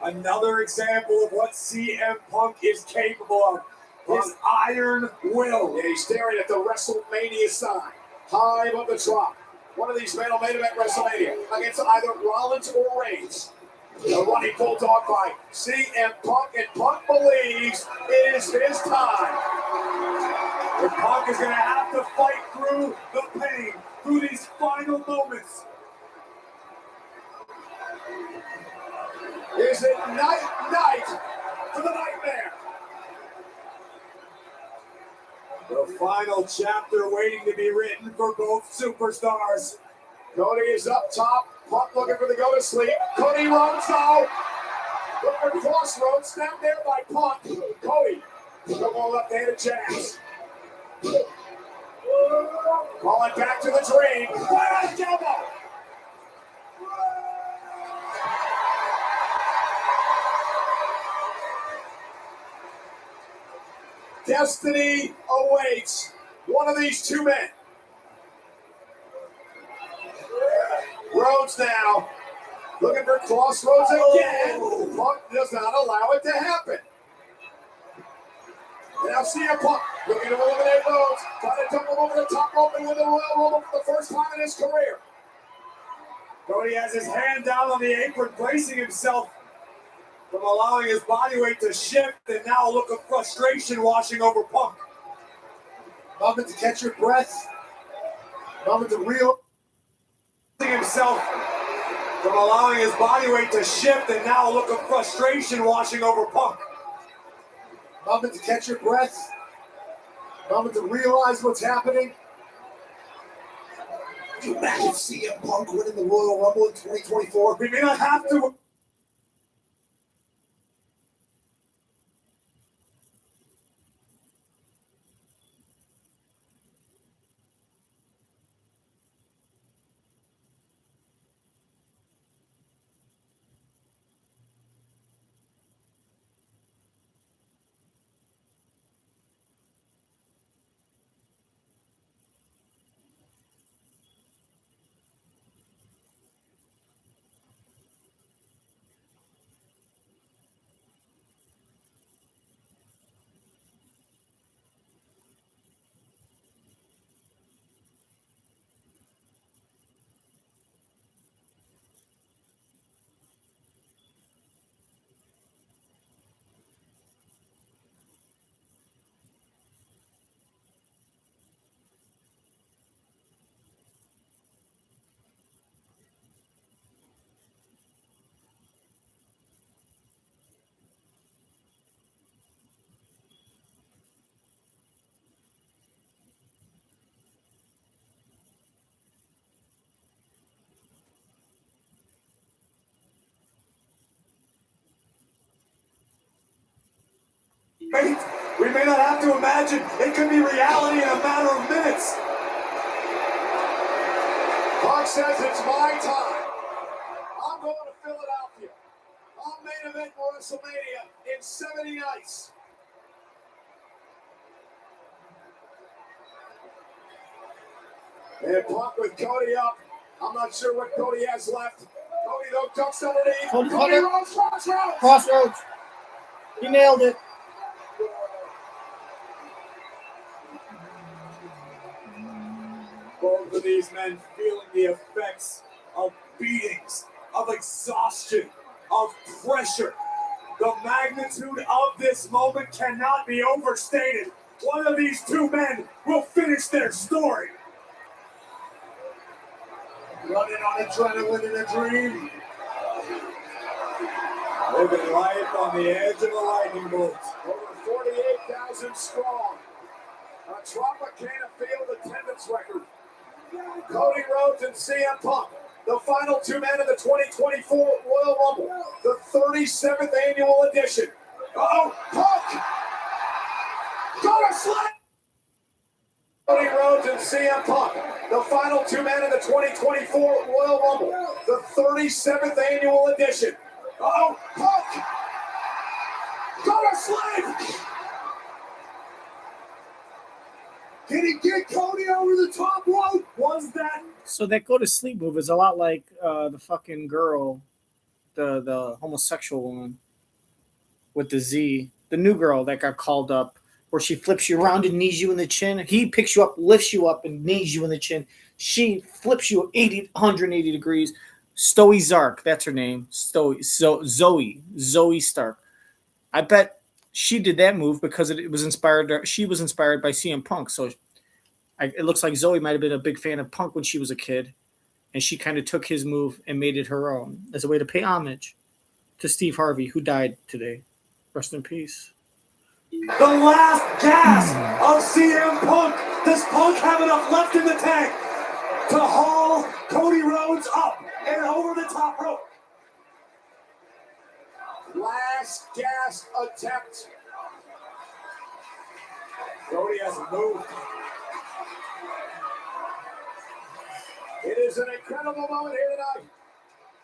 A: Another example of what CM Punk is capable of. His iron will.
C: And he's staring at the WrestleMania sign. High above the drop. One of these men will main event WrestleMania against either Rollins or Reigns. A running bulldog by CM Punk, and Punk believes it is his time.
A: And Punk is going to have to fight through the pain, through these final moments.
C: Is it night for the Nightmare?
A: The final chapter waiting to be written for both superstars.
C: Cody is up top. Punk looking for the go to sleep. Cody Rhodes now. Look for crossroads. Snapped there by Punk. Cody. Double left-handed jabs. Calling back to the dream. What a elbow. Destiny awaits one of these two men. Rhodes now looking for crossroads again. Punk does not allow it to happen. Now CM Punk looking to eliminate Rhodes, trying to dump him over the top rope and win the Royal Rumble for the first time in his career.
A: Cody has his hand down on the apron, bracing himself from allowing his body weight to shift, and now a look of frustration washing over Punk.
C: Moment to catch your breath. Moment to real
A: himself from allowing his body weight to shift, and now a look of frustration washing over Punk.
C: moment to catch your breath. Moment to realize what's happening. Can you imagine CM Punk winning the Royal Rumble in 2024?
A: We may not have to. Wait, we may not have to imagine. It could be reality in a matter of minutes.
C: Punk says it's my time. I'm going to Philadelphia. I'm main event for WrestleMania in 70 nights. And Punk with Cody up. I'm not sure what Cody has left. Cody though ducks underneath.
B: Cody
C: Rhodes, crossroads.
B: Crossroads. He nailed it.
A: Both of these men feeling the effects of beatings, of exhaustion, of pressure. The magnitude of this moment cannot be overstated. One of these two men will finish their story.
C: Running on adrenaline in a dream.
A: Living life on the edge of a lightning bolt.
C: Over 48,000 strong. A Tropicana Field attendance record. Cody Rhodes and CM Punk, the final two men of the 2024 Royal Rumble, the 37th annual edition. Oh, Punk! Gonna slap! Cody Rhodes and CM Punk, the final two men of the 2024 Royal Rumble, the 37th annual edition. Oh, Punk! Gonna slap! Can he get Cody over the top rope? Was that?
B: So that go to sleep move is a lot like the fucking girl, the homosexual woman with the Z, the new girl that got called up, where she flips you around and knees you in the chin. He picks you up, lifts you up, and knees you in the chin. She flips you 180 degrees. Zoe Stark, that's her name. Zoe Stark. I bet she did that move because it was inspired. She was inspired by CM Punk. So it looks like Zoe might have been a big fan of Punk when she was a kid, and she kind of took his move and made it her own as a way to pay homage to Steve Harvey, who died today. Rest in peace.
A: The last gasp of CM Punk. Does Punk have enough left in the tank to haul Cody Rhodes up and over the top rope?
C: Last gasp attempt. Cody hasn't moved. It is an incredible moment here tonight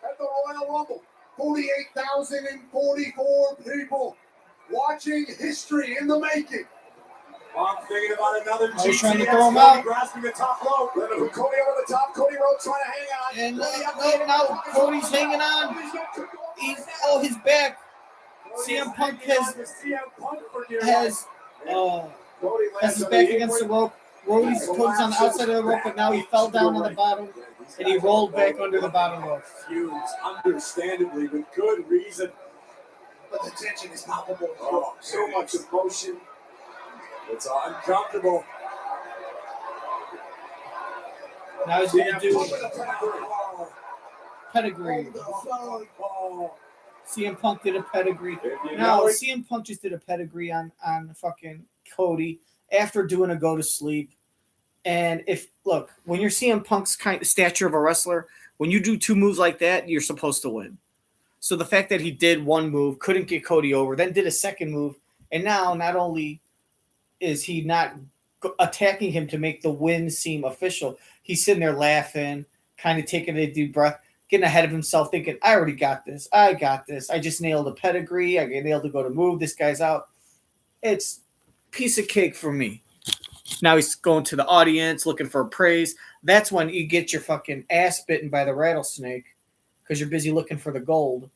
C: at the Royal Rumble. 48,044 people watching history in the making.
A: I'm thinking about another
B: He's trying to
A: GTS.
B: throw him
A: Cody
B: out.
A: grasping the top rope.
C: Cody over the top. Cody Rhodes trying to hang on.
B: And
C: Cody up
B: no, Cody's hanging on. He's his back. CM Punk has his back against the rope. Cody's on the outside of the rope, but now he fell down on the bottom, and he rolled back under the bottom rope.
A: Feuds, understandably, with good reason.
C: But the tension is palpable.
A: Oh, so much emotion. It's uncomfortable.
B: Now he's going to do
C: Oh,
B: pedigree.
C: the phone call.
B: CM Punk did a pedigree.
D: If you
B: No,
D: know it-
B: CM Punk just did a pedigree on fucking Cody after doing a go to sleep. And when you're CM Punk's kind of stature of a wrestler, when you do 2 moves like that, you're supposed to win. So the fact that he did 1 move, couldn't get Cody over, then did a 2nd move, and now not only is he not attacking him to make the win seem official, he's sitting there laughing, kind of taking a deep breath, getting ahead of himself, thinking, I already got this. I got this. I just nailed a pedigree. I nailed to go to move. This guy's out. It's piece of cake for me. Now he's going to the audience looking for praise. That's when you get your fucking ass bitten by the rattlesnake because you're busy looking for the gold,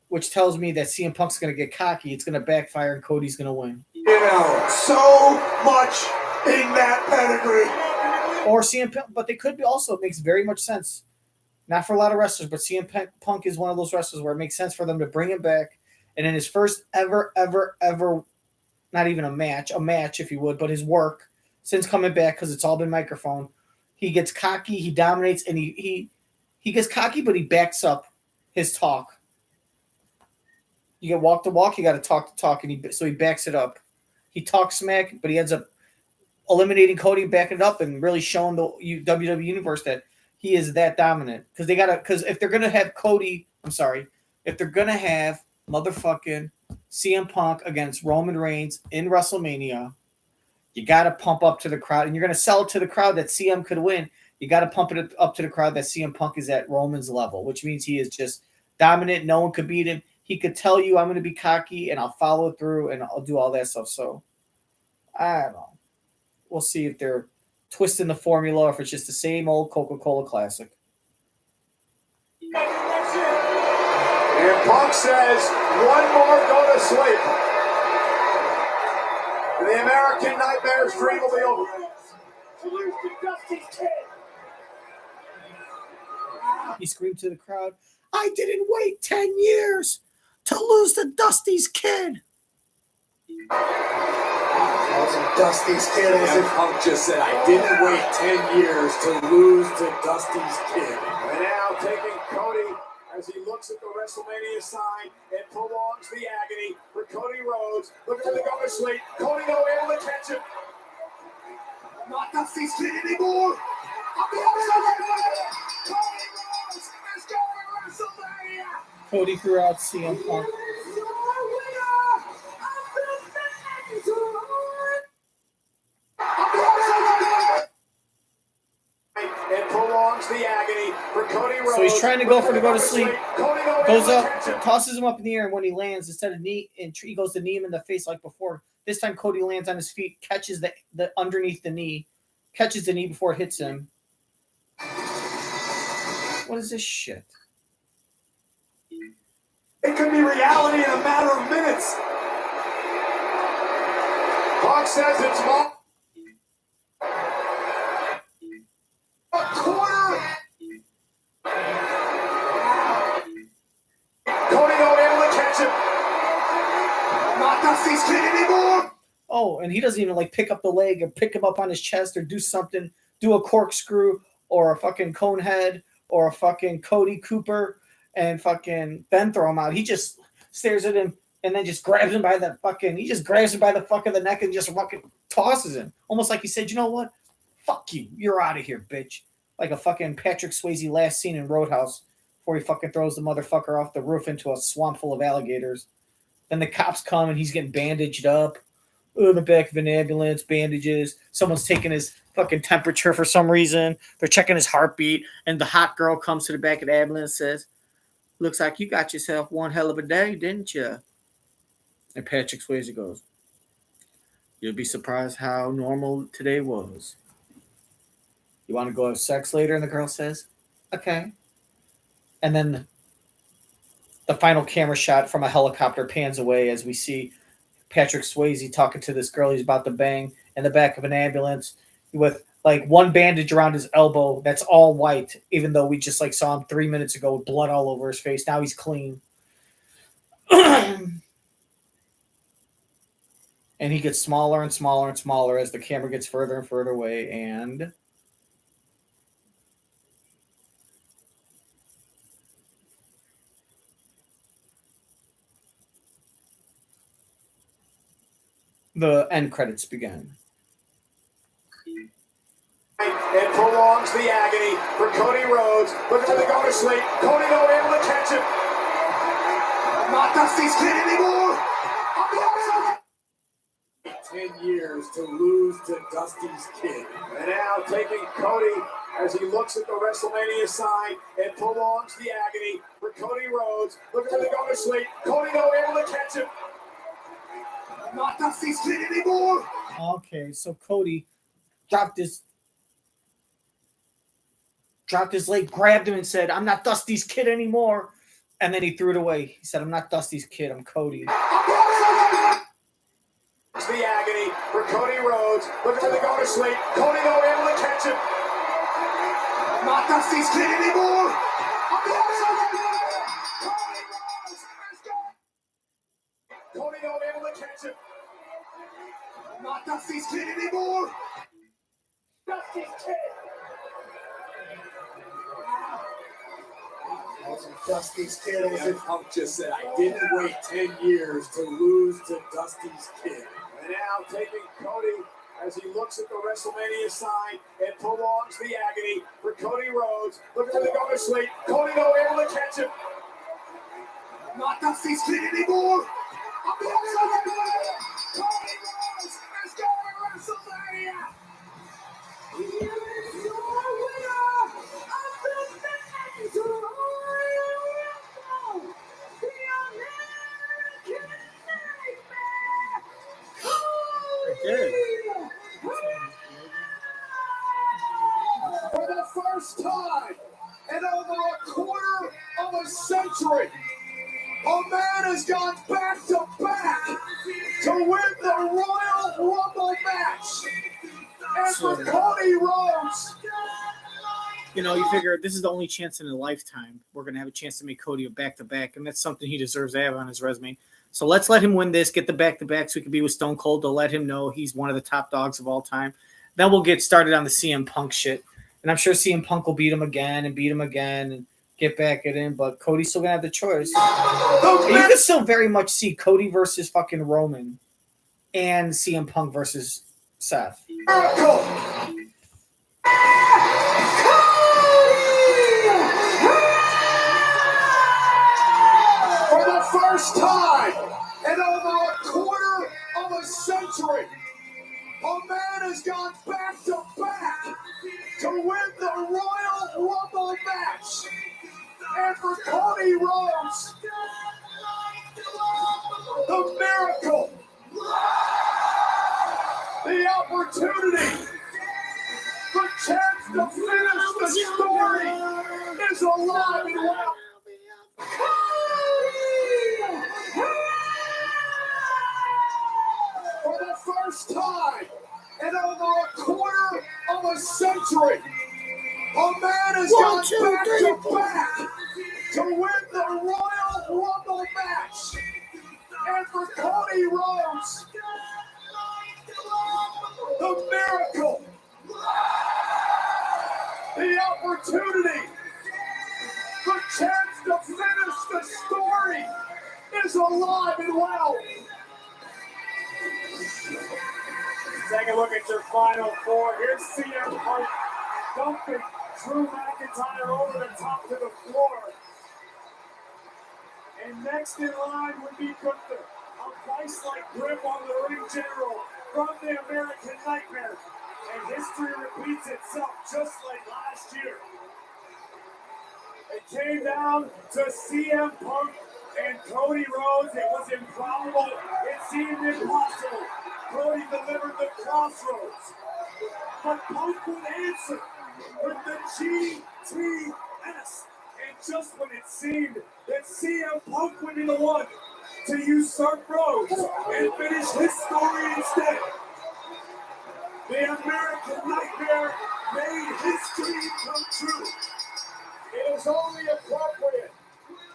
B: which tells me that CM Punk's going to get cocky. It's going to backfire and Cody's going to win.
C: You know, so much in that pedigree.
B: Or CM Punk, but they could be also. It makes very much sense. Not for a lot of wrestlers, but CM Punk is one of those wrestlers where it makes sense for them to bring him back. And in his first ever, not even a match, if you would, but his work since coming back, because it's all been microphone, he gets cocky, he dominates, and he gets cocky, but he backs up his talk. You get walk to walk, you got to talk, and so he backs it up. He talks smack, but he ends up eliminating Cody, backing it up, and really showing the WWE Universe that he is that dominant. Because if they're gonna have if they're gonna have motherfucking CM Punk against Roman Reigns in WrestleMania, you gotta pump up to the crowd, and you're gonna sell it to the crowd that CM could win. You gotta pump it up to the crowd that CM Punk is at Roman's level, which means he is just dominant. No one could beat him. He could tell you, I'm gonna be cocky, and I'll follow through, and I'll do all that stuff. So I don't know. We'll see if they're twisting the formula or if it's just the same old Coca-Cola classic.
D: And Punk says, one more, go to sleep. The American Nightmare's dream will be over.
B: He screamed to the crowd, I didn't wait 10 years to lose to Dusty's kid.
C: Dusty's kid.
D: And Punk just said, I didn't wait 10 years to lose to Dusty's kid. And now taking Cody as he looks at the WrestleMania sign and prolongs the agony for Cody Rhodes. Looking for the go to sleep. Cody no able to catch him.
C: Not Dusty's kid anymore. Cody Rhodes is going to WrestleMania.
B: Cody threw out CM Punk.
D: And prolongs the agony for Cody Rhodes.
B: So he's trying to go for the go to sleep.
D: Cody no
B: Goes
D: able to
B: up,
D: catch him.
B: tosses him up in the air, and when he lands, instead of knee, and he goes to knee him in the face like before. This time, Cody lands on his feet, catches the underneath the knee, catches the knee before it hits him. What is this shit?
D: It could be reality in a matter of minutes. Punk says it's more. A quarter. Cody no able to catch him.
C: Not Dusty's kid anymore.
B: Oh, and he doesn't even like pick up the leg or pick him up on his chest or do something, do a corkscrew or a fucking cone head or a fucking Cody Cooper and fucking then throw him out. He just stares at him and then just grabs him by the fucking, he just grabs him by the fuck of the neck and just fucking tosses him. Almost like he said, you know what? Fuck you. You're out of here, bitch. Like a fucking Patrick Swayze last scene in Roadhouse before he fucking throws the motherfucker off the roof into a swamp full of alligators. Then the cops come and he's getting bandaged up. In the back of an ambulance, bandages. Someone's taking his fucking temperature for some reason. They're checking his heartbeat. And the hot girl comes to the back of the ambulance and says, looks like you got yourself one hell of a day, didn't you? And Patrick Swayze goes, you'll be surprised how normal today was. You want to go have sex later? And the girl says, okay. And then the final camera shot from a helicopter pans away as we see Patrick Swayze talking to this girl he's about to bang in the back of an ambulance with like one bandage around his elbow that's all white, even though we just like saw him 3 minutes ago with blood all over his face. Now he's clean. And he gets smaller and smaller and smaller as the camera gets further and further away. And the end credits began.
D: And prolongs the agony for Cody Rhodes. Looking for the go to sleep. Cody no able to catch him.
C: Not Dusty's kid anymore.
D: 10 years to lose to Dusty's kid. And now taking Cody as he looks at the WrestleMania sign and prolongs the agony for Cody Rhodes. Looking for the go to sleep. Cody no able to catch him.
C: Not Dusty's kid anymore.
B: Okay, so Cody dropped his leg, grabbed him, and said, "I'm not Dusty's kid anymore." And then he threw it away. He said, "I'm not Dusty's kid. I'm Cody."
D: The agony for Cody Rhodes. Looking for the go to sleep. Cody no able to catch him.
C: Not Dusty's kid anymore.
D: Cody no able to catch him.
C: Not Dusty's kid anymore.
D: Dusty's kid.
C: Dusty's kid.
D: CM Punk just said, I didn't wait 10 years to lose to Dusty's kid. And now taking Cody as he looks at the WrestleMania sign and prolongs the agony for Cody Rhodes. Looking for the go to sleep. Cody no able to catch him.
C: Not Dusty's kid anymore.
D: Cody Rhodes is going to WrestleMania. For the first time in over a quarter of a century, a man has gone back to back to win the Royal Rumble match. And for Cody Rhodes,
B: You know, you figure this is the only chance in a lifetime we're going to have a chance to make Cody a back-to-back, and that's something he deserves to have on his resume. So let's let him win this, get the back-to-back so he can be with Stone Cold to let him know he's one of the top dogs of all time. Then we'll get started on the CM Punk shit. And I'm sure CM Punk will beat him again and get back at him, but Cody's still going to have the choice. And you can still very much see Cody versus fucking Roman and CM Punk versus Seth.
D: for the first time in over a quarter of a century, a man has gone back to back to win the Royal Rumble match. And for Cody Rhodes, the miracle, the opportunity, the chance to finish the story is alive and well. For the first time in over a quarter of a century, a man has gone back to back to win the Royal Rumble match. And for Cody Rhodes, the miracle, the opportunity, the chance to finish the story is alive and well. Take a look at your final four. Here's CM Punk dumping Drew McIntyre over the top to the floor. And next in line would be Gunther, a vice-like grip on the ring general from the American Nightmare. And history repeats itself just like last year. It came down to CM Punk and Cody Rhodes. It was improbable. It seemed impossible. Cody delivered the crossroads. But Punk would answer with the GTS. And just when it seemed that CM Punk would be the one to usurp Rhodes and finish his story instead, the American Nightmare made his dream come true. It is only appropriate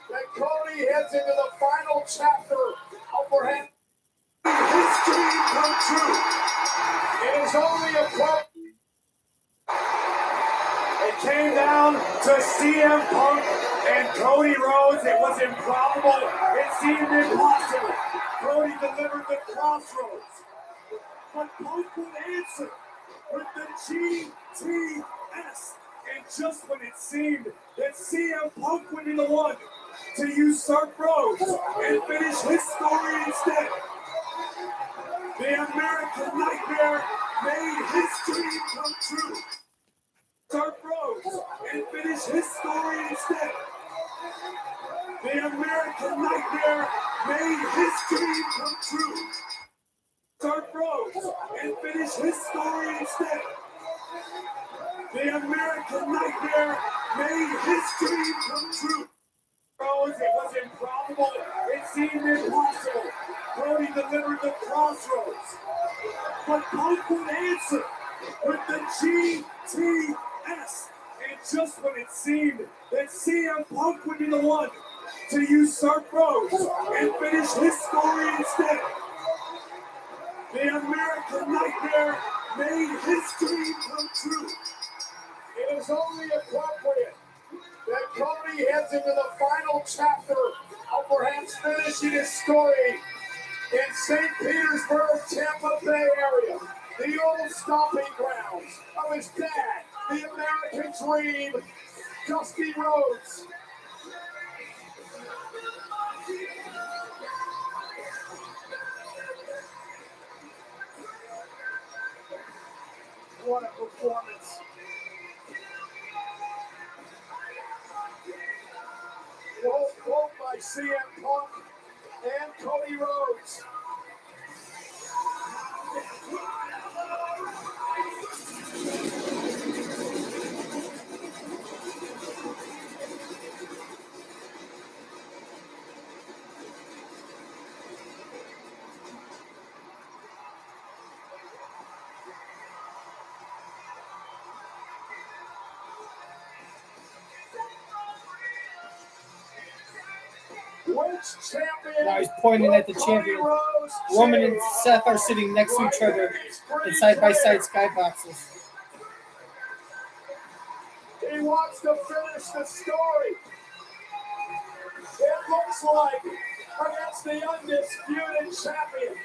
D: that Cody heads into the final chapter of perhaps his dream come true. It is only appropriate. It came down to CM Punk and Cody Rhodes. It was improbable. It seemed impossible. Cody delivered the crossroads.
A: But Punk would answer with the GTS. And just when it seemed that CM Punk would be the one to usurp Rhodes and finish his story instead, the American Nightmare made his dream come true. Usurp Rhodes and finish his story instead. The American Nightmare made his dream come true. Usurp Rhodes and finish his story instead. The American Nightmare made his dream come true. Rhodes, it was improbable. It seemed impossible. Brody delivered the crossroads. But Punk would answer with the GTS. And just when it seemed that CM Punk would be the one to usurp Rhodes and finish his story instead, the American Nightmare made his dream come true.
D: It is only appropriate that Cody heads into the final chapter of perhaps finishing his story in St. Petersburg, Tampa Bay area, the old stomping grounds of his dad, the American Dream, Dusty Rhodes. What a performance. Quote by CM Punk and Cody Rhodes.
B: Now he's pointing at the champion. Roman and Seth are sitting next to each other in side-by-side skyboxes.
D: He wants to finish the story. It looks like against the undisputed champion.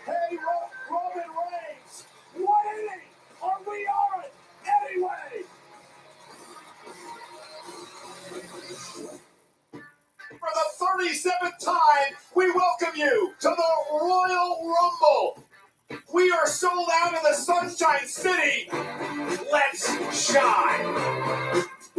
D: Hey, Roman Reigns, 180. Are we on it anyway? For the 37th time, we welcome you to the Royal Rumble. We are sold out in the Sunshine City. Let's shine.
H: A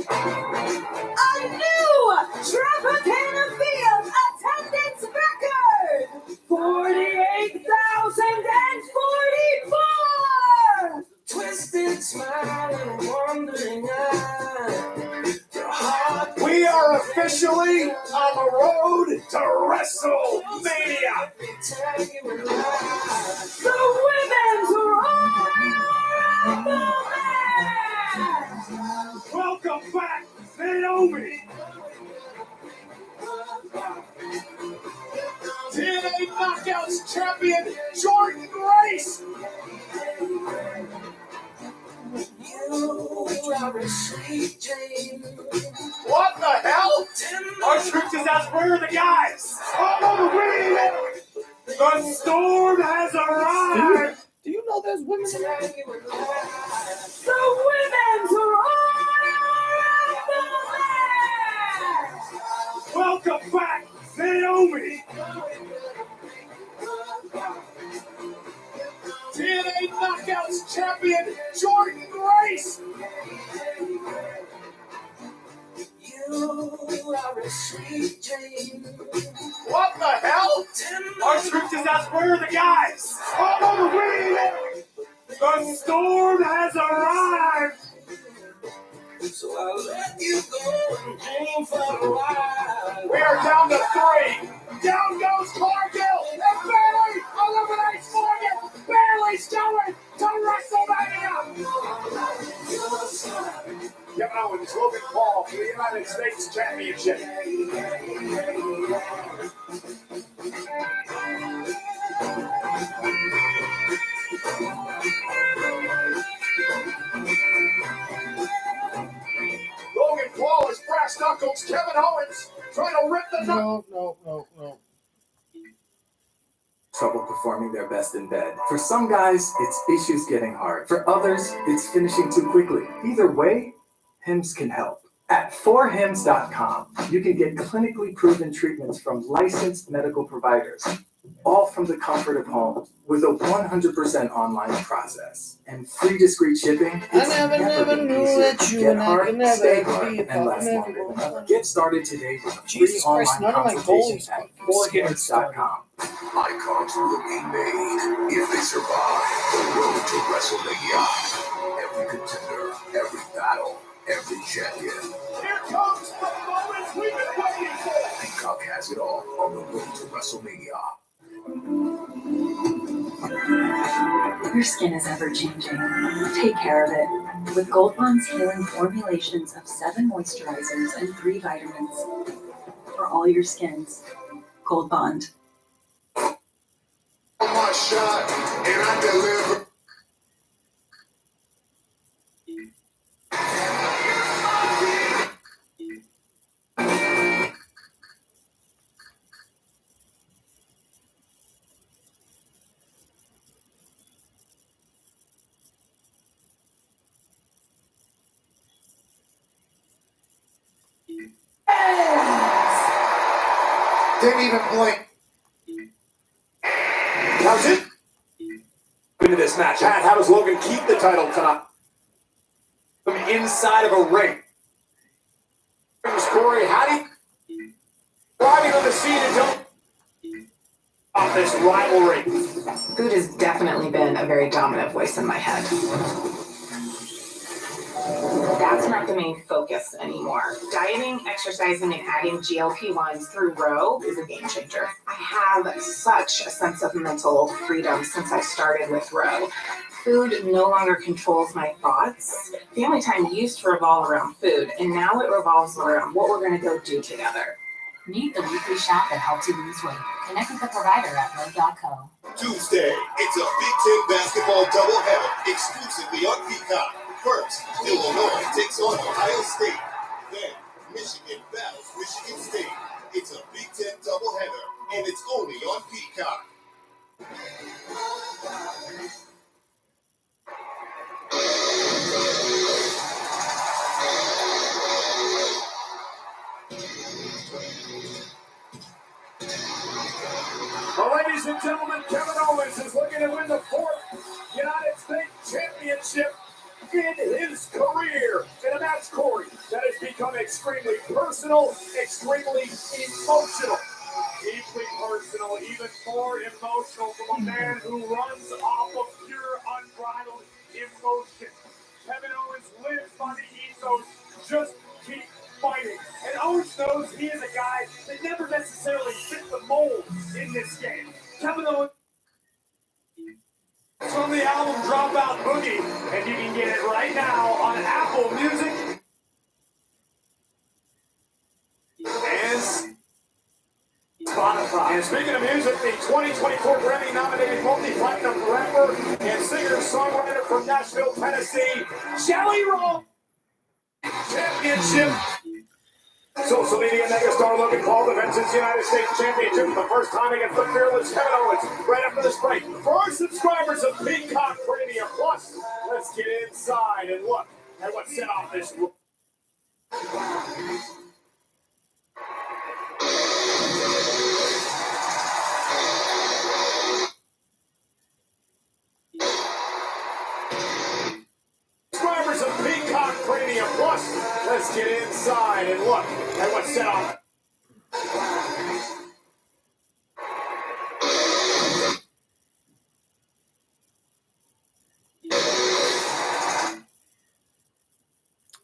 H: new Tropicana Field attendance record! 48,044!
I: Twisted smile and wandering eye.
D: We are officially on the road to WrestleMania.
H: The Women's Royal Rumble!
A: Welcome back, Naomi.
D: TNA Knockouts champion Jordan Grace.
I: You are a sweet dream.
D: What the hell?
A: Our troops is out. Where are the guys? Oh, the storm has arrived.
B: Do you know there's women in there?
H: The Women's Royal Rumble!
A: Welcome back, Naomi.
D: TNA Knockouts champion Jordan Grace.
I: You are a sweet dream.
D: What the hell?
A: Our troops is out. Where are the guys? Oh, the storm has arrived.
I: So I'll let you go and dream for a while.
D: We are down to 3. Down goes Cargill. And Bailey eliminates Morgan. Bailey's going to WrestleMania. Kevin Owens, Logan Paul for the United States Championship. Logan Paul is brass knuckles. Kevin Owens trying to rip the knuckles.
B: No.
J: Trouble performing their best in bed. For some guys, it's issues getting hard. For others, it's finishing too quickly. Either way, Hims can help. At 4hims.com, you can get clinically proven treatments from licensed medical providers, all from the comfort of home, with a 100% online process and free discreet shipping. It's never been easier. Get hard, stay hard, and last longer. Get started today with a free
B: Jesus Christ,
J: online
B: none of my
J: consultation
B: goalies
J: at
B: fucking
J: 4hims.com.
K: Icons will be made if they survive the road to WrestleMania. Every contender, every battle, every champion.
D: Here comes the moment we've been waiting for.
K: Peacock has it all on the road to WrestleMania.
L: Your skin is ever changing. Take care of it with Gold Bond's healing formulations of 7 moisturizers and 3 vitamins for all your skins. Gold Bond.
C: My shot, and I deliver. Didn't even blink.
D: How's it? Into this match. Pat, how does Logan keep the title tonight? From inside of a ring. Corey, how do you driving on the scene until off this rivalry?
M: Food has definitely been a very dominant voice in my head. That's not the main focus anymore. Dieting, exercising, and adding GLP-1s through Row is a game changer. I have such a sense of mental freedom since I started with Row. Food no longer controls my thoughts. Family time used to revolve around food, and now it revolves around what we're going to go do together.
N: Meet the weekly shop that helps you lose weight. Connect with the provider at Row.co.
C: Tuesday, it's a Big Ten basketball doubleheader exclusively on Peacock. First, Illinois takes on Ohio State. Then, Michigan battles Michigan State. It's a Big Ten doubleheader, and it's only on Peacock.
D: Well, ladies and gentlemen, Kevin Owens is looking to win the 4th United States Championship in his career in a match, Corey, that has become extremely personal, extremely emotional. Deeply personal, even more emotional from a man who runs off of pure, unbridled emotion. Kevin Owens lives by the ethos, just keep fighting. And Owens knows he is a guy that never necessarily fit the mold in this game. Kevin Owens from the album Dropout Boogie, and you can get it right now on Apple Music and Spotify. And speaking of music, the 2024 Grammy-nominated multi-platinum rapper and singer-songwriter from Nashville, Tennessee, Jelly Roll Championship. Social media megastar Logan Paul defends his United States Championship for the first time against the fearless Kevin Owens right after this break. For our subscribers of Peacock Premium Plus, let's get inside and look at what set off this. Subscribers of Peacock Premium Plus, let's get inside and look at what set off.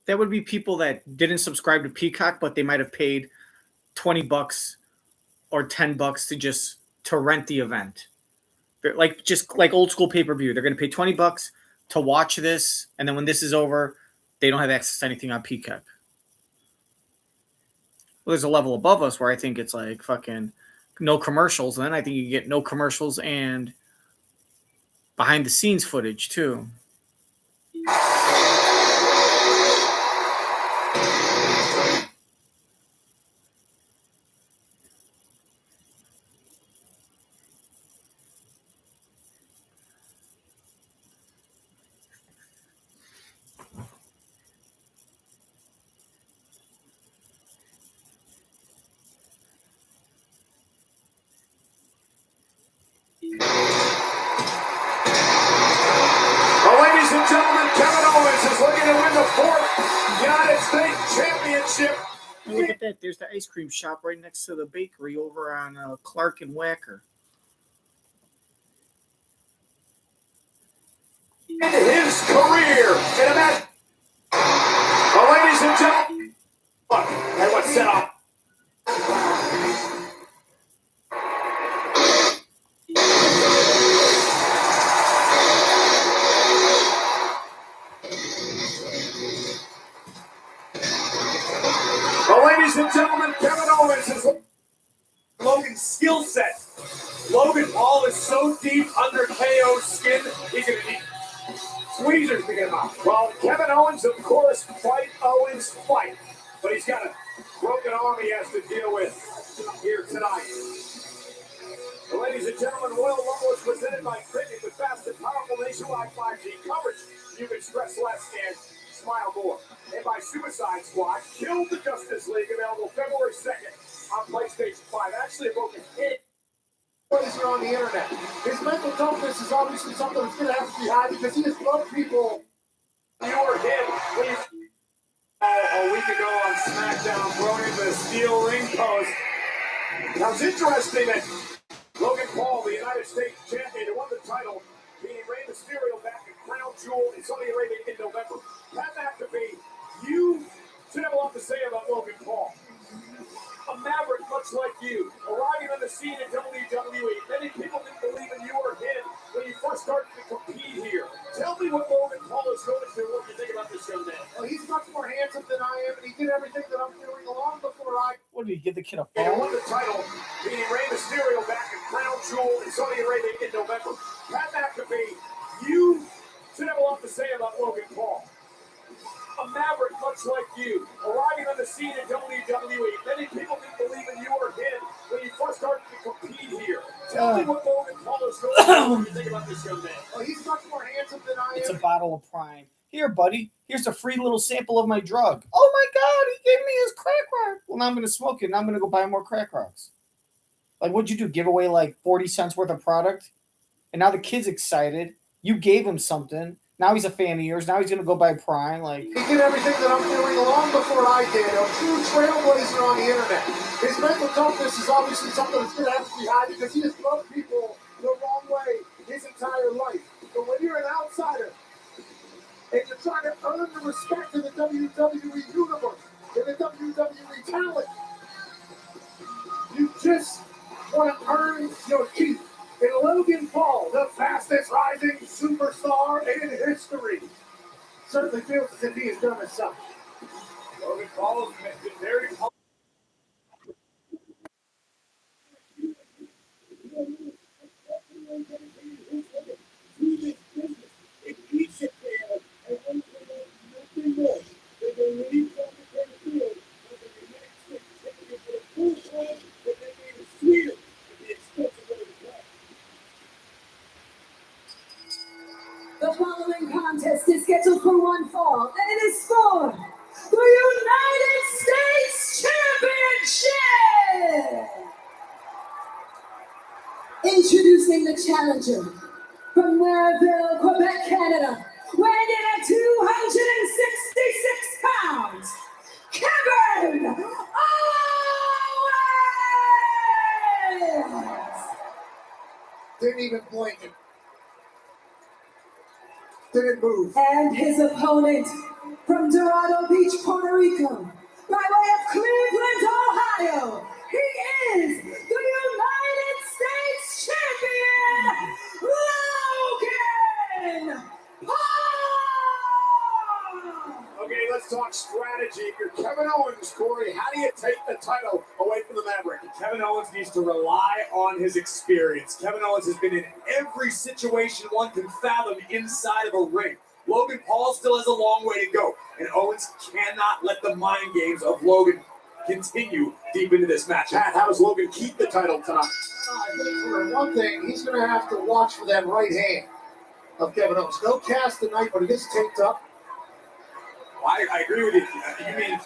B: There would be people that didn't subscribe to Peacock, but they might have paid $20 or $10 to rent the event. They're like old school pay-per-view. They're going to pay $20 to watch this, and then when this is over, they don't have access to anything on Peacock. Well, there's a level above us where I think it's like fucking no commercials. And then I think you get no commercials and behind the scenes footage too.
D: Well, ladies and gentlemen, Kevin Owens is looking to win the 4th United States Championship.
B: Look at that. There's the ice cream shop right next to the bakery over on Clark and Wacker.
D: In his career in a match. Well, ladies and gentlemen, look at what's set up. Well, ladies and gentlemen, Kevin Owens is Logan's skill set. Logan Paul is so deep under KO's skin, he can eat tweezers to get him out. Well, Kevin Owens, of course, fight Owens fight, but he's got a broken arm he has to deal with here tonight. Well, ladies and gentlemen, Royal Rumble is presented by Cricket with fast and powerful nationwide 5G coverage. You can stress less and smile more. And by Suicide Squad, Kill the Justice League, available February 2nd on PlayStation 5. Actually, a broken hit.
C: Plays are on the internet. His mental toughness is obviously something that's going to have to be high because he has loved people.
D: You were him when you a week ago on SmackDown, throwing into the steel ring post. Now it's interesting that Logan Paul, the United States champion, who won the title, beating Rey Mysterio back at Crown Jewel in Saudi Arabia in November. Pat McAfee, you should have a lot to say about Logan Paul. A maverick much like you, arriving on the scene in WWE. Many people didn't believe in you or him when you first started to compete here. Tell me what Logan Paul is going to do. What do you think about this young man?
C: Well, he's much more handsome than I am, and he did everything that I'm doing long before I.
B: What did he give the kid a
D: And
B: phone?
D: won the title, beating Rey Mysterio back at Crown Jewel in Saudi Arabia in November. Pat McAfee, you should have a lot to say about Logan Paul. A maverick much like you, arriving on the scene in WWE. Many people didn't believe in you or him when you first started to compete here. Tell me what Logan Paul is going to do. What do you think about this young man?
C: Well, he's much more handsome than I am.
B: It's a bottle of Prime. Here, buddy. Here's a free little sample of my drug. Oh my God, he gave me his crack rock. Well, now I'm going to smoke it, and I'm going to go buy more crack rocks. Like, what'd you do? Give away like 40 cents worth of product? And now the kid's excited. You gave him something. Now he's a fan of yours. Now he's going to go buy Prime. Like,
C: He did everything that I'm doing long before I did. A true trailblazer on the internet. His mental toughness is obviously something that's going to have to be high because he has loved people the wrong way his entire life. But when you're an outsider and you're trying to earn the respect of the WWE universe and the WWE talent, you just want to earn your keep. And Logan Paul, the fastest rising superstar in history, certainly feels as if he has done himself.
D: Logan Paul has been very public.
H: The following contest is scheduled for one fall, and it is for the United States Championship! Introducing the challenger from Merville, Quebec, Canada, weighing in at 266 pounds, Kevin Owens!
C: Didn't even blink it. Didn't move.
H: And his opponent from Dorado Beach, Puerto Rico, by way of Cleveland, Ohio, he is the United States Champion, Logan Paul!
D: Okay, Kevin Owens, Corey, how do you take the title away from the Maverick? Kevin Owens needs to rely on his experience. Kevin Owens has been in every situation one can fathom inside of a ring. Logan Paul still has a long way to go, and Owens cannot let the mind games of Logan continue deep into this match. Pat, how does Logan keep the title tonight?
C: I think for one thing, he's going to have to watch for that right hand of Kevin Owens. No cast tonight, but it is taped up.
D: I agree with you. You mean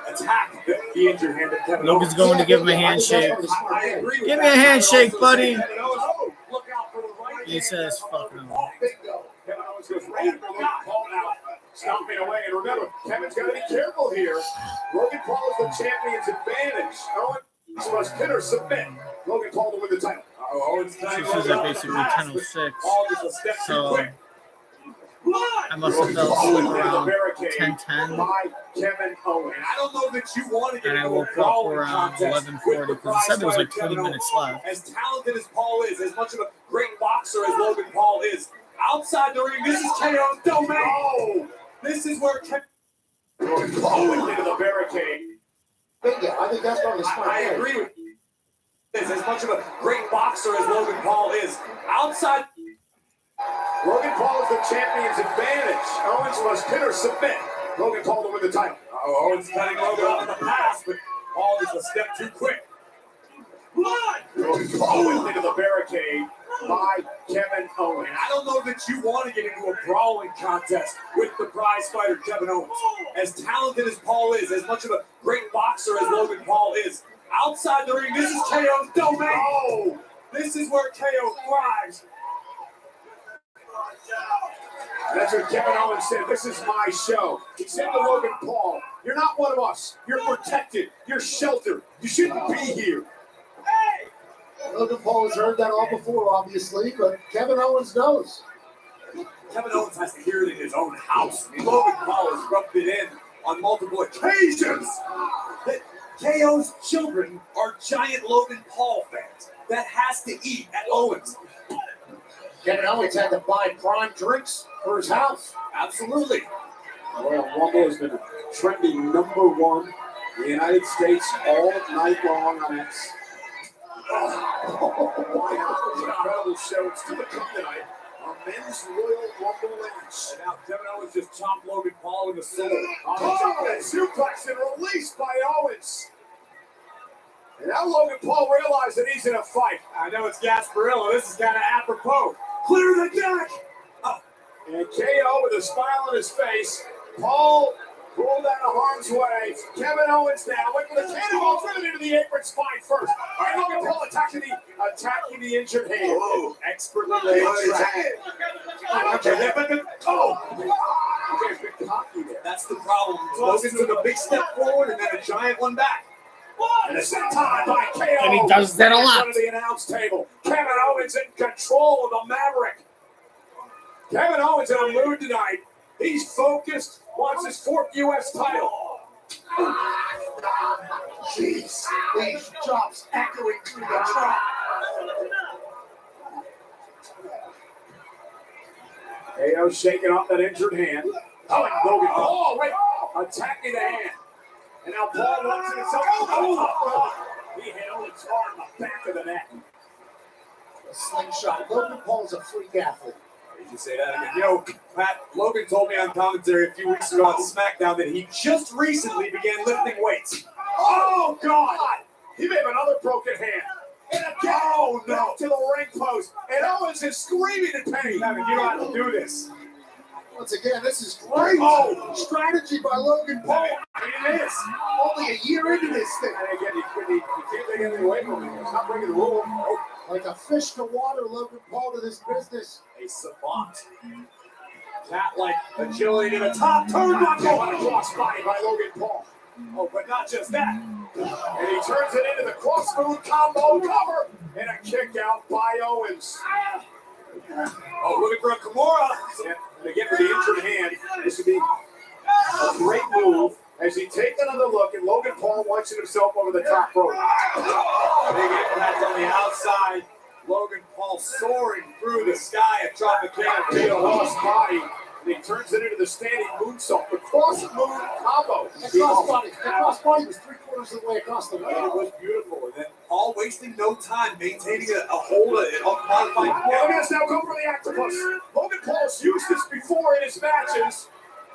D: attack the injured hand of Kevin
B: Logan's
D: Owens.
B: going to give him a handshake.
D: I agree with
B: Give
D: that.
B: me a handshake, buddy.
D: Kevin Owens, oh, look out for the right
B: He
D: hand
B: says,
D: of
B: fuck
D: Logan
B: no.
D: Paul. Bingo. Kevin Owens goes right after Logan Paul now, stomping away. And remember, Kevin's got to be careful here. Logan Paul is the champion's advantage. Owens must pin or submit. Logan Paul to win the title. Owens
B: So this is basically 10:06.
D: Paul is a step too
B: So
D: quick.
B: I must have fell asleep around 10:10.
D: By Kevin Owens. I don't know that you want to get
B: And I
D: into a
B: woke up
D: brawling
B: around
D: contest
B: 11:40
D: with the
B: because it said there was like
D: prize fighter
B: 20
D: Kevin
B: minutes
D: Owens.
B: left.
D: As talented as Paul is, as much of a great boxer as Logan Paul is, outside the ring, this is KO's domain. Oh, this is where Logan Paul went into the barricade.
C: Bingo. I think that's one of the smart
D: I
C: plays.
D: agree with you. As much of a great boxer as Logan Paul is, outside. Logan Paul is the champion's advantage. Owens must pin or submit. Logan Paul to win the title. Owens cutting Logan off in the pass, but Paul is a step too quick. Logan Paul went into the barricade by Kevin Owens. I don't know that you want to get into a brawling contest with the prize fighter Kevin Owens. As talented as Paul is, as much of a great boxer as Logan Paul is, outside the ring, this is KO's domain. Oh, this is where KO thrives. That's what Kevin Owens said. This is my show. He said to Logan Paul, "You're not one of us. You're protected. You're sheltered. You shouldn't be here."
C: Logan Paul has heard that all before, obviously, but Kevin Owens knows.
D: Kevin Owens has to hear it in his own house. I mean, Logan Paul has rubbed it in on multiple occasions. That KO's children are giant Logan Paul fans. That has to eat at Owens.
C: Kevin Owens had to buy prime drinks for his house.
D: Absolutely. Royal Rumble has been trending #1 in the United States all night long on X. Incredible show. It's still to come tonight. Our men's Royal Rumble match. And now Kevin Owens just chopped Logan Paul in the soul. Suplex and released by Owens. And now Logan Paul realized that he's in a fight. I know it's Gasparilla. This is kind of apropos. Clear the deck. Oh. And KO with a smile on his face. Paul rolled out of harm's way. Kevin Owens now went for the cannonball, driven into the apron spine first. All right, Logan Paul attacking the injured hand. Oh, expertly laid trap. Okay, okay, big cocky there. That's the problem. Logan took a big step forward and then a giant one back. And it's that time by KO.
B: And he does that a lot.
D: In front of the announce table. Kevin Owens in control of the Maverick. Kevin Owens in a mood tonight. He's focused. Wants his 4th U.S. title.
C: Jeez, these chops echoing through the trap.
D: KO shaking off that injured hand. Oh, and Logan Paul, attacking the hand. And now Paul looks at himself. Oh, he hit Owens hard in the back of the neck.
C: A slingshot. Logan Paul's a freak athlete.
D: You can say that again. You know, Pat, Logan told me on commentary a few weeks ago on SmackDown that he just recently began lifting weights. Oh, God! He may have another broken hand. And again, oh, no, to the ring post. And Owens is screaming in pain. Kevin, you know how to do this.
C: Once again, this is great.
D: Oh,
C: strategy by Logan Paul.
D: It is.
C: Only a year into this thing.
D: And again, he can't take anything away from him. He's not breaking the rule. Oh.
C: Like a fish to water, Logan Paul to this business.
D: A savant. Cat-like agility to the top. Turnbuckle on a crossbody by Logan Paul. Oh, but not just that. And he turns it into the cross-move combo cover. And a kick out by Owens. Oh, looking for a Kimura. And again, for the injured hand, this would be a great move. As he takes another look, and Logan Paul launching himself over the top rope. Big impact on the outside. Logan Paul soaring through the sky at Tropicana, Taylor Ross' body. And he turns it into the standing moonsault. The cross moon combo.
C: That crossbody was 3/4 of the way across the
D: It
C: ring.
D: was beautiful. And then Paul wasting no time maintaining a hold of modified. Elias now go for the octopus. Logan Paul's used this before in his matches.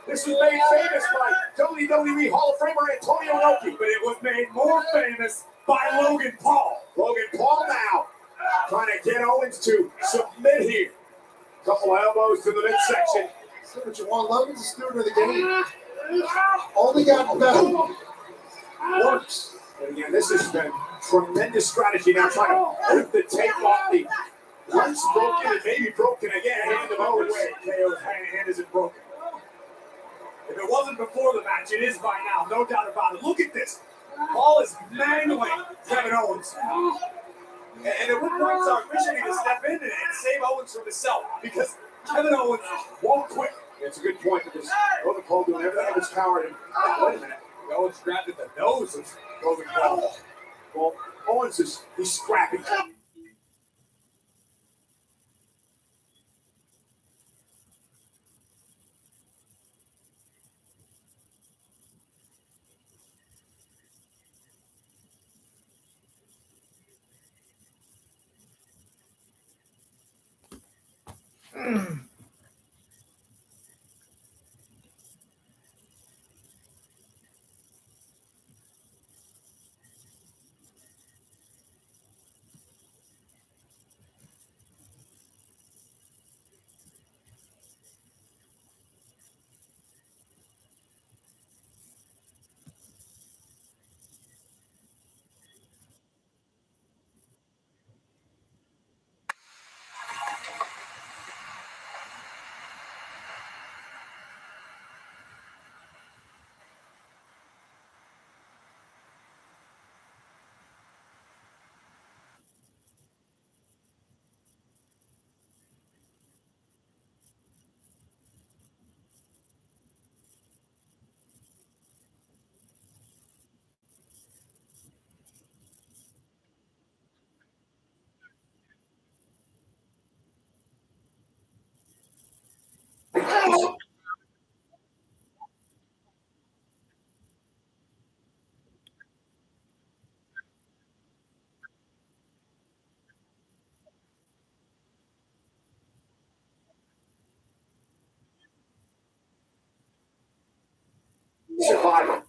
D: This was made famous by WWE Hall of Famer Antonio Inoki, but it was made more famous by Logan Paul. Logan Paul now trying to get Owens to submit here. Couple of elbows to the midsection.
C: See what you want. Logan's a student of the game. Only got better. Works.
D: And again, this has been tremendous strategy now trying to rip the tape off the once broken and maybe broken again. Hand of Owens. KO's hand isn't broken. If it wasn't before the match, it is by now, no doubt about it. Look at this. Paul is mangling Kevin Owens. And at what point our mission to step in and save Owens from himself, because Kevin Owens won't quit. It's a good point because Logan Paul doing everything in his power. And wait a minute, Owens grabbed at the nose of Logan Paul. Well, Owens he's scrappy. Survivor.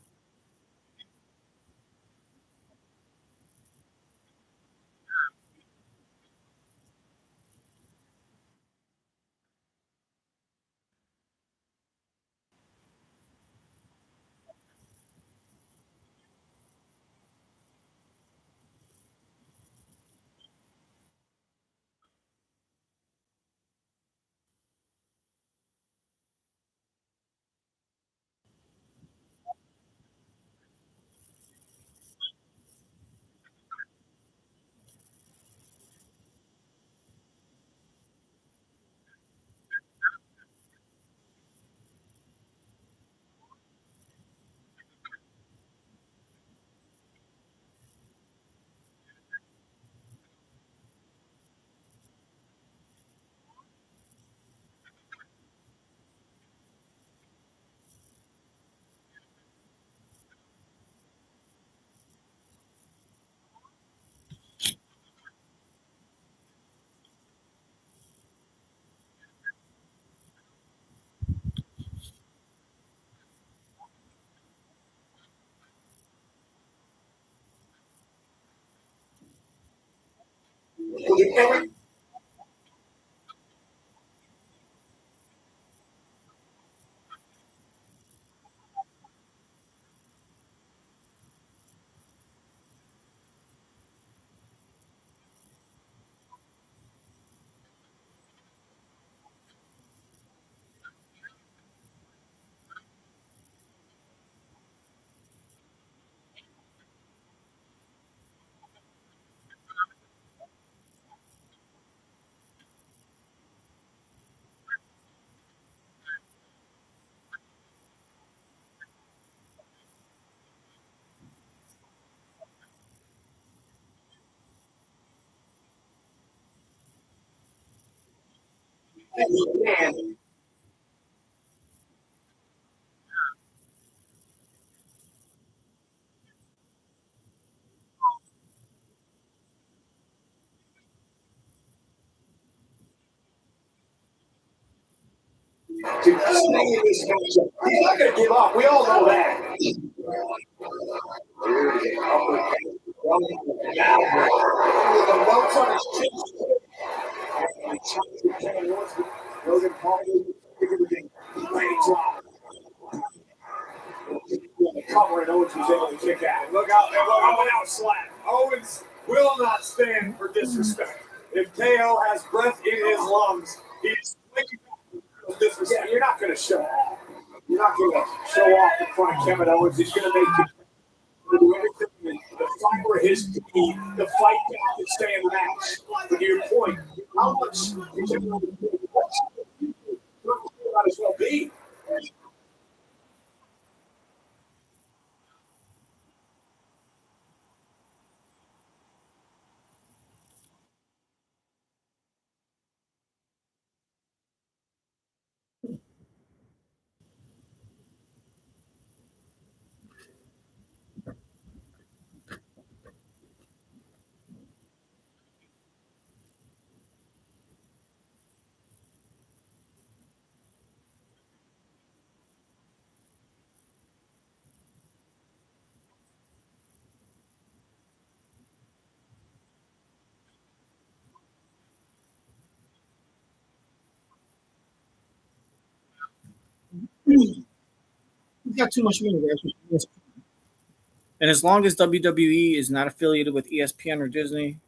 D: to stay in this matchup. He's not going to give up. We all know that. The notes on his chin. Logan Paul lane drop. Cover and Owens was able to kick out. Look out, out slap. Owens will not stand for disrespect. If KO has breath in his lungs, he's disrespect. You're not going to show off. You're not going to show off in front of Kevin Owens. He's going to make you do everything to fiber his team, to fight back and stay in the match. But to your point, how much might as well be.
B: He's got too much money there. And as long as WWE is not affiliated with ESPN or Disney,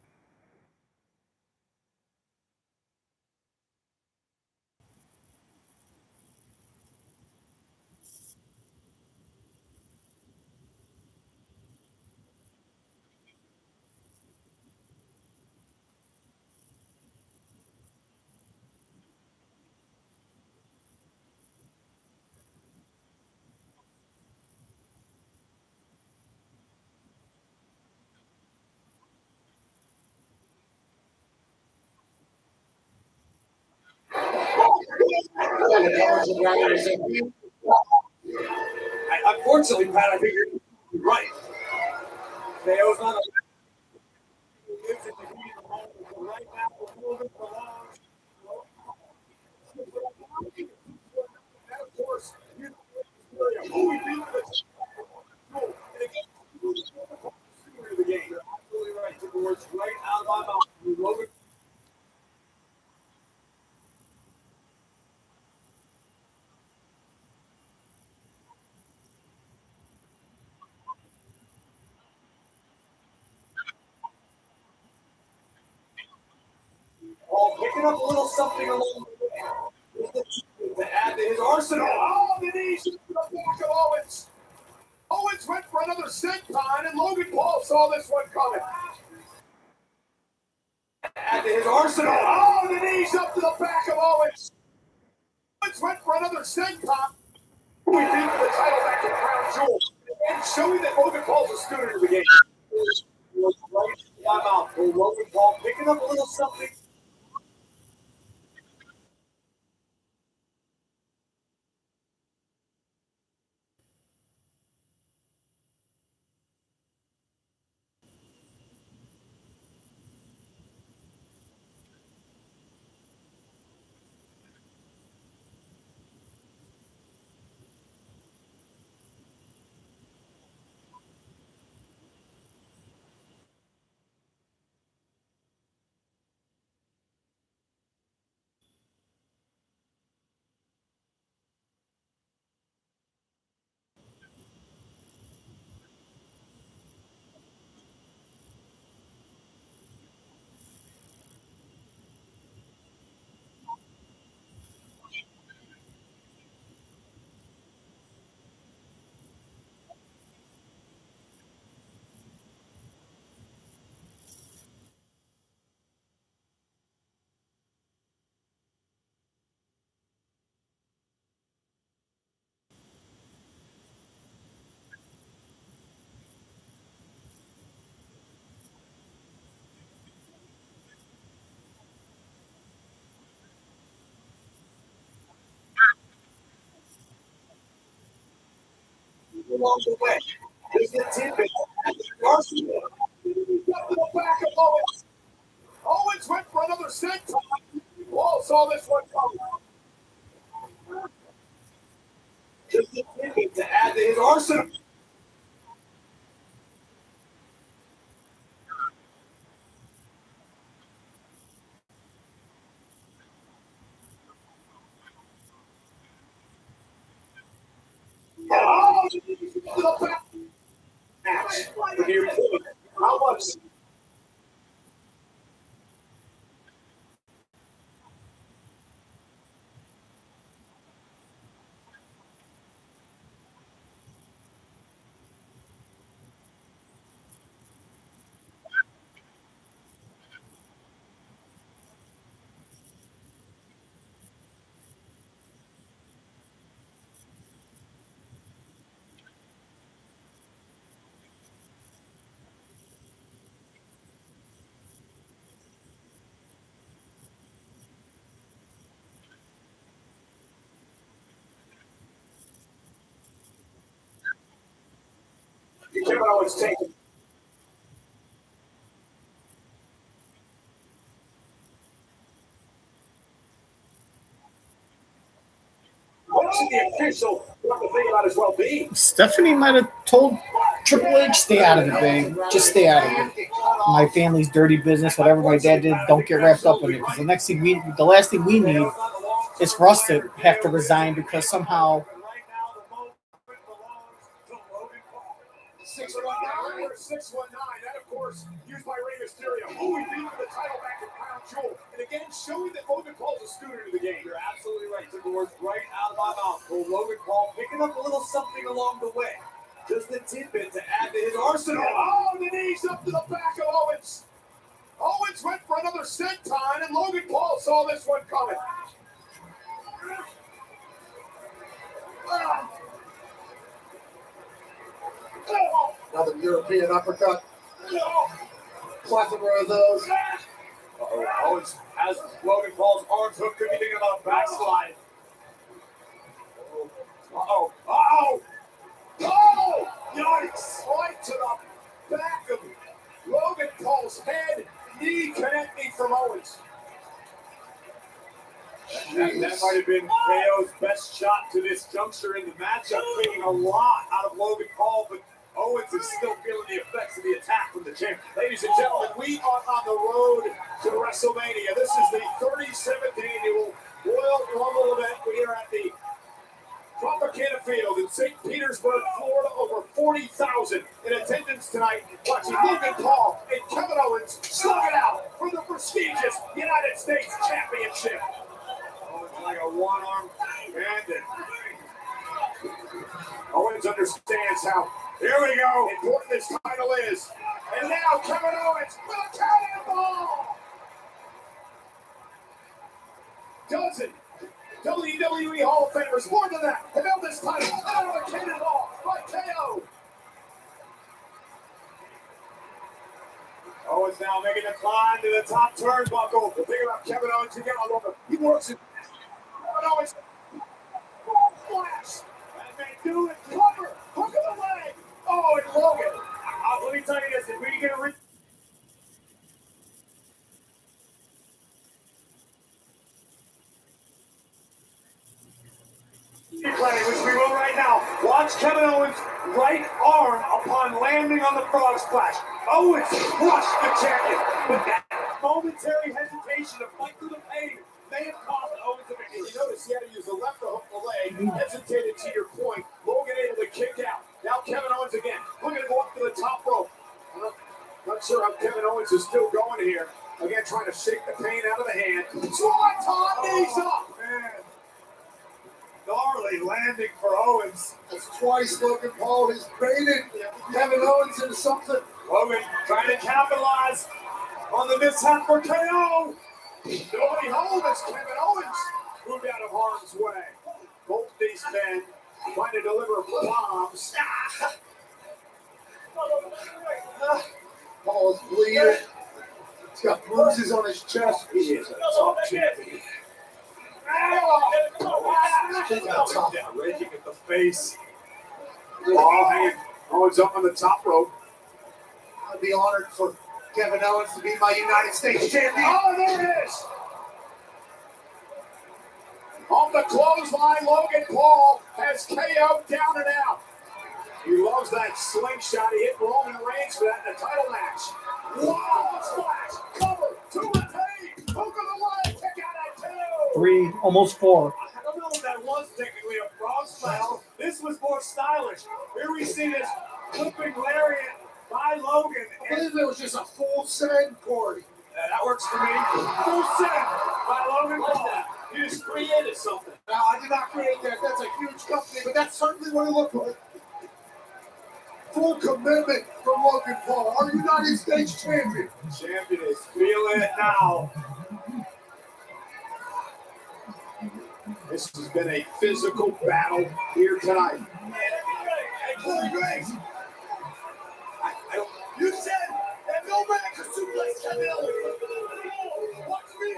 D: Unfortunately, Pat, I think you're right. KO's not a right now. Of course, the game. You're absolutely right. Took the words right out of my mouth. Logan. Oh, picking up a little something along the way to add to his arsenal. Oh, the knees to the back of Owens. Owens went for another senton, and Logan Paul saw this one coming. Add to his arsenal. Oh, the knees up to the back of Owens. Owens went for another senton. We beat the title back to Crown Jewel. And showing that Logan Paul's a student of the game. Right in my mouth. Logan Paul picking up a little something. Along the way. There's the tidbit. Arsenal. Got to the back of Owens. Owens went for another senton. Paul saw this one coming. Just a tidbit to add to his arsenal. Oh, how much? Kevin Owens taking. What's the official? What the thing about his well-being?
B: Stephanie might have told Triple H, stay out of it, babe. Just stay out of it. My family's dirty business. Whatever my dad did, don't get wrapped up in it. Because the last thing we need is for us to have to resign because somehow.
D: 619. That, of course, used by Rey Mysterio, who we beat for the title back in Crown Jewel. And again, showing that Logan Paul's a student of the game. You're absolutely right. Took the words right out of my mouth. Well, Logan Paul picking up a little something along the way. Just a tidbit to add to his arsenal. Oh, the knees up to the back of Owens. Owens went for another senton, and Logan Paul saw this one coming.
C: Another European uppercut. Plethora of those.
D: Owens has Logan Paul's arms hooked. Could be thinking about a backslide. Uh-oh. Uh-oh. Oh! Yikes! Right to the back of Logan Paul's head. Knee connecting from Owens. That might have been KO's best shot to this juncture in the matchup, taking a lot out of Logan Paul, but Owens is still feeling the effects of the attack from the champ. Ladies and gentlemen, we are on the road to WrestleMania. This is the 37th annual Royal Rumble event here at the Tropicana Field in St. Petersburg, Florida. Over 40,000 in attendance tonight, watching Logan Paul and Kevin Owens slug it out for the prestigious United States Championship. Owens like a one-armed bandit. Owens understands how, here we go, important this title is. And now Kevin Owens with a cannonball! Dozen WWE Hall of Famers, more than that, have held this title out of a cannonball by KO. Owens now making a climb to the top turnbuckle. The thing about Kevin Owens, again, I love him. He works it. Kevin Owens, flash. That may do it. Cover. Hook of the leg. Oh, and Logan. Let me tell you this. If we get a replay, which we will right now. Watch Kevin Owens' right arm upon landing on the frog splash. Owens crushed the champion, but that momentary hesitation to fight through the pain may have cost Owens a victory. You notice he had to use the left to hook the leg, hesitated to your point. Logan able to kick out. Now Kevin Owens again, looking to go up to the top rope. Not sure how Kevin Owens is still going here. Again, trying to shake the pain out of the hand. Swanton knees up, man. Gnarly landing for Owens.
C: That's twice Logan Paul has baited Kevin Owens into something.
D: Logan trying to capitalize on the mishap for KO. Nobody home as Kevin Owens moved out of harm's way. Both these men trying to deliver bombs.
C: Paul's bleeding. He's got bruises on his chest.
D: He is a top champion. Red kick at the face. Ball hanging. Owens up on the top rope.
C: I'd be honored for Kevin Owens to be my United States champion.
D: Oh, there it is. On the clothesline, Logan Paul has KO'd down and out. He loves that slingshot. He hit Roman Reigns for that in the title match. Wow, splash, cover, to retain, hook of the leg, kick out at 2.
B: 3, almost 4.
D: I don't know if that was technically a frog splash. This was more stylish. Here we see this flipping lariat by Logan.
C: I believe it was just a full send, Corey.
D: That works for me. Full send by Logan Paul. You just created something.
C: No, I did not create that. That's a huge company, but that's certainly what it looked like. Full commitment from Logan Paul, our United States champion.
D: Champion is feeling it now. This has been a physical battle here tonight.
C: Hey, Corey Graves. You said that no man could suplex Kevin Owens. Watch me.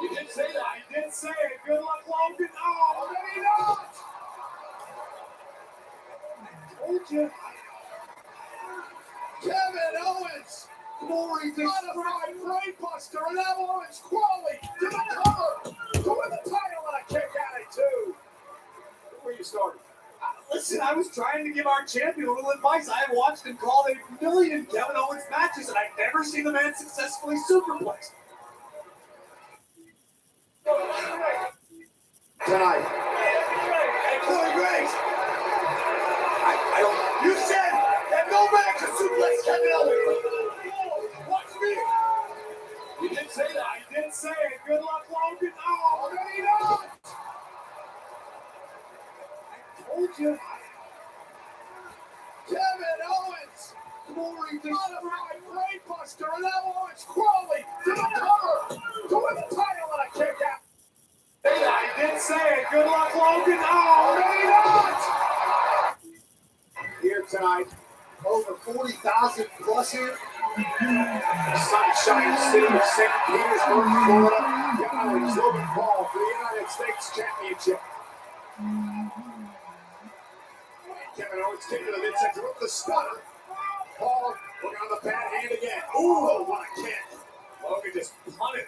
D: You did say that. I did say it. Good luck, Logan. Oh, maybe not.
C: Told you. Kevin Owens. Glory to
D: Modified brainbuster and now Owens Crawley to the cover. To win the title and a kick out at 2. Where you started? Listen, I was trying to give our champion a little advice. I have watched and called a million Kevin Owens matches, and I've never seen the man successfully superplexed. Tonight.
C: Hey, Corey Graves. I don't. You said that no man could suplex Kevin Owens. Watch me.
D: You did say that. I did say it. Good luck, Logan. Oh, maybe not.
C: Told you. Kevin Owens. Glory to
D: Modified brainbuster and now Owens Crawley to the cover. To win the title and a kick out. I did say it. Good luck, Logan. Oh, maybe not. Here tonight,
C: over 40,000 plus here.
D: Sunshine City of St. Petersburg, Florida. Galloway's Logan Paul for the United States Championship. Kevin Owens taking to the midsection with the stunner. Paul working on the bad hand again. Ooh, what a kick. Logan just punted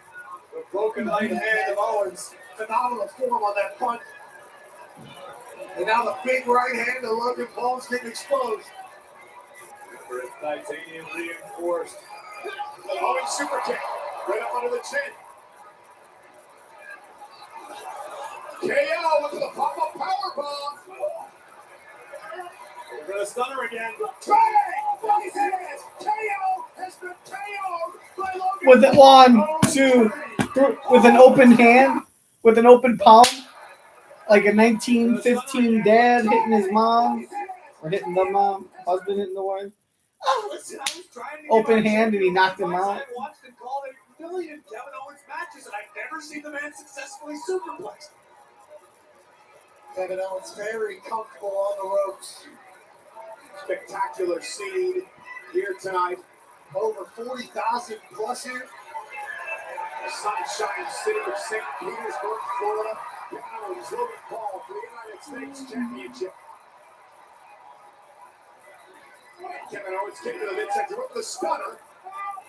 D: the broken right hand of Owens.
C: Phenomenal form on that punt. And now the big right hand of Logan Paul's getting exposed.
D: For his titanium reinforced. Owens super kick. Right up under the chin. KO with the pop-up powerbomb. We're going to stunner again. Bang! His hands. KO has been KO'd by Logan.
B: With it 1, 2, 3, with an open hand, with an open palm, like a 1915 dad hitting his mom, or hitting the mom, husband hitting the wife.
D: Listen, I was trying to
B: Open hand and he knocked him out.
D: I've watched and called a million Kevin Owens matches, and I've never seen the man successfully superplexed.
C: Kevin Owens very comfortable on the ropes.
D: Spectacular scene here tonight.
C: Over 40,000 plus here.
D: The Sunshine City of St. Petersburg, Florida. Galloway's Logan Paul for the United States Championship. Kevin Owens kick to the midsection with the stunner.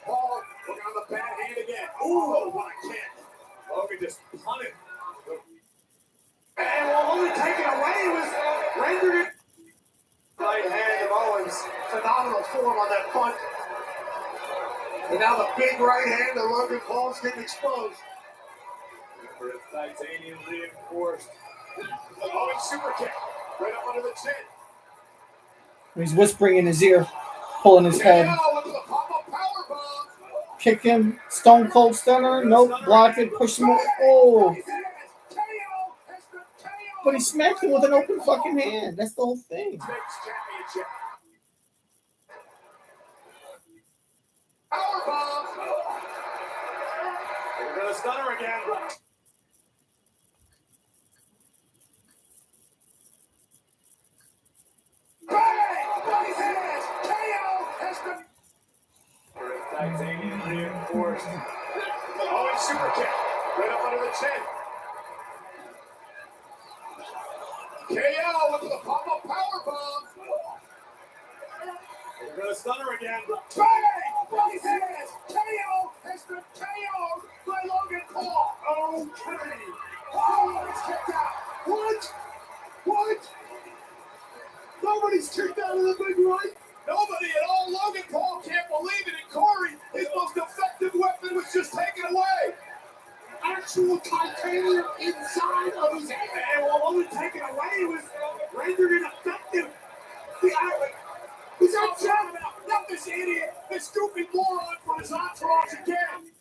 D: Paul working on the bad hand again. Ooh, what a kick. Logan just punted. And while only taken away, he was rendered it. Right hand of Owens.
C: Phenomenal form on that punt. And now the big right hand of Logan Paul's getting exposed.
D: For his titanium reinforced. Owens super kick. Right up under the chin.
B: He's whispering in his ear, pulling his head.
D: KO with the pop-up powerbomb.
B: Kick him, Stone Cold Stunner. Nope, block it, push him. Oh. But he smacked him with an open fucking hand. That's the whole thing.
D: Championship. Powerbomb. We're gonna stunner again. Bang! His hands. KO has been. For his titanium reinforced. Owens super kick. Right up under the chin. KO with the pop-up powerbomb. We're gonna stunner again. Bang! His hands. KO has been KO'd by Logan Paul. Okay.
C: Oh, it's kicked out. What? What? Nobody's kicked out of the big right.
D: Nobody at all. Logan Paul can't believe it. And Corey, his most effective weapon was just taken away.
C: Actual titanium inside of his head.
D: And what wasn't taken away was rendered ineffective. The island.
C: Is that Jeff?
D: Not this idiot, this stupid moron for his entourage again.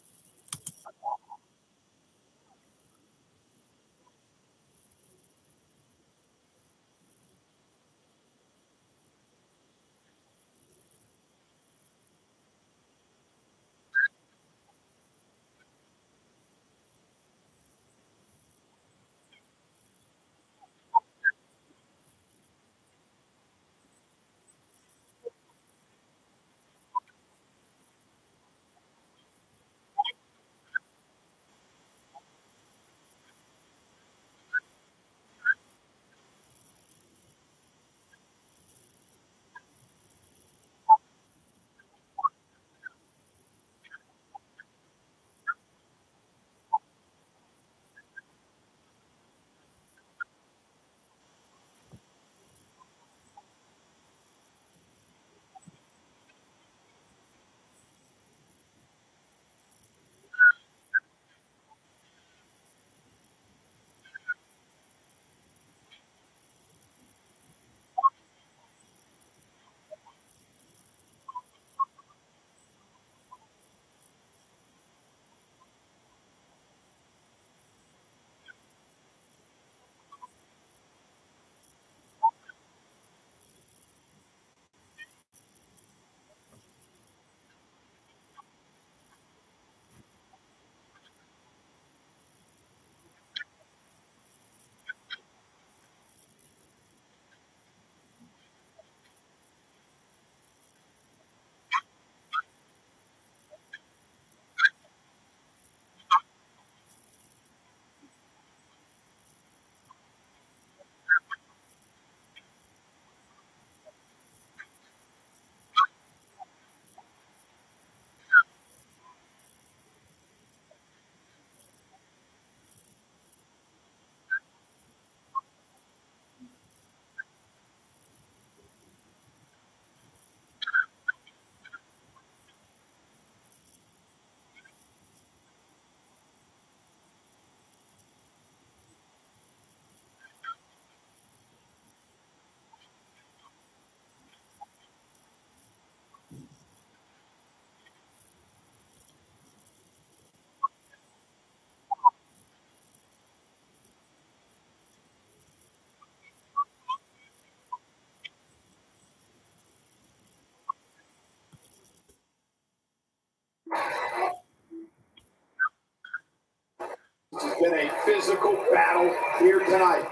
C: It's been a physical battle here tonight.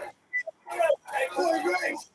D: Hey, Corey Graves.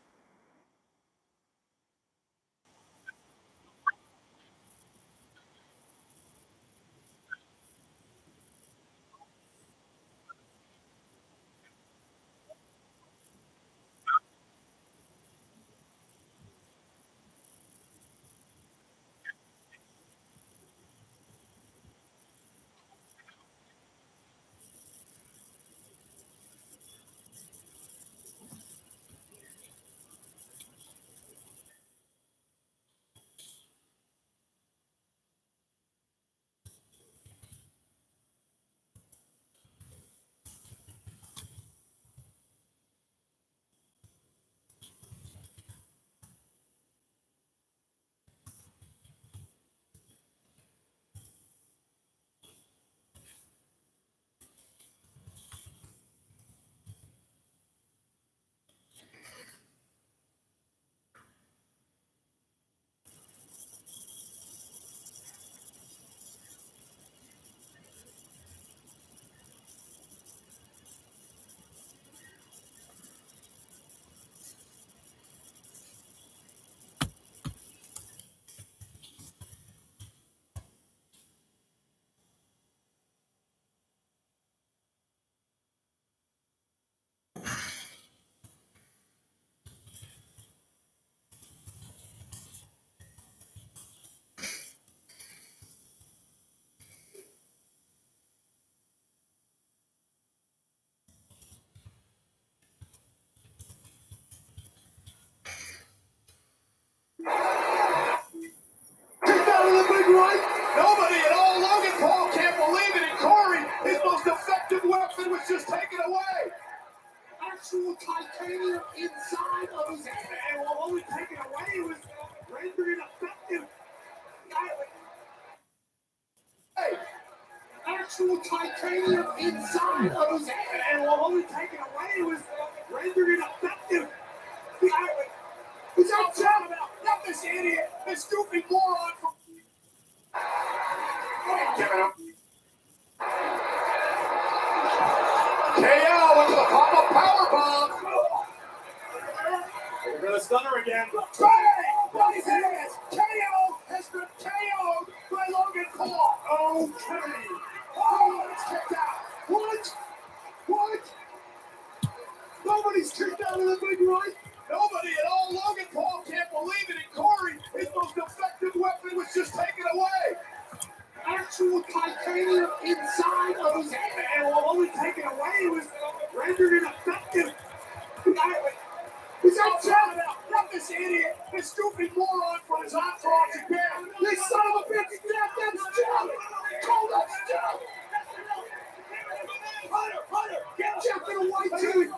C: titanium inside of his head, and while only taken away, it was rendered ineffective. Is that talking about? Not this idiot, this stupid moron from. Give it up. KO into the pop-up powerbomb.
D: We're going to stunner again.
C: Bang! By his hands. KO has been KO'd by Logan Paul.
D: Okay.
C: Oh, it's kicked out. What? Nobody's kicked out of the big right. Nobody at all. Logan Paul can't believe it. And Corey, his most effective weapon was just taken away. Actual titanium inside of his head, and while only taken away, it was rendered ineffective. Is that talking about? Not this idiot, this stupid moron from his entourage again. This son of a bitch, that's Jeff. Call that Jeff. Hunter, get Jeff in a white tee.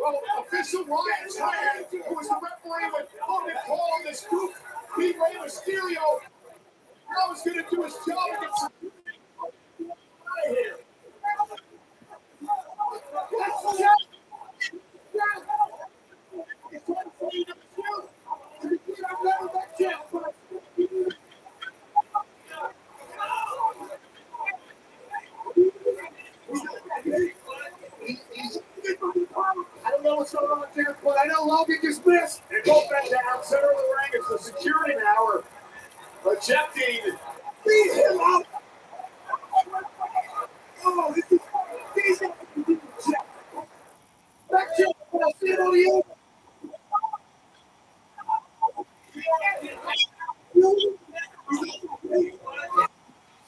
C: Well, official Ryan Ryan, who was the referee with Logan Paul and this group, beat Rey Mysterio. I was going to do his job and get some out of here. That's Jeff. It's one for you to shoot. I've never met Jeff, but I don't know what's going on there, but I know Logan just missed.
D: And both men down, center of the ring. It's the security now. Ejecting.
C: Beat him up. Oh, this is Jeff. Back Jeff, I'll see it on you.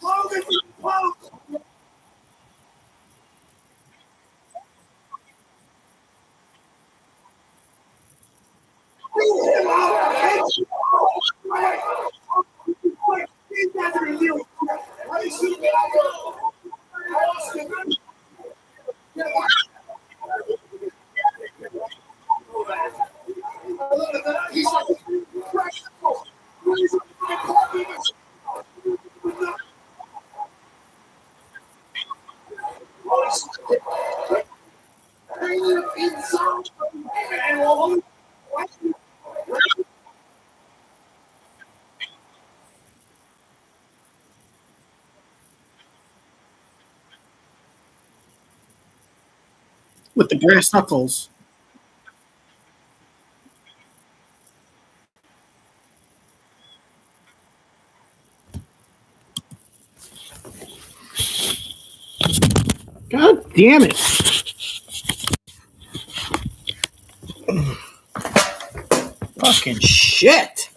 C: Logan, Paul. Beat him up. He's not going to deal with that. Racing Austin. He's like practical. He's inside. And
B: with the brass knuckles. God damn it. Fucking shit.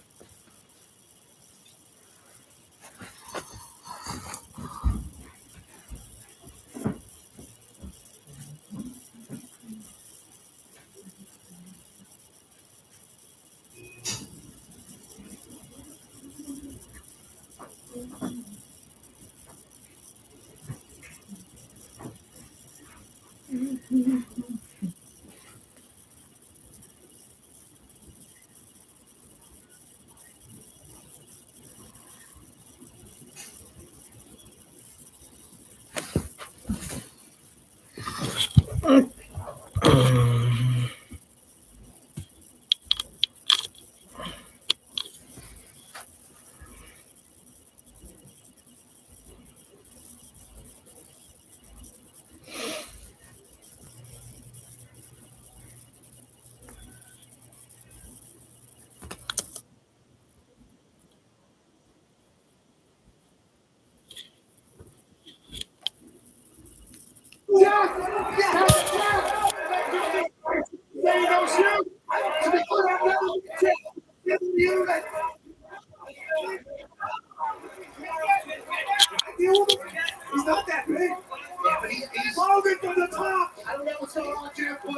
C: He's not that big. Yeah, but he's Logan from the top. I don't know what's going on, Jeff, but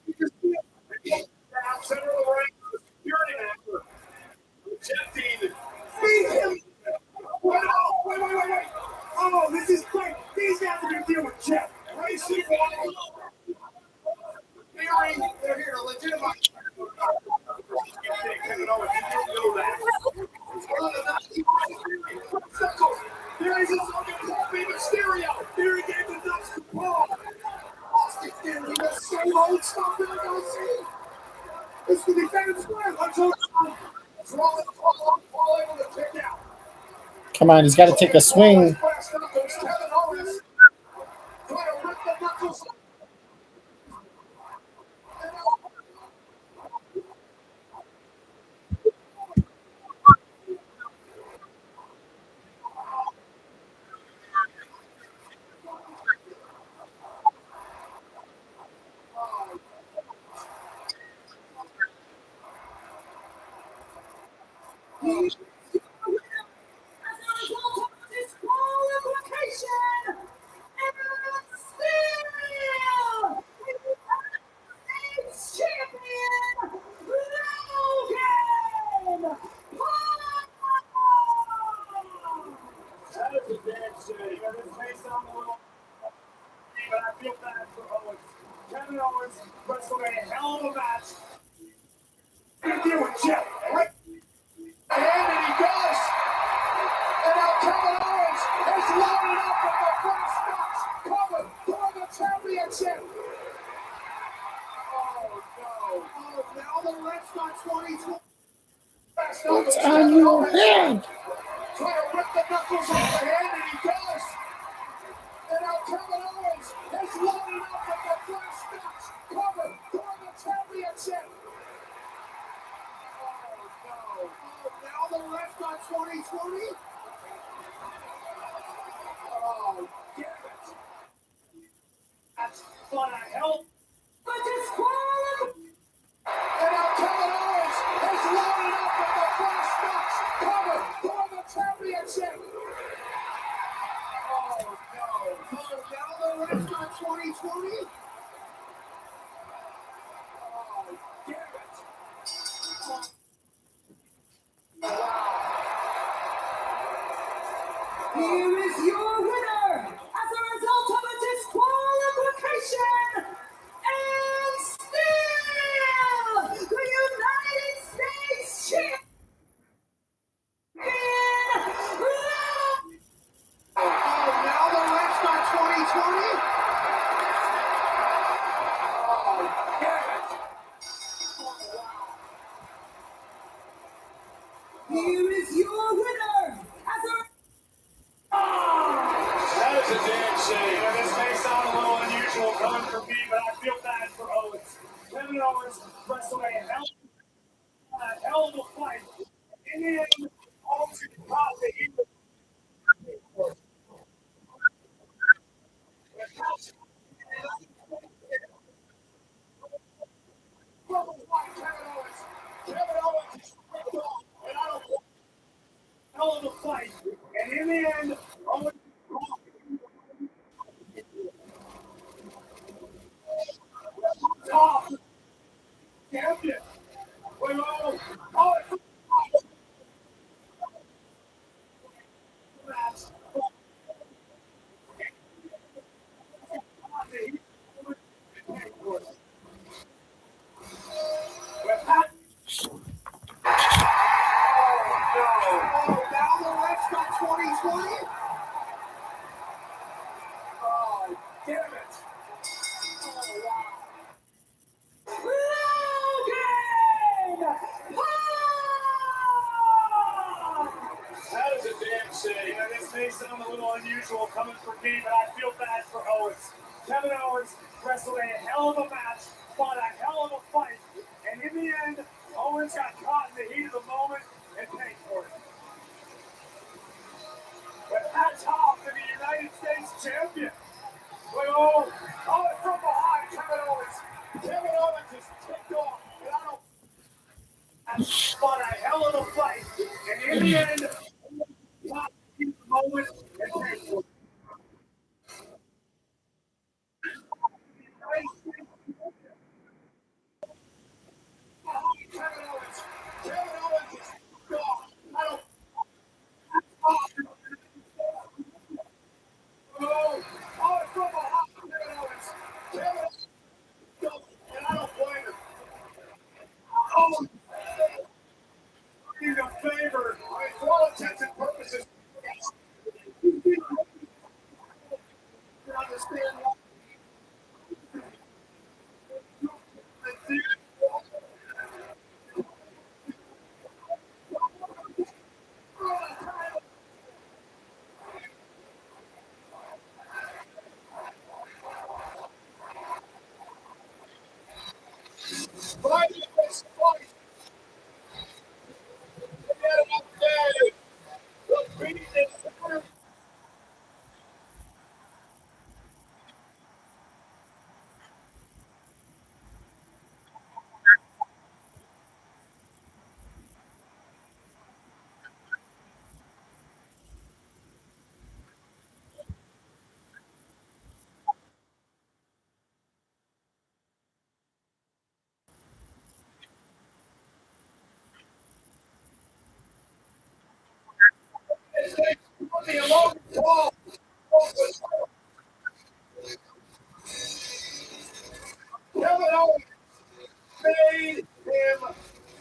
C: you just see it.
D: center of the ring, the security master. Ejecting.
C: Beat him. Wait. Oh, this is great. These guys are going to deal with Jeff.
D: Racing Wall.
B: Come on, he's got to take a swing.
A: That is a damn shame. This may sound a little, but I feel bad for Owens. Kevin Owens wrestled a hell of a match. Gonna deal with Jeff, right? And he does. And now Kevin Owens is loaded up with the first match cover for the championship. Oh no! Oh, now the Red Star 2020.
B: What's on your head?
A: Trying to rip the knuckles off the hand, and he does. And now Kevin Owens is loaded up with the first match cover for the championship. Oh no! Oh, now the Red Star 2020. Oh, damn it! That's fun. I help. But it's fun. And now Kevin Owens is loaded up with the first match cover for the championship. Oh no! Oh, now the Red Star 2020. Oh, damn it!
H: Here is your winner as a result of a disqualification and still the United States champion.
A: Oh, now the Red Star 2020. Oh, damn it!
H: Here is your winner as a
A: That is a damn shame. And this may sound a little unusual coming from me, but I feel bad for Owens. Kevin Owens wrestled a hell of a fight. In the end, Owens caught the heat. Kevin Owens is ripped off, and I don't want hell of a fight. And in the end, Owens off. Champion. Wait, oh, That is a damn shame. And this may sound a little unusual coming from me, but I feel bad for Owens. Kevin Owens wrestled a hell of a match, fought a hell of a fight, and in the end, Owens got caught in the heat of the moment and paid for it. But hats off to the United States champion. But oh, from behind, Kevin Owens. Kevin Owens is ticked off, and I don't. And fought a hell of a fight, and in the end, got in the moment and paid for it. Kevin Owens. Kevin Owens is ticked off. I don't. Oh, from behind, Kevin Owens. Kevin Owens, and I don't blame him. Oh, he's a favor. For all intents and purposes. You understand what?
D: The Logan Paul. Kevin Owens made him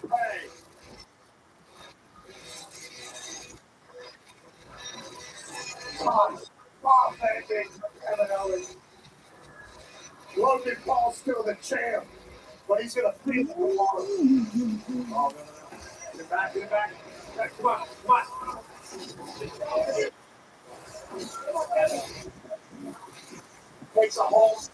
D: pay. Bob Banding from Kevin Owens. Logan Paul's still the champ, but he's going to feel it tomorrow. Oh, no. Get it back, get it back. Come on, come on. Takes a hold.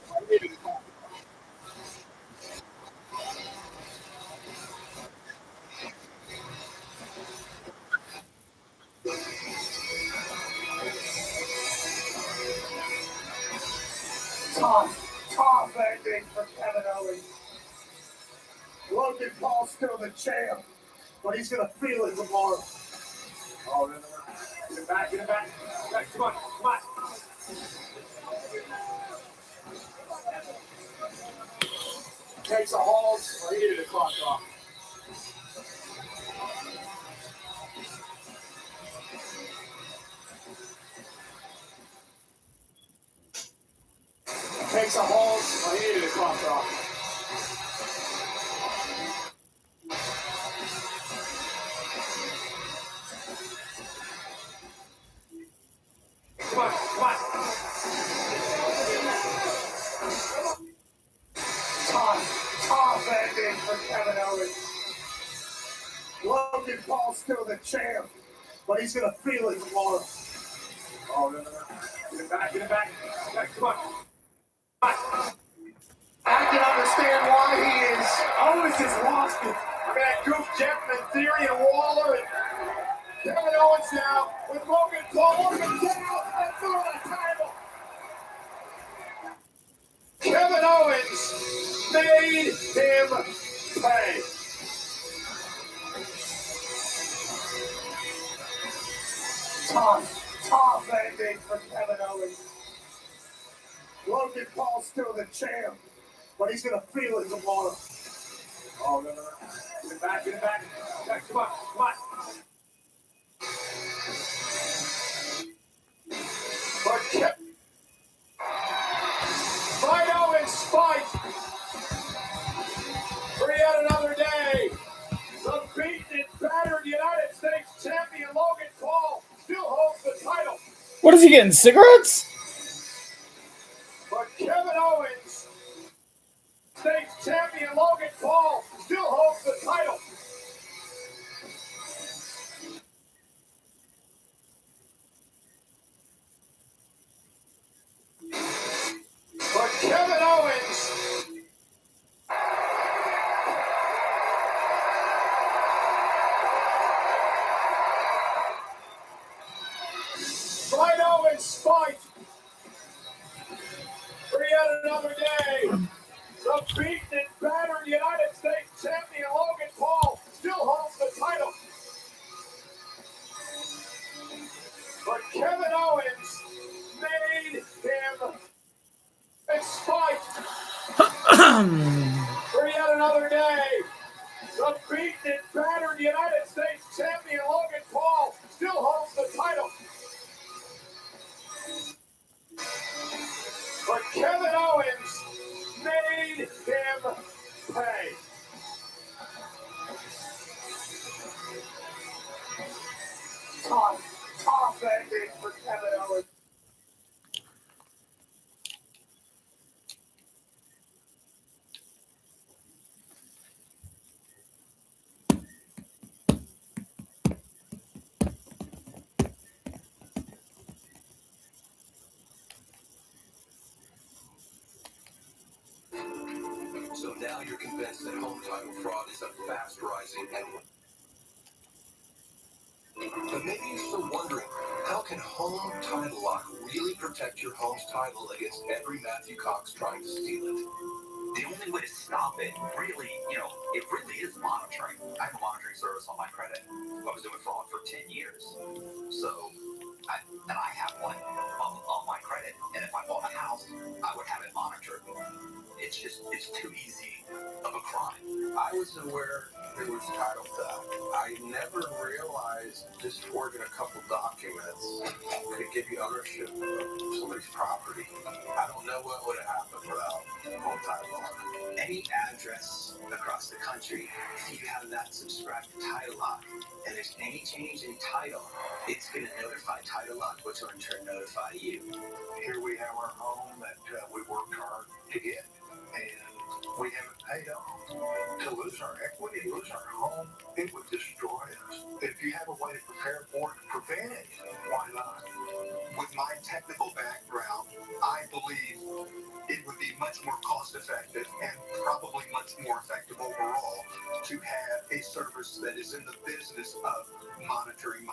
D: Tom Banding for Kevin Owens. Logan Paul's still the champ, but he's going to feel it tomorrow. Oh, no. Get it back, get it back. Come on, come on. Takes a hold. He needed a clock off. Takes a hold. He needed a clock off. Come on, come on. Tom Banding for Kevin Owens. Logan Paul's still the champ, but he's going to feel it tomorrow. Oh, no. Get it back, get it back. Come on. I can understand why he is. Owens has lost it. I mean, that goof Jeff Theory and Waller and Kevin Owens now with Logan Paul. Logan down and through the title. Kevin Owens made him pay. Tom Banding for Kevin Owens. Logan Paul's still the champ, but he's going to feel it tomorrow. Oh, no. Get it back, get it back. Come on, come on. Fight Owens, fight. For yet another day. The beaten and battered United States champion Logan Paul still holds the title.
B: What is he getting? Cigarettes?
D: But Kevin Owens, States champion Logan Paul, still holds the title. But Kevin Owens, fight Owens, fight. For yet another day, the beaten and battered United States champion Logan Paul still holds the title. But Kevin Owens made him fight. For yet another day, the beaten and battered United States champion Logan Paul still holds the title. But Kevin Owens made him pay. Tom Banding for Kevin Owens.
K: So now you're convinced that home title fraud is a fast rising headline. But maybe you're still wondering, how can Home Title Lock really protect your home's title against every Matthew Cox trying to steal it?
O: The only way to stop it, really, it really is monitoring. I have a monitoring service on my credit. I was doing fraud for 10 years. So, I have one on my credit. And if I bought a house, I would have it monitored. It's too easy of a crime.
K: I was aware there was title theft. I never realized Just forging a couple documents could give you ownership of somebody's property. I don't know what would have happened without home title law.
O: Any address across the country, if you have that subscribed to Title Lock, and there's any change in title, it's going to notify Title Lock, which will in turn notify you.
K: Here we have our home that we worked hard to get, and we haven't paid off. To lose our equity, lose our home, it would destroy us. If you have a way to prepare for it, prevent it, why not?
P: With my technical background, I believe it would be much more cost effective and probably much more effective overall to have a service that is in the business of monitoring.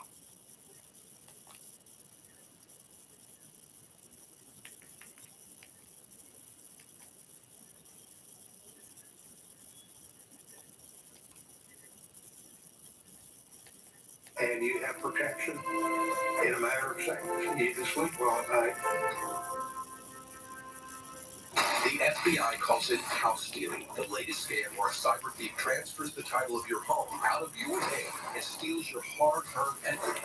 K: And you have protection in a matter of seconds. You can sleep well at night.
Q: The FBI calls it house stealing, the latest scam where a cyber thief transfers the title of your home out of your name and steals your hard-earned equity.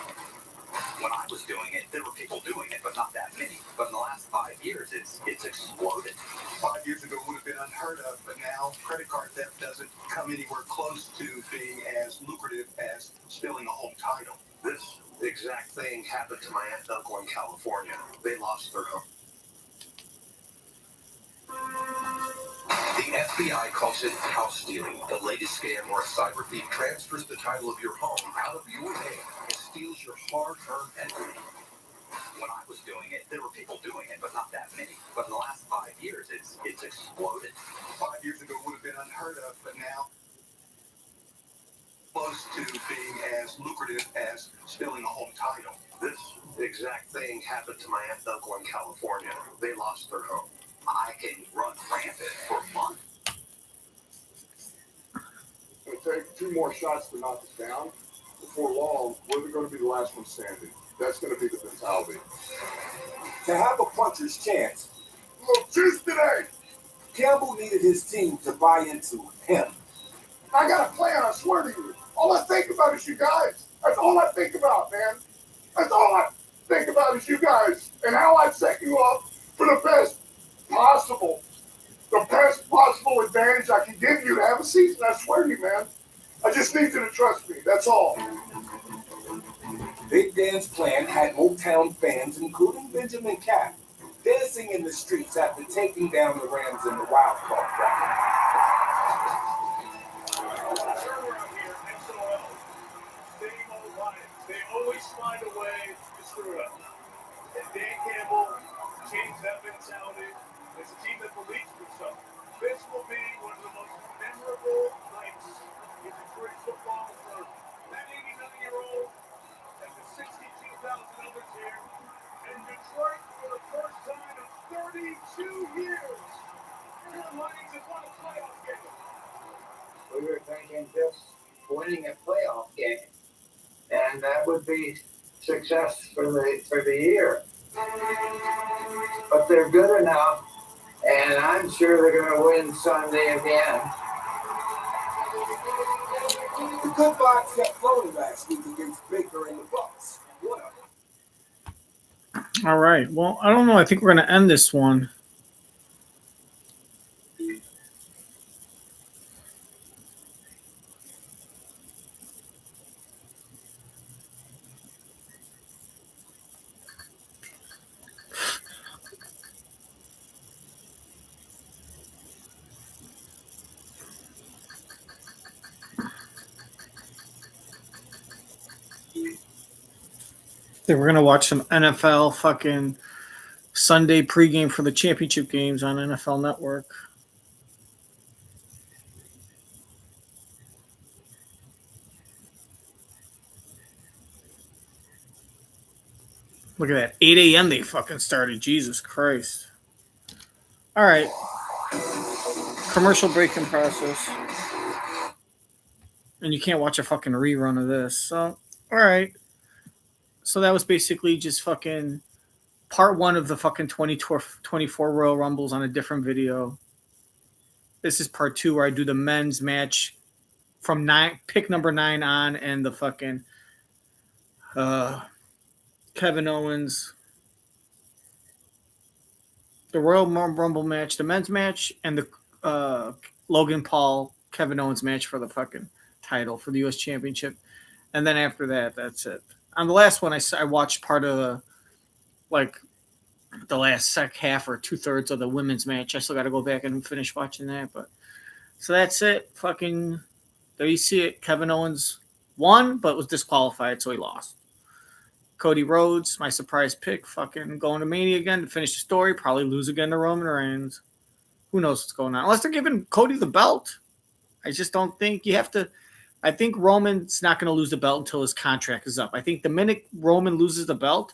Q: When I was doing it, there were people doing it, but not that many. But in the last 5 years, it's exploded.
P: 5 years ago would have been unheard of, but now credit card theft doesn't come anywhere close to being as lucrative as stealing a home title.
Q: This exact thing happened to my aunt and uncle in California. They lost their home. The FBI calls it house stealing, the latest scam where a cyber thief transfers the title of your home out of your name and steals your hard-earned equity. When I was doing it, there were people doing it, but not that many. But in the last 5 years, it's exploded.
P: 5 years ago would have been unheard of, but now close to being as lucrative as stealing a home title.
Q: This exact thing happened to my aunt and uncle in California. They lost their home. I can run rampant for a month.
C: It's going to take 2 more shots to knock us down. Before long, we're going to be the last one standing. That's going to be the mentality.
R: To have a puncher's chance,
C: Look, juice today.
R: Campbell needed his team to buy into him.
C: I got a plan, I swear to you. All I think about is you guys. That's all I think about, man. That's all I think about is you guys and how I set you up for the best possible advantage I can give you to have a season. I swear to you, man. I just need you to trust me. That's all.
R: Big Dan's plan had Motown fans, including Benjamin Cap, dancing in the streets after taking down the Rams in the wild card bracket.
D: They always find a way to screw it up. And Dan Campbell changed that mentality. It's a team that believes in itself. This will be one of the most memorable nights in Detroit football for that 89-year-old and the 62,000 others here. In Detroit, for the first time in 32 years, the Lions have won a playoff game.
S: We were thinking just winning a playoff game, and that would be success for the year. But they're good enough, and I'm sure they're going to win Sunday again.
R: The good vibes kept flowing last week against Baker and the Bucks. What up?
B: All right. Well, I don't know. I think we're going to end this one. Then we're gonna watch some NFL fucking Sunday pregame for the championship games on NFL Network. Look at that. 8 a.m. they fucking started. Jesus Christ. All right. Commercial break in process. And you can't watch a fucking rerun of this. So, all right. So that was basically just fucking part 1 of the fucking 24 Royal Rumbles on a different video. This is part 2 where I do the men's match from pick number 9 on, and the fucking Kevin Owens, the Royal Rumble match, the men's match, and the Logan Paul Kevin Owens match for the fucking title for the U.S. Championship. And then after that, that's it. On the last one, I watched part of the last half or 2/3 of the women's match. I still got to go back and finish watching that. But so that's it. Fucking there you see it. Kevin Owens won, but was disqualified, so he lost. Cody Rhodes, my surprise pick, fucking going to Mania again to finish the story. Probably lose again to Roman Reigns. Who knows what's going on? Unless they're giving Cody the belt. I just don't think you have to. I think Roman's not going to lose the belt until his contract is up. I think the minute Roman loses the belt,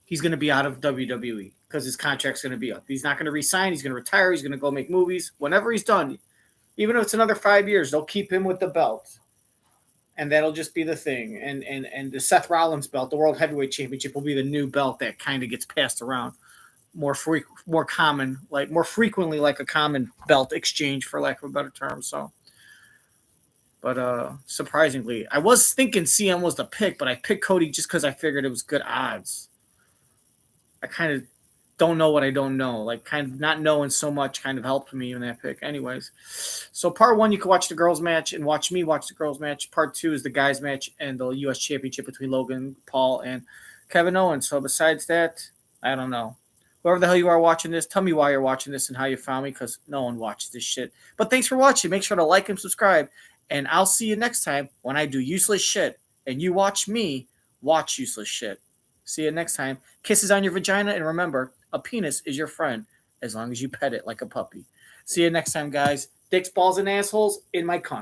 B: he's going to be out of WWE because his contract's going to be up. He's not going to resign. He's going to retire. He's going to go make movies. Whenever he's done, even if it's another 5 years, they'll keep him with the belt. And that'll just be the thing. And the Seth Rollins belt, the World Heavyweight Championship, will be the new belt that kind of gets passed around more common, like more frequently, like a common belt exchange, for lack of a better term. So, but surprisingly, I was thinking CM was the pick, but I picked Cody just because I figured it was good odds. I kind of don't know what I don't know. Like, kind of not knowing so much kind of helped me in that pick. Anyways, so part 1, you can watch the girls' match and watch me watch the girls' match. Part 2 is the guys' match and the U.S. Championship between Logan Paul and Kevin Owens. So besides that, I don't know. Whoever the hell you are watching this, tell me why you're watching this and how you found me, because no one watches this shit. But thanks for watching. Make sure to like and subscribe. And I'll see you next time when I do useless shit. And you watch me watch useless shit. See you next time. Kisses on your vagina. And remember, a penis is your friend as long as you pet it like a puppy. See you next time, guys. Dicks, balls, and assholes in my cunt.